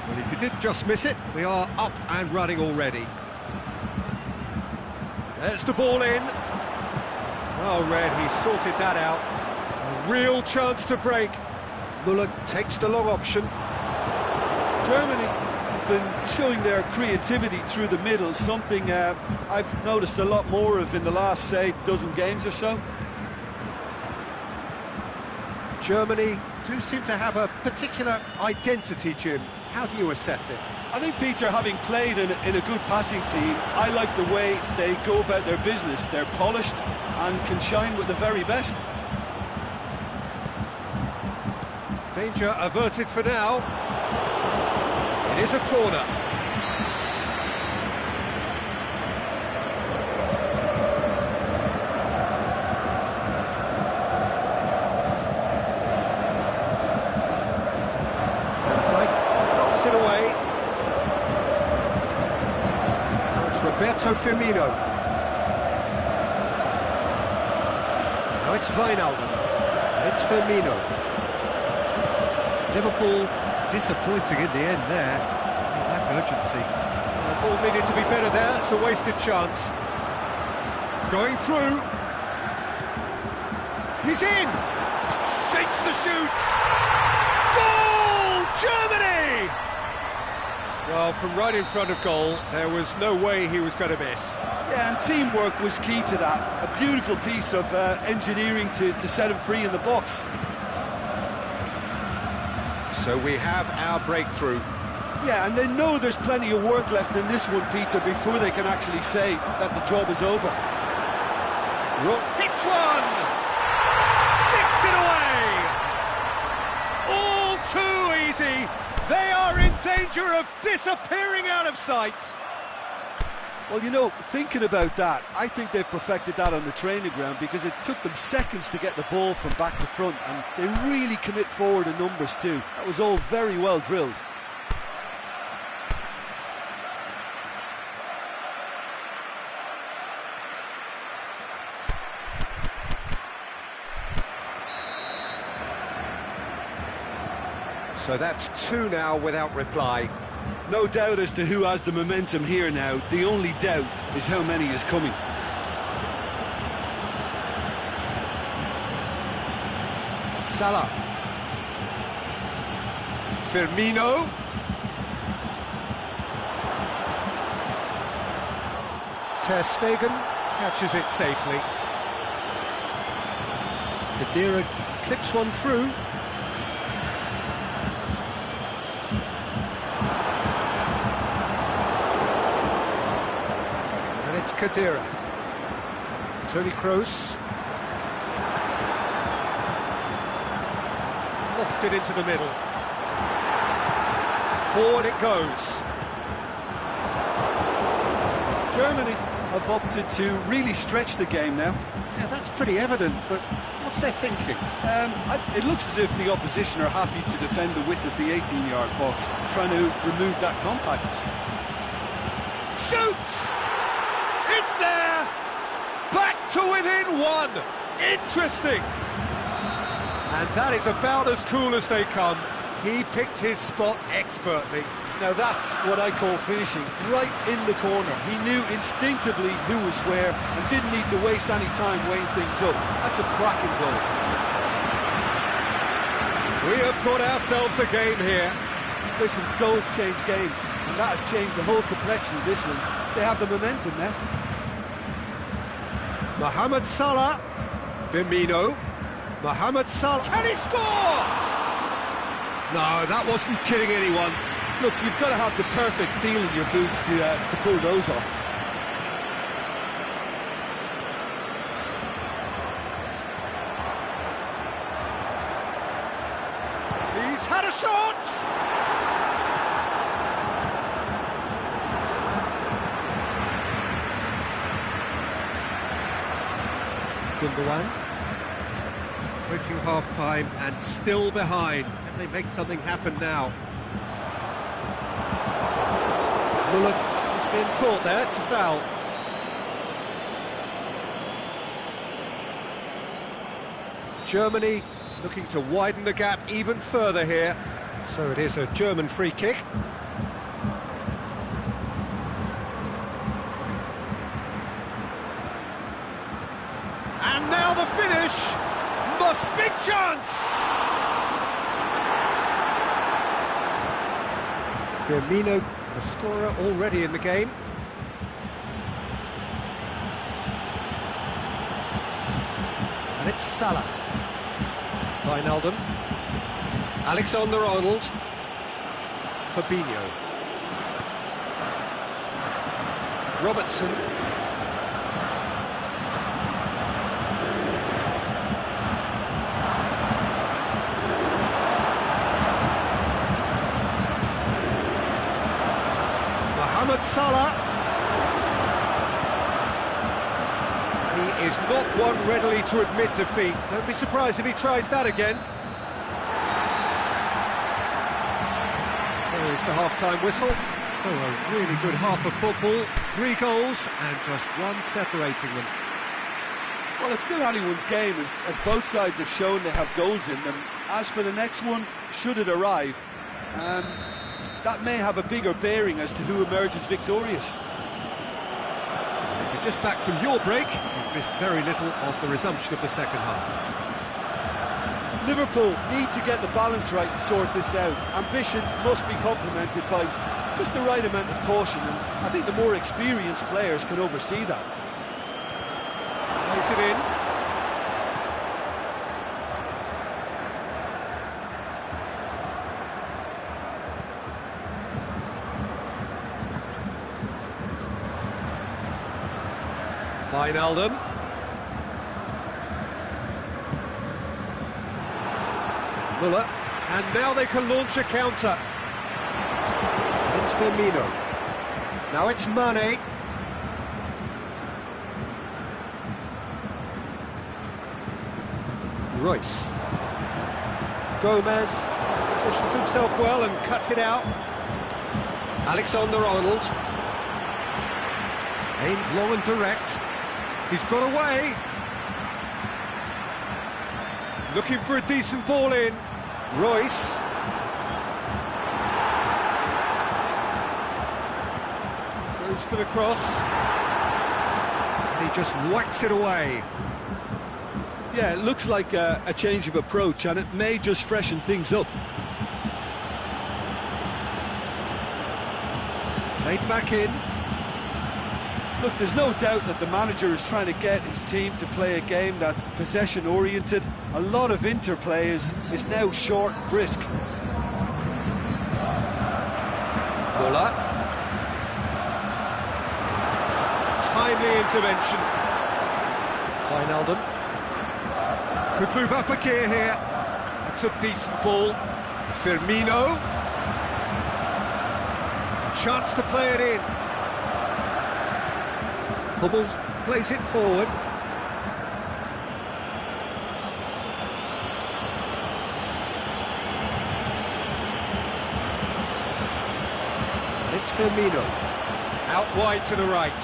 Well, if you did just miss it, we are up and running already. There's the ball in. Well read, he sorted that out. A real chance to break. Müller takes the long option. Germany have been showing their creativity through the middle, something I've noticed a lot more of in the last, say, dozen games or so. Germany do seem to have a particular identity, Jim. How do you assess it? I think, Peter, having played in a good passing team, I like the way they go about their business. They're polished and can shine with the very best. Danger averted for now. It is a corner. It away. It's Roberto Firmino. Now it's Wijnaldum. And it's Firmino. Liverpool disappointing in the end there. They lack urgency. The ball needed to be better there. It's a wasted chance. Going through. He's in. Shakes the shoots. Goal! Germany! Well, from right in front of goal, there was no way he was going to miss. Yeah, and teamwork was key to that. A beautiful piece of engineering to set him free in the box. So we have our breakthrough. Yeah, and they know there's plenty of work left in this one, Peter, before they can actually say that the job is over. Hits one! Sticks it away! All too easy! They are in danger of disappearing out of sight. Well, you know, thinking about that, I think they've perfected that on the training ground, because it took them seconds to get the ball from back to front, and they really commit forward in numbers too. That was all very well drilled. So that's two now without reply. No doubt as to who has the momentum here now. The only doubt is how many is coming. Salah. Firmino. Ter Stegen catches it safely. Khedira clips one through. It's Khedira. Toni Kroos. Lofted into the middle. Forward it goes. Germany have opted to really stretch the game now. Yeah, that's pretty evident, but what's their thinking? It looks as if the opposition are happy to defend the width of the 18-yard box, trying to remove that compactness. Shoots! It's there! Back to within one! Interesting! And that is about as cool as they come. He picked his spot expertly. Now that's what I call finishing, right in the corner. He knew instinctively who was where and didn't need to waste any time weighing things up. That's a cracking goal. We have got ourselves a game here. Listen, goals change games, and that has changed the whole complexion of this one. They have the momentum now. Mohamed Salah, Firmino, Mohamed Salah, can he score? No, that wasn't kidding anyone. Look, you've got to have the perfect feel in your boots to pull those off. about a shot! Gundogan. Approaching half-time and still behind. Can they make something happen now? Muller has been caught there, it's a foul. Germany looking to widen the gap even further here. So it is a German free kick. And now the finish! Big chance! Firmino, the scorer already in the game. And it's Salah. Wijnaldum. Alexander-Arnold. Fabinho. Robertson. Salah. He is not one readily to admit defeat. Don't be surprised if he tries that again. There is the half-time whistle. So a really good half of football. 3 goals and just one separating them. Well, it's still anyone's game, as both sides have shown they have goals in them. As for the next one, should it arrive, that may have a bigger bearing as to who emerges victorious. If you're just back from your break, you've missed very little of the resumption of the second half. Liverpool need to get the balance right to sort this out. Ambition must be complemented by just the right amount of caution, and I think the more experienced players can oversee that. Plays it in. Wijnaldum. Muller. And now they can launch a counter. It's Firmino. Now it's Mane. Royce. Gomez positions himself well and cuts it out. Alexander-Arnold. Aimed long and direct. He's got away. Looking for a decent ball in. Royce. Goes for the cross. And he just whacks it away. Yeah, it looks like a change of approach, and it may just freshen things up. Played back in. Look, there's no doubt that the manager is trying to get his team to play a game that's possession-oriented. A lot of interplay is now short and brisk. Muller. Timely intervention. Wijnaldum. Could move up a gear here. That's a decent ball. Firmino. A chance to play it in. Hummels plays it forward. And it's Firmino. Out wide to the right.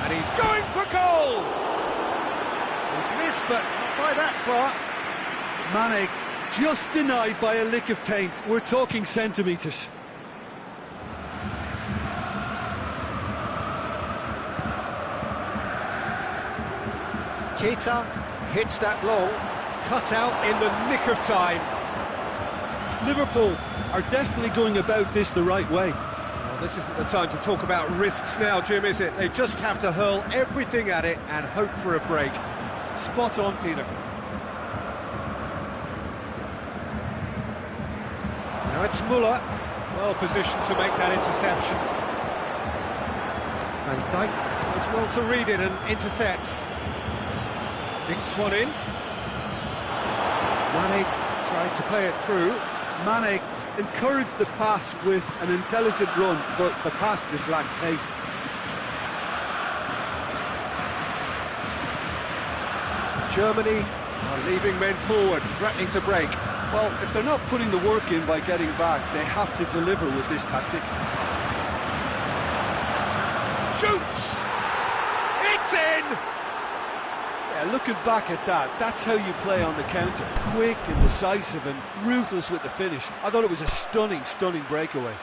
And he's going for goal! He's missed, but not by that far. Mane just denied by a lick of paint. We're talking centimetres. Keita hits that long, cut out in the nick of time. Liverpool are definitely going about this the right way. Well, this isn't the time to talk about risks now, Jim, is it? They just have to hurl everything at it and hope for a break. Spot on, Peter. Now it's Muller, well positioned to make that interception. Van Dijk does well to read it and intercepts. Dinks one in. Mane Tried to play it through. Mane encouraged the pass with an intelligent run, but the pass just lacked pace. Germany are leaving men forward, threatening to break. Well, if they're not putting the work in by getting back, they have to deliver with this tactic. Shoots! It's in! Yeah, looking back at that, that's how you play on the counter. Quick and decisive and ruthless with the finish. I thought it was a stunning, stunning breakaway.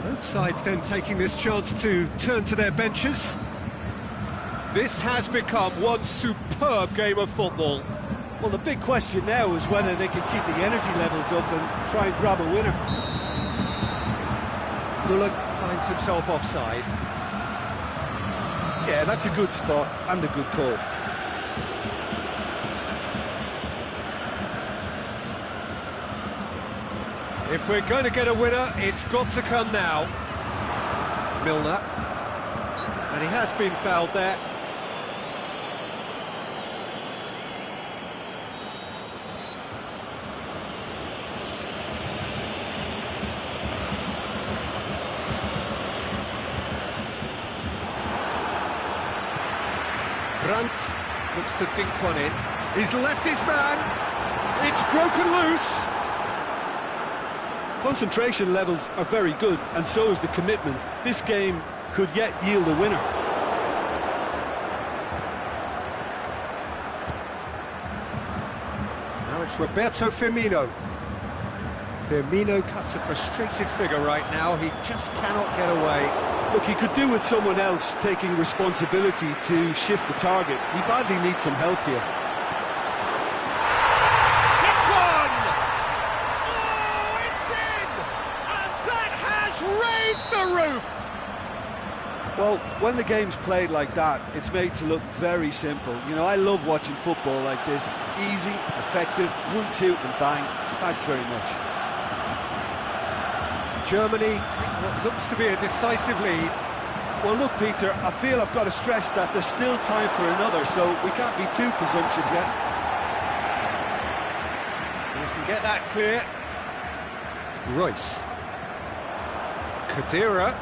Both sides then taking this chance to turn to their benches. This has become one superb game of football. Well, the big question now is whether they can keep the energy levels up and try and grab a winner. Bullock finds himself offside. Yeah, that's a good spot and a good call. If we're going to get a winner, it's got to come now. Milner. And he has been fouled there. Brandt looks to dink one in. He's left his man. It's broken loose. Concentration levels are very good, and so is the commitment. This game could yet yield a winner. Now it's Roberto Firmino. Firmino cuts a frustrated figure right now. He just cannot get away. Look, he could do with someone else taking responsibility to shift the target. He badly needs some help here. It's one! Oh, it's in! And that has raised the roof! Well, when the game's played like that, it's made to look very simple. You know, I love watching football like this. Easy, effective, 1-2 and bang. Thanks very much. Germany take what looks to be a decisive lead. Well, look, Peter, I feel I've got to stress that there's still time for another, so we can't be too presumptuous yet. We can get that clear. Royce. Khedira.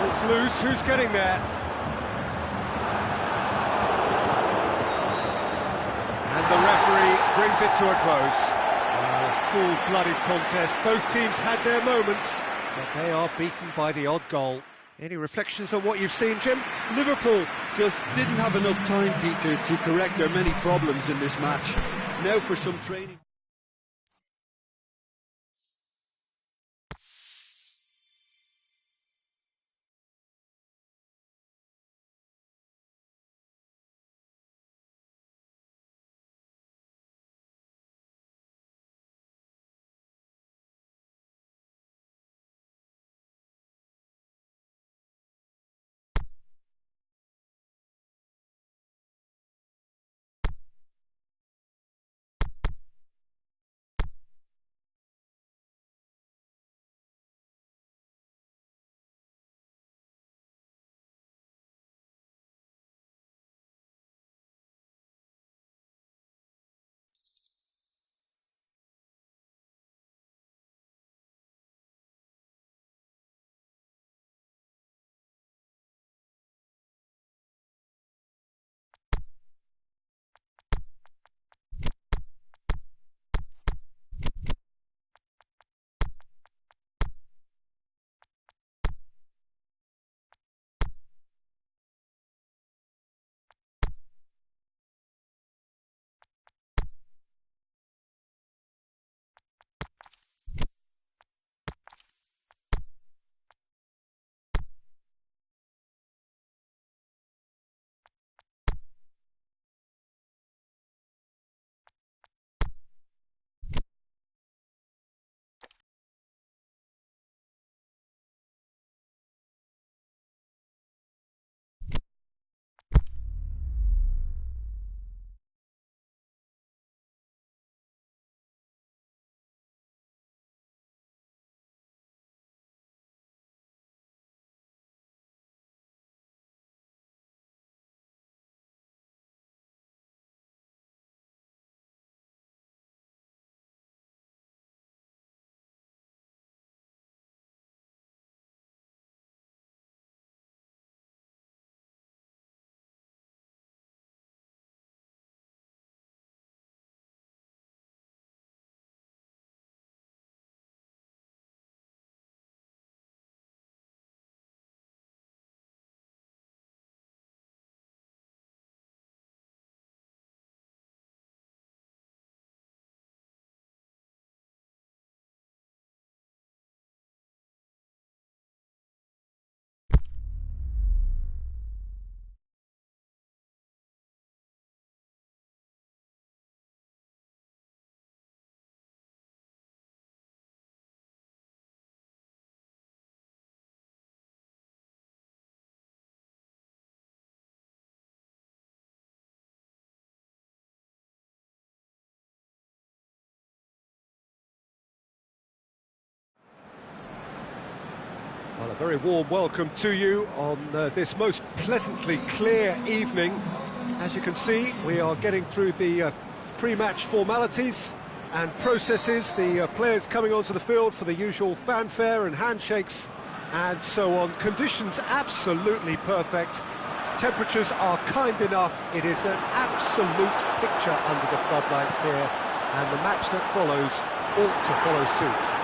Ball's loose, who's getting there? And the referee brings it to a close. A full-blooded contest. Both teams had their moments, but they are beaten by the odd goal. Any reflections on what you've seen, Jim? Liverpool just didn't have enough time, Peter, to correct their many problems in this match. Now for some training. A very warm welcome to you on this most pleasantly clear evening. As you can see, we are getting through the pre-match formalities and processes, the players coming onto the field for the usual fanfare and handshakes and so on. Conditions absolutely perfect. Temperatures are kind enough. It is an absolute picture under the floodlights here, and the match that follows ought to follow suit.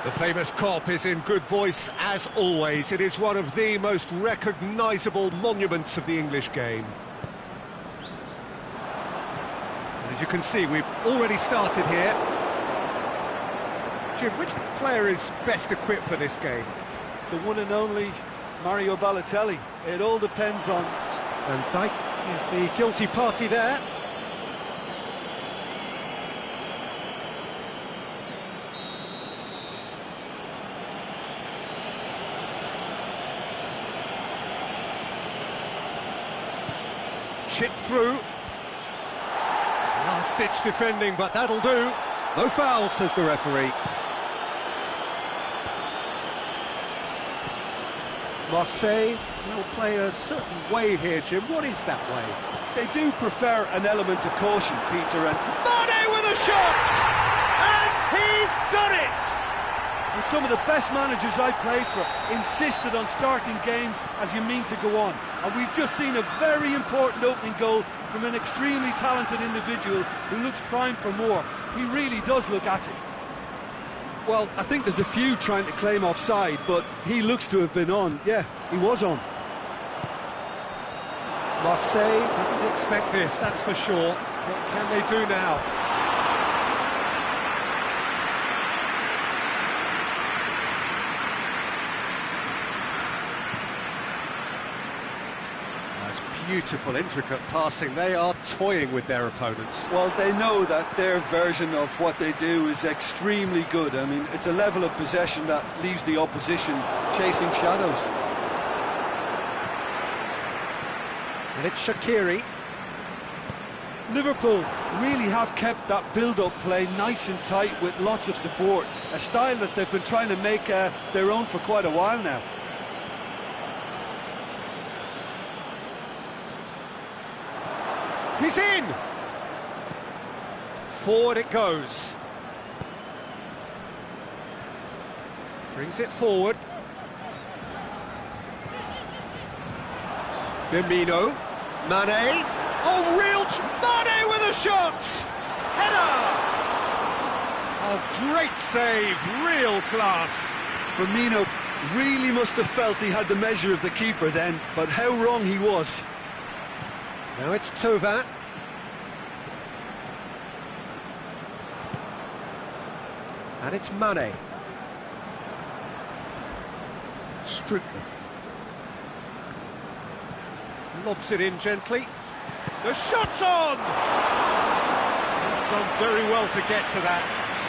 The famous Kop is in good voice as always. It is one of the most recognisable monuments of the English game. And as you can see, we've already started here. Jim, which player is best equipped for this game? The one and only Mario Balotelli. It all depends on... And Dijk is the guilty party there. Chip through. Last-ditch defending, but that'll do. No foul, says the referee. Marseille will play a certain way here, Jim. What is that way? They do prefer an element of caution, Peter, and... Mane with a shot! And he's done it! And some of the best managers I played for insisted on starting games as you mean to go on. And we've just seen a very important opening goal from an extremely talented individual who looks primed for more. He really does look at it. Well, I think there's a few trying to claim offside, but he looks to have been on. Yeah, he was on. Marseille didn't expect this, that's for sure. What can they do now? Beautiful, intricate passing. They are toying with their opponents. Well, they know that their version of what they do is extremely good. I mean, it's a level of possession that leaves the opposition chasing shadows. And it's Shaqiri. Liverpool really have kept that build-up play nice and tight with lots of support, a style that they've been trying to make their own for quite a while now. He's in! Forward it goes. Brings it forward. Firmino. Mane. Oh, Mane with a shot! Header! A great save, real class. Firmino really must have felt he had the measure of the keeper then, but how wrong he was. Now it's Thauvin. And it's Mane. Strootman. Lobs it in gently. The shot's on! He's done very well to get to that.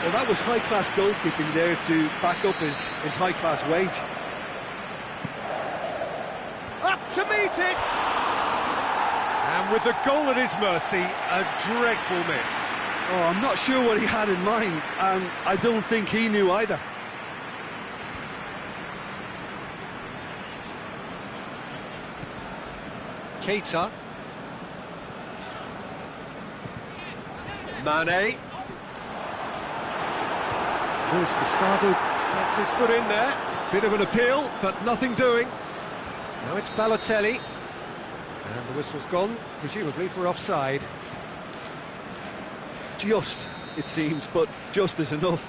Well, that was high-class goalkeeping there to back up his high-class wage. Up to meet it! And with the goal at his mercy, a dreadful miss. Oh, I'm not sure what he had in mind, and I don't think he knew either. Keita. Mane. Luis Gustavo gets his foot in there. Bit of an appeal, but nothing doing. Now it's Balotelli. And the whistle's gone, presumably for offside. Just, it seems, but just is enough.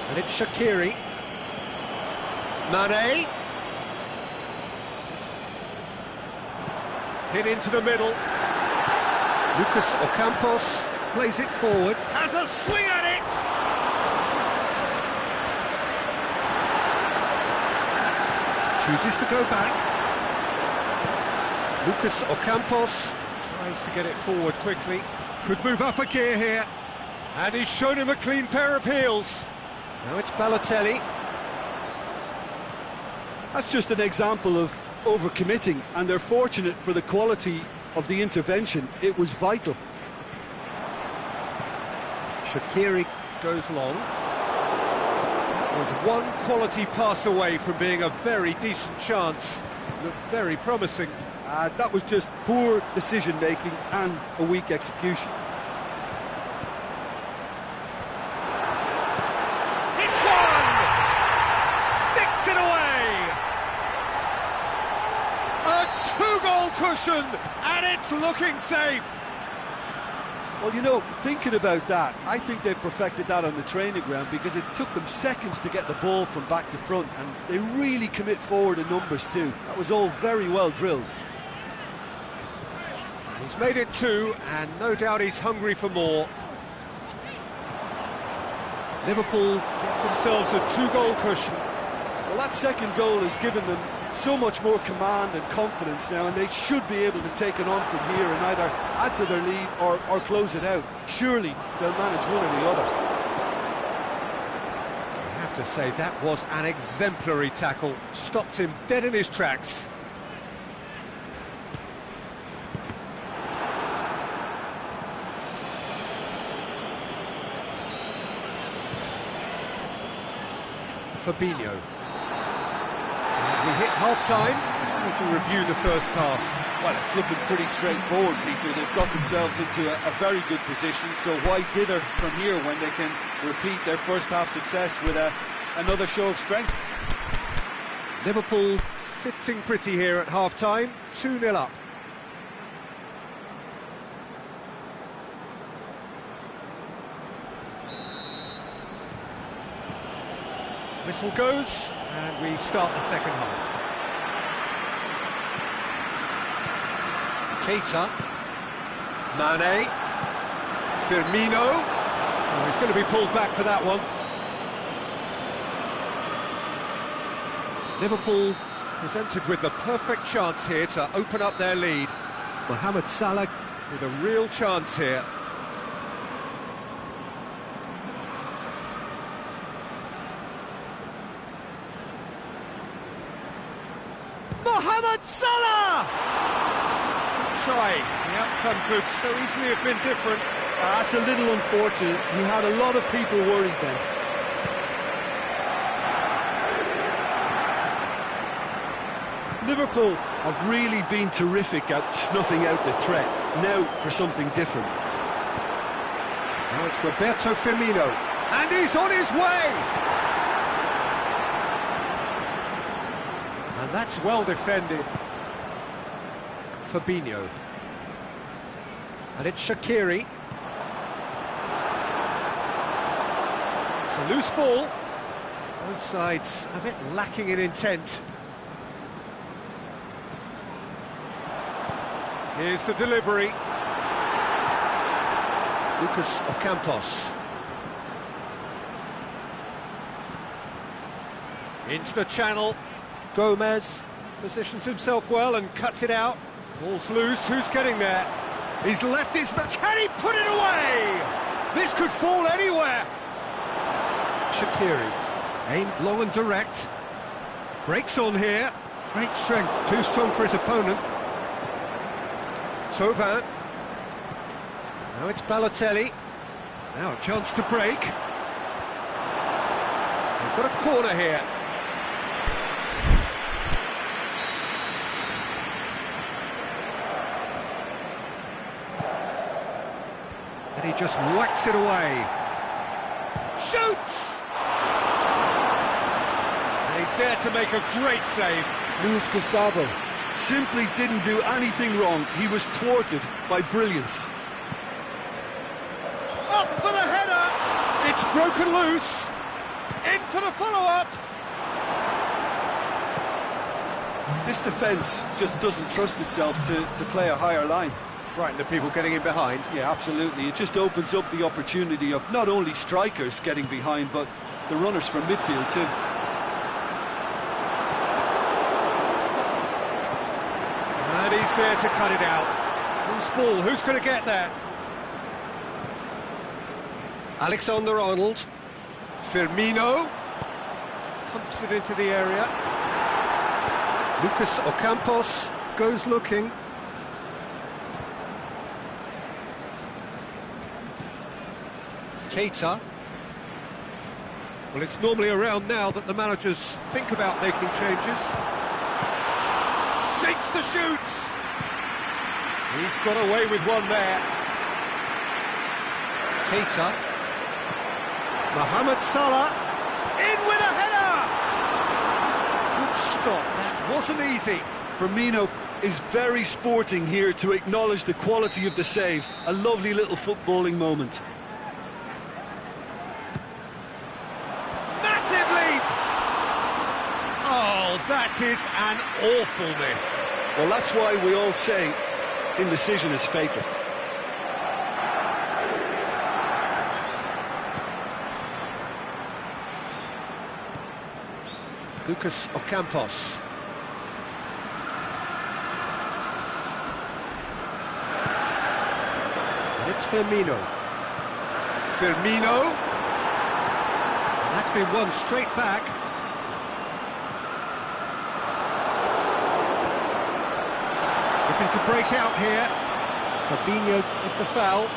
And it's Shaqiri. Mane. Hit into the middle. Lucas Ocampos plays it forward. Has a swing at it! Chooses to go back. Lucas Ocampos tries to get it forward quickly. Could move up a gear here. And he's shown him a clean pair of heels. Now it's Balotelli. That's just an example of overcommitting, and they're fortunate for the quality of the intervention. It was vital. Shaqiri goes long. That was one quality pass away from being a very decent chance. Looked very promising. That was just poor decision-making and a weak execution. It's one! Sticks it away! A two-goal cushion, and it's looking safe! Well, you know, thinking about that, I think they've perfected that on the training ground, because it took them seconds to get the ball from back to front, and they really commit forward in numbers too. That was all very well drilled. He's made it two, and no doubt he's hungry for more. Liverpool get themselves a two-goal cushion. Well, that second goal has given them so much more command and confidence now, and they should be able to take it on from here and either add to their lead or close it out. Surely they'll manage one or the other. I have to say, that was an exemplary tackle. Stopped him dead in his tracks. Fabinho. We hit half-time. To review the first half. Well, it's looking pretty straightforward, Peter. They've got themselves into a very good position, so why dither from here when they can repeat their first half success with another show of strength? Liverpool sitting pretty here at half-time, 2-0 up. Whistle goes, and we start the second half. Keita, Mane, Firmino. Oh, he's going to be pulled back for that one. Liverpool presented with the perfect chance here to open up their lead. Mohamed Salah with a real chance here. Mohamed Salah! Try. The outcome could so easily have been different. That's a little unfortunate. He had a lot of people worried then. Liverpool have really been terrific at snuffing out the threat. Now for something different. Now it's Roberto Firmino, and he's on his way! And that's well defended. Fabinho. And it's Shaqiri. It's a loose ball. Both sides a bit lacking in intent. Here's the delivery. Lucas Ocampos. Into the channel. Gomez positions himself well and cuts it out. Ball's loose, who's getting there? He's left his back, can he put it away? This could fall anywhere. Shaqiri, aimed long and direct. Breaks on here. Great strength, too strong for his opponent. Thauvin. Now it's Balotelli. Now a chance to break. We've got a corner here. And he just whacks it away. Shoots! And he's there to make a great save. Luis Gustavo simply didn't do anything wrong. He was thwarted by brilliance. Up for the header! It's broken loose. In for the follow-up. This defence just doesn't trust itself to play a higher line. Frighten the people getting in behind. Yeah, absolutely. It just opens up the opportunity of not only strikers getting behind, but the runners from midfield too. And he's there to cut it out. Loose ball, who's going to get there? Alexander-Arnold. Firmino. Pumps it into the area. Lucas Ocampos goes looking. Keita. Well, it's normally around now that the managers think about making changes. Shakes the shoots! He's got away with one there. Keita. Mohamed Salah. In with a header! Good stop, that wasn't easy. Firmino is very sporting here to acknowledge the quality of the save. A lovely little footballing moment. Massive leap! Oh, that is an awful miss. Well, that's why we all say indecision is fatal. Lucas Ocampos. And it's Firmino. Firmino. And that's been won straight back. Looking to break out here. Fabinho with the foul.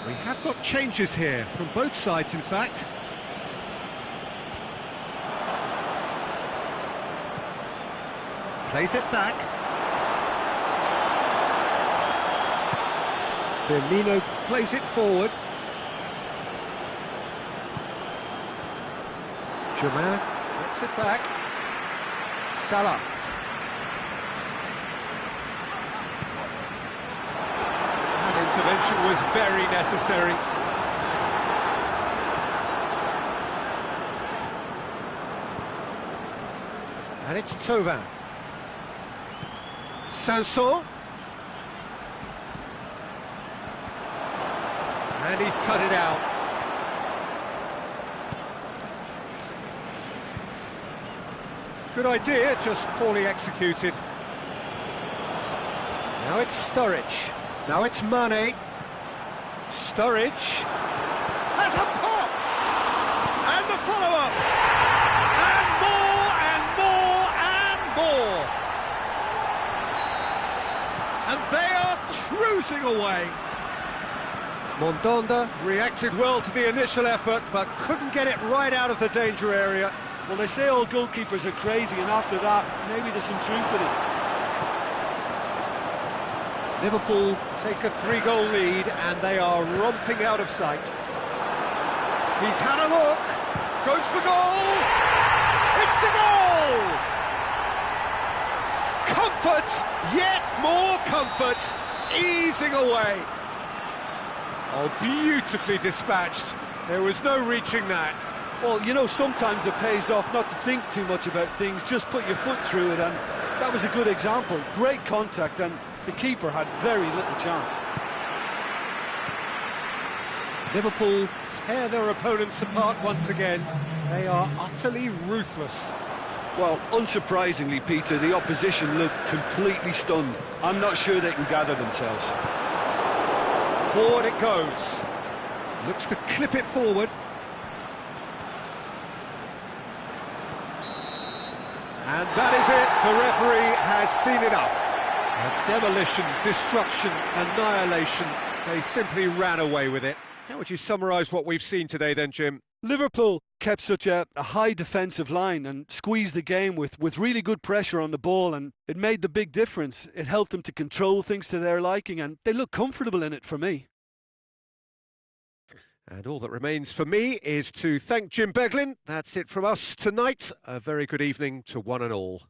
We have got changes here, from both sides in fact. Plays it back. Firmino plays it forward. Germain gets it back. Salah. Intervention was very necessary. And it's Thauvin. Sanson. And he's cut it out. Good idea, just poorly executed. Now it's Sturridge. Now it's Mane. Sturridge has a pop! And the follow-up! And more and more and more! And they are cruising away. Mondonda reacted well to the initial effort, but couldn't get it right out of the danger area. Well, they say all goalkeepers are crazy, and after that, maybe there's some truth in it. Liverpool take a 3-goal lead and they are romping out of sight. He's had a look, goes for goal, it's a goal! Comfort, yet more comfort, easing away. Oh, beautifully dispatched, there was no reaching that. Well, you know, sometimes it pays off not to think too much about things, just put your foot through it, and that was a good example. Great contact, and the keeper had very little chance. Liverpool tear their opponents apart once again. They are utterly ruthless. Well, unsurprisingly, Peter, the opposition look completely stunned. I'm not sure they can gather themselves. Forward it goes. Looks to clip it forward. And that is it. The referee has seen enough. Demolition, destruction, annihilation. They simply ran away with it. How would you summarise what we've seen today then, Jim? Liverpool kept such a high defensive line and squeezed the game with really good pressure on the ball, and it made the big difference. It helped them to control things to their liking, and they look comfortable in it for me. And all that remains for me is to thank Jim Beglin. That's it from us tonight. A very good evening to one and all.